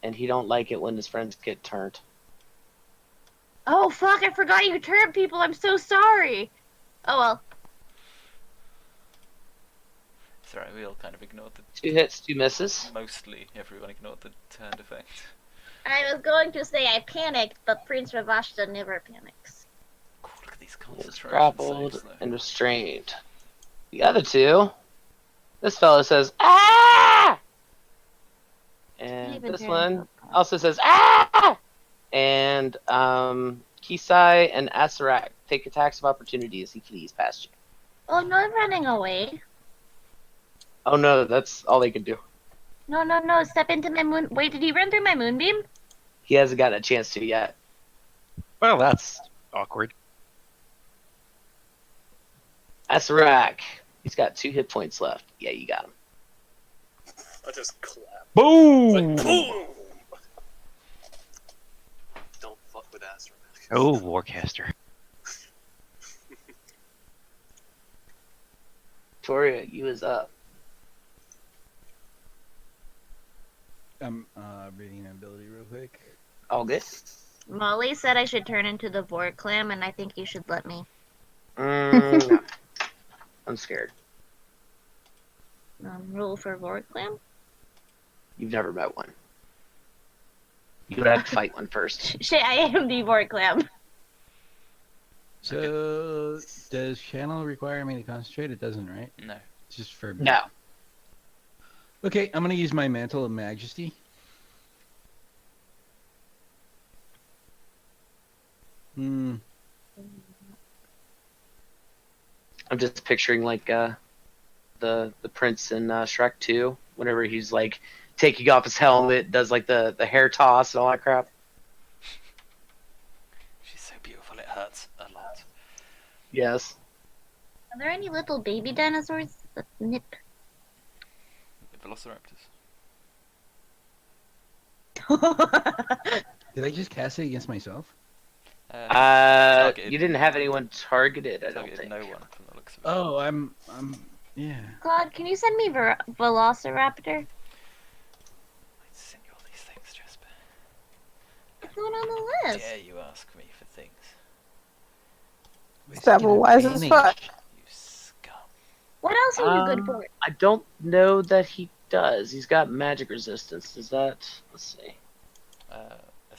and he don't like it when his friends get turned. Oh fuck! I forgot you turn people. I'm so sorry. Oh well. It's alright, we all kind of ignored the... 2 hits, 2 misses. Mostly everyone ignored the turned effect. I was going to say I panicked, but Prince Ravashta never panics. Oh, look at these He is concentration grappled saves, though. and restrained. The other 2, this fellow says, "Ah!" And Even this turn one into a- also says, "Ah!" And Kisai and Asarak take attacks of opportunity as he flees past you. Oh no, I'm running away. Oh no, that's all they can do. No, no, no! Step into my moon. Wait, did he run through my moonbeam? He hasn't gotten a chance to yet. Well, that's awkward. Asarak, he's got 2 hit points left. Yeah, you got him. I just clap. Boom! Like, boom! Don't fuck with Astromech. Oh, Warcaster. Victoria, you is up. I'm reading an ability real quick. All good. Molly said I should turn into the Vork Clam, and I think you should let me. No. I'm scared. Rule for Vork Clam? You've never met one. You would have to fight one first. Shit, I am the Vork Clam. So, does channel require me to concentrate? It doesn't, right? No. It's just for... No. Okay, I'm gonna use my Mantle of Majesty. I'm just picturing like the prince in Shrek 2, whenever he's like taking off his helmet, does like the hair toss and all that crap. She's so beautiful, it hurts a lot. Yes. Are there any little baby dinosaurs that nip? Velociraptors. Did I just cast it against myself? Targeted. You didn't have anyone targeted, I don't Targeted think. no one from the looks of it. Oh, I'm yeah. Claude, can you send me Velociraptor? I sent you all these things, Jasper. It's not on the list. Dare you ask me for things, Stubble wise as fuck. you scum. What else are you good for? I don't know that he does. He's got magic resistance. Does that? Let's see.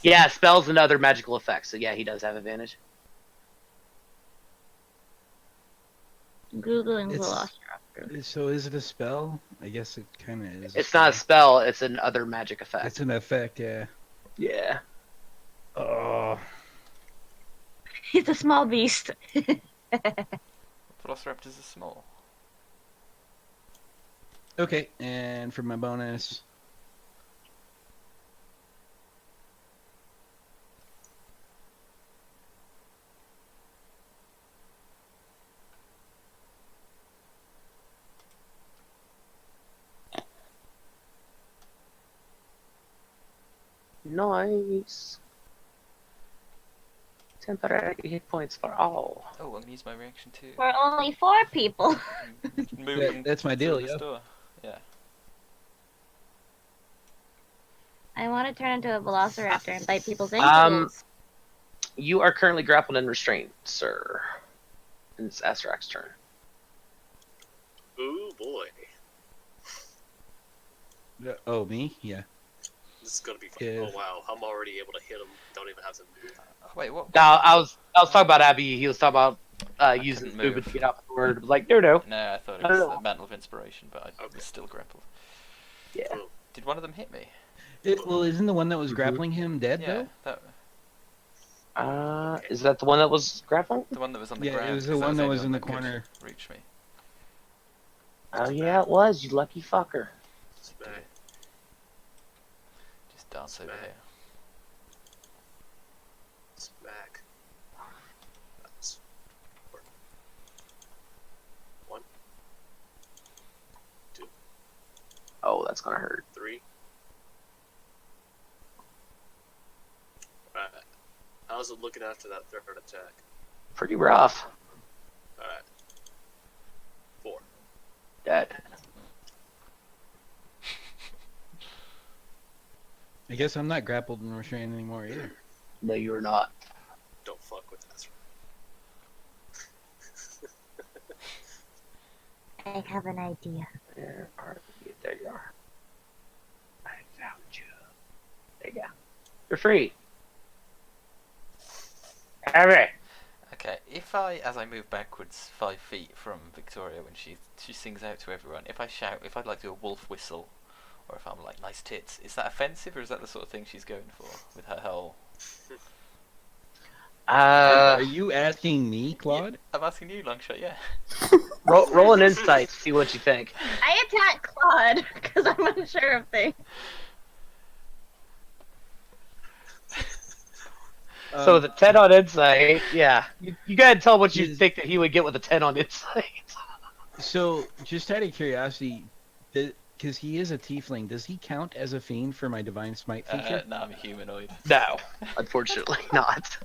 Yeah, spells and other magical effects. So yeah, he does have advantage. Googling It's- Velociraptor. So is it a spell? I guess it kind of is. It's not a spell. It's an other magic effect. It's an effect, yeah. Yeah. Oh. He's a small beast. Velociraptors are small. Okay, and for my bonus, Nice. Temporary hit points for all. Oh, I'm gonna use my reaction too. For only 4 people. Moving that's my deal, to the yo. store. Yeah. I want to turn into a velociraptor and bite people's Um, ankles. You are currently grappled and restrained, sir. And it's Azarak's turn. Ooh boy, Oh, me? Yeah. this is gonna be fun. Yeah. Oh wow, I'm already able to hit him. Don't even have to move. Wait, what? Now, I was talking about Abby. He was talking about using couldn't movement move. to get out the word. Like, no. No, I thought it I was don't the know. mantle of inspiration, but I Okay. was still grappled. Yeah. Cool. Did one of them hit me? Well, isn't the one that was Mhm. grappling him dead, Yeah, though? that Is that the one that was grappling? the one that was on the Yeah, it ground. was the 'cause one that only was in the that could corner. Reach me. Oh yeah, it was. You lucky fucker. Smack. Just dance over Smack. here. Smack. That's 1, Oh, that's gonna hurt. 3. Alright. How's it looking after that third attack? Pretty rough. Alright. 4. Dead. I guess I'm not grappled and restrained anymore either. No, you are not. Don't fuck with that. I have an idea. There you are. I found you. There you go. You're free. Abby. Okay, if I, as I move backwards 5 feet from Victoria when she sings out to everyone, if I shout, if I'd like to do a wolf whistle, or if I'm like, nice tits, is that offensive, or is that the sort of thing she's going for with her whole... Are you asking me, Claude? I'm asking you, Longshot, yeah. Roll an insight, see what you think. I attack Claude because I'm unsure of things. So with a 10 on insight, yeah. You gotta tell what you think that he would get with a 10 on insight. So, just out of curiosity, because he is a tiefling, does he count as a fiend for my divine smite feature? No, I'm a humanoid. No, unfortunately not.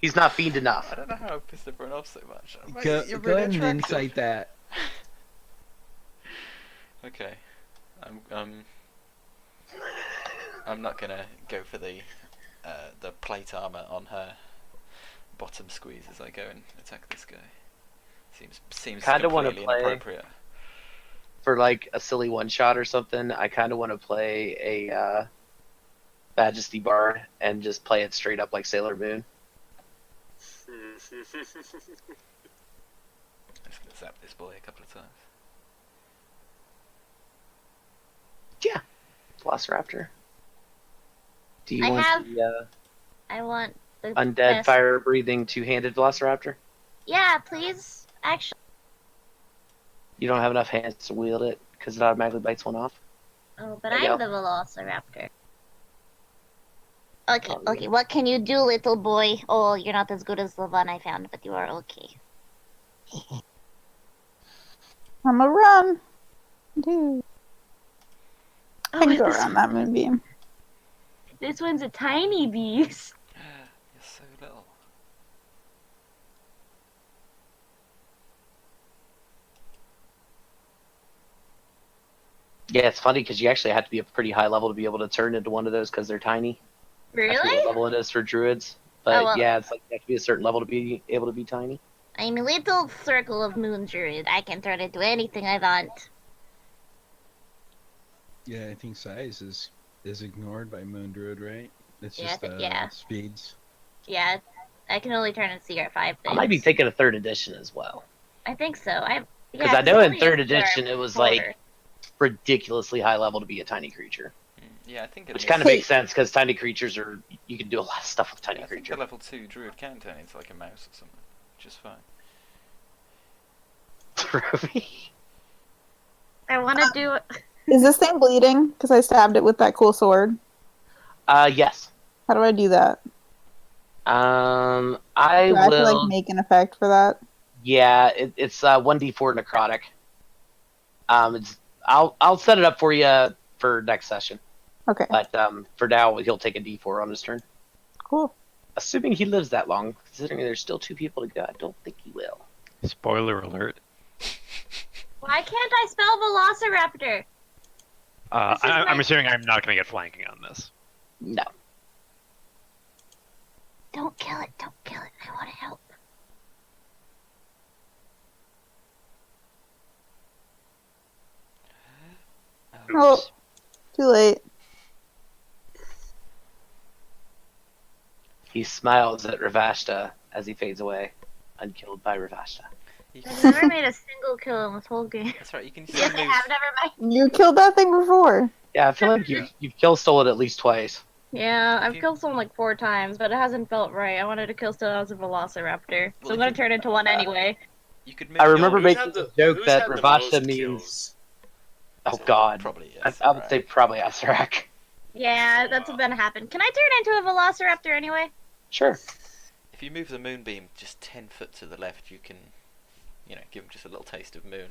He's not fiend enough. I don't know how I pissed everyone off so much. Go You're go really ahead and attractive. insight that. Okay, I'm not gonna go for the plate armor on her bottom squeeze as I go and attack this guy. Seems Kinda wanna completely play- inappropriate. For like a silly one shot or something, I kind of want to play a Majesty Bard and just play it straight up like Sailor Moon. I'm just gonna zap this boy a couple of times. Yeah, Velociraptor. Do you I want have- the I want the undead best- fire-breathing two-handed Velociraptor? Yeah, please. Actually, You don't have enough hands to wield it because it automatically bites one off. oh, but There you I'm go. the Velociraptor. Okay, Oh, yeah. okay. What can you do, little boy? Oh, you're not as good as the one I found, but you are okay. I'm a run. Dude. I can go this, around that moonbeam. this one's a tiny beast. You're so little. Yeah, it's funny because you actually have to be a pretty high level to be able to turn into one of those because they're tiny. I forget Really? what level it is for druids. But well. yeah, it's like you have to be a certain level to be able to be tiny. I'm a little circle of moon druid. I can turn into anything I want. Yeah, I think size is ignored by Moon Druid, right? It's Yeah, just yeah. speeds. Yeah, I can only turn into CR5 things. I might be thinking of 3rd edition as well. I think so. Because yeah, I know in only 3rd a edition CR4. it was like ridiculously high level to be a tiny creature. Yeah, I think. Which kind of makes sense because tiny creatures are, you can do a lot of stuff with tiny I think creatures. a level 2 druid can turn into like a mouse or something, which is fine. I want to do. Is this thing bleeding? Because I stabbed it with that cool sword. Yes. How do I do that? I Do I have to will. like make an effect for that? Yeah, it's 1d4 necrotic. I'll set it up for you for next session. Okay, But for now, he'll take a d4 on his turn. cool. Assuming he lives that long, considering there's still 2 people to go, I don't think he will. Spoiler alert. Why can't I spell Velociraptor? This is I'm my- assuming I'm not going to get flanking on this. No. Don't kill it. Don't kill it. I want to help. Oh, too late. He smiles at Ravashta as he fades away, unkilled by Ravashta. You I've can, never made a single kill in this whole game. that's right. You can Yes, still I move. have. Never mind. You killed that thing before. Yeah, I feel like you've kill stole it at least twice. Yeah, If I've you- killed someone like 4 times, but it hasn't felt right. I wanted to kill someone as a velociraptor, Well, so I'm if gonna you- turn into one anyway. You could make I remember your, Who's making had the joke who's that had the Ravashta most means. kills? Oh God. Probably I, yes. I would say probably Asarak. Yeah, that's gonna happen. Can I turn into a velociraptor anyway? Sure. If you move the moonbeam just 10 foot to the left, you can, give them just a little taste of moon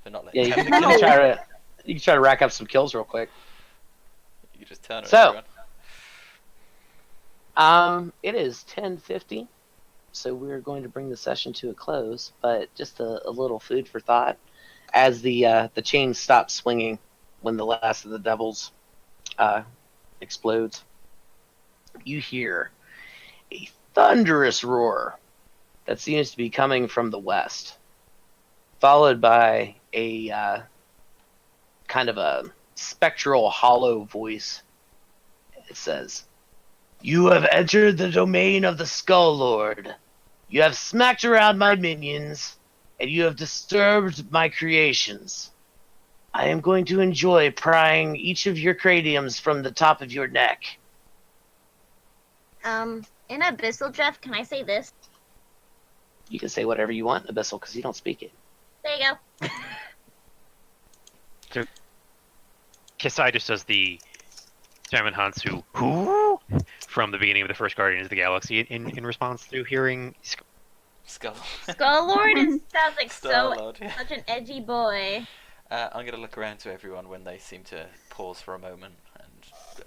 for not letting Yeah, them you have can, the kill. you can try to rack up some kills real quick. You just turn it. So- It is 10:50, so we're going to bring the session to a close. But just a little food for thought, as the chain stops swinging when the last of the devils explodes. You hear a thunderous roar that seems to be coming from the west, followed by a kind of a spectral, hollow voice. It says, "You have entered the domain of the Skull Lord. You have smacked around my minions, and you have disturbed my creations. I am going to enjoy prying each of your craniums from the top of your neck." In Abyssal, Jeff, can I say this? You can say whatever you want, Abyssal, because you don't speak it. There you go. Kisai just does the Simon Hansu who from the beginning of the first Guardians of the Galaxy in response to hearing Skull. Skull Lord sounds like Star-Lord, yeah. such an edgy boy. I'm gonna look around to everyone when they seem to pause for a moment and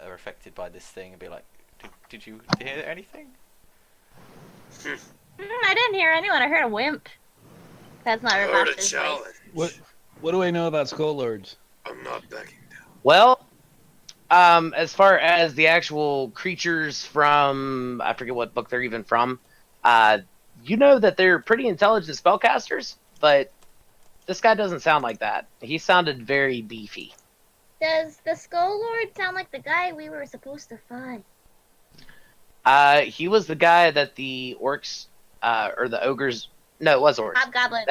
are affected by this thing and be like, "Did you hear anything?" I didn't hear anyone. I heard a wimp. That's not I heard a Ravashta's voice. challenge. What do I know about Skull Lords? I'm not backing down. Well, as far as the actual creatures from, I forget what book they're even from, you know that they're pretty intelligent spellcasters, but this guy doesn't sound like that. He sounded very beefy. Does the Skull Lord sound like the guy we were supposed to find? He was the guy that the orcs, or the ogres, no, it was orcs. Hobgoblin.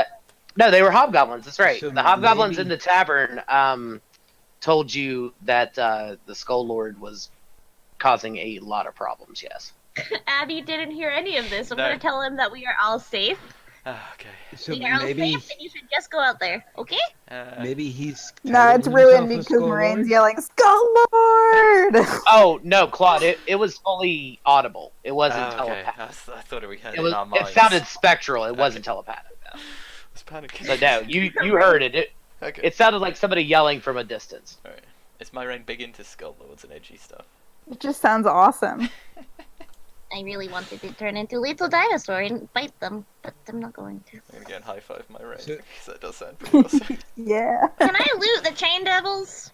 No, they were hobgoblins, that's right. So the hobgoblins maybe- in the tavern, told you that, the Skull Lord was causing a lot of problems, yes. Abby didn't hear any of this. I'm No. gonna tell him that we are all safe. Ah, okay. So We are all maybe safe, and you should just go out there, okay? maybe he's. No, it's titling ruined himself a because Skull Moraine's Lord? yelling, Skull Lord! Oh, no, Claude, it was fully audible. It wasn't Oh, okay. telepathic. I thought we had It it was. in our It minds. sounded spectral. It wasn't telepathic. I was panicking. So no, you heard it. Okay. It sounded like somebody yelling from a distance. Alright. Is my rain big into Skull Lords and edgy stuff? It just sounds awesome. I really wanted to turn into a little dinosaur and fight them, but I'm not going to. I'm gonna go and high five my rain So- because that does sound pretty awesome. Yeah. Can I loot the chain devils?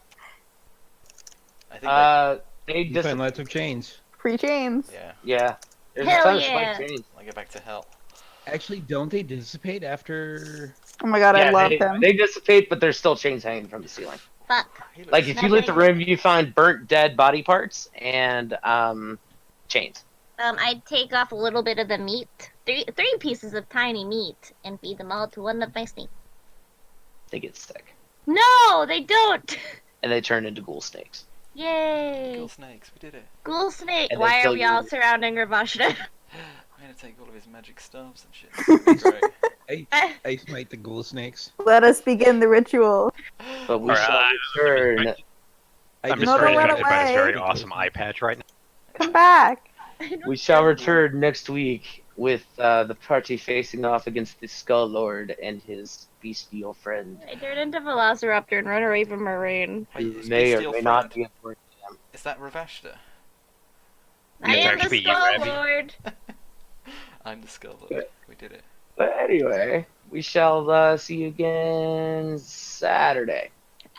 I think They You just find lots of chains. Free chains. yeah. There's Hell a ton of yeah. spiked chains. I go back to hell. Actually, don't they dissipate after? Oh my god, I Yeah, love they, them. they dissipate, but there's still chains hanging from the ceiling. Fuck. He looks- Like if you loot the room, you find burnt dead body parts and chains. I'd take off a little bit of the meat, three pieces of tiny meat, and feed them all to one of my snakes. They get sick No, they don't. and they turn into ghoul snakes. Yay, Ghoul snakes, we did it. ghoul snake. And they Why are kill we all you. surrounding Ravashta? I'm gonna take all of his magic staves and shit. It's gonna be great. I smite the ghoul snakes. Let us begin the ritual. But we Alright, shall return. I I'm just No, don't distracted run by this very away. awesome eye patch right now. Come back. We shall return next week with the party facing off against the Skull Lord and his bestial friend. I turned into Velociraptor and run away from Marine. Wait, Who his may or bestial may not friend. be important to them. Is that Ravashta? I It's am the actually you, Skull Abby. Lord. I'm the Skull Lord. We did it. But anyway, we shall see you again Saturday.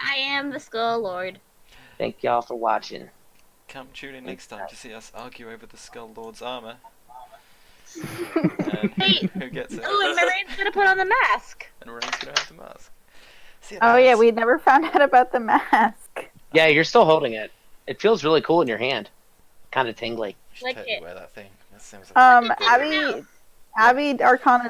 I am the Skull Lord. Thank y'all for watching. Come tune in next time to see us argue over the Skull Lord's armor. And Hey. who gets it? Oh, and Maraine's gonna put on the mask. And Ryan's gonna have the mask. See, Oh yeah, that's- we never found out about the mask. Yeah, you're still holding it. It feels really cool in your hand. Kind of tingly. should Like totally it. wear that thing. That seems like Abby Arcana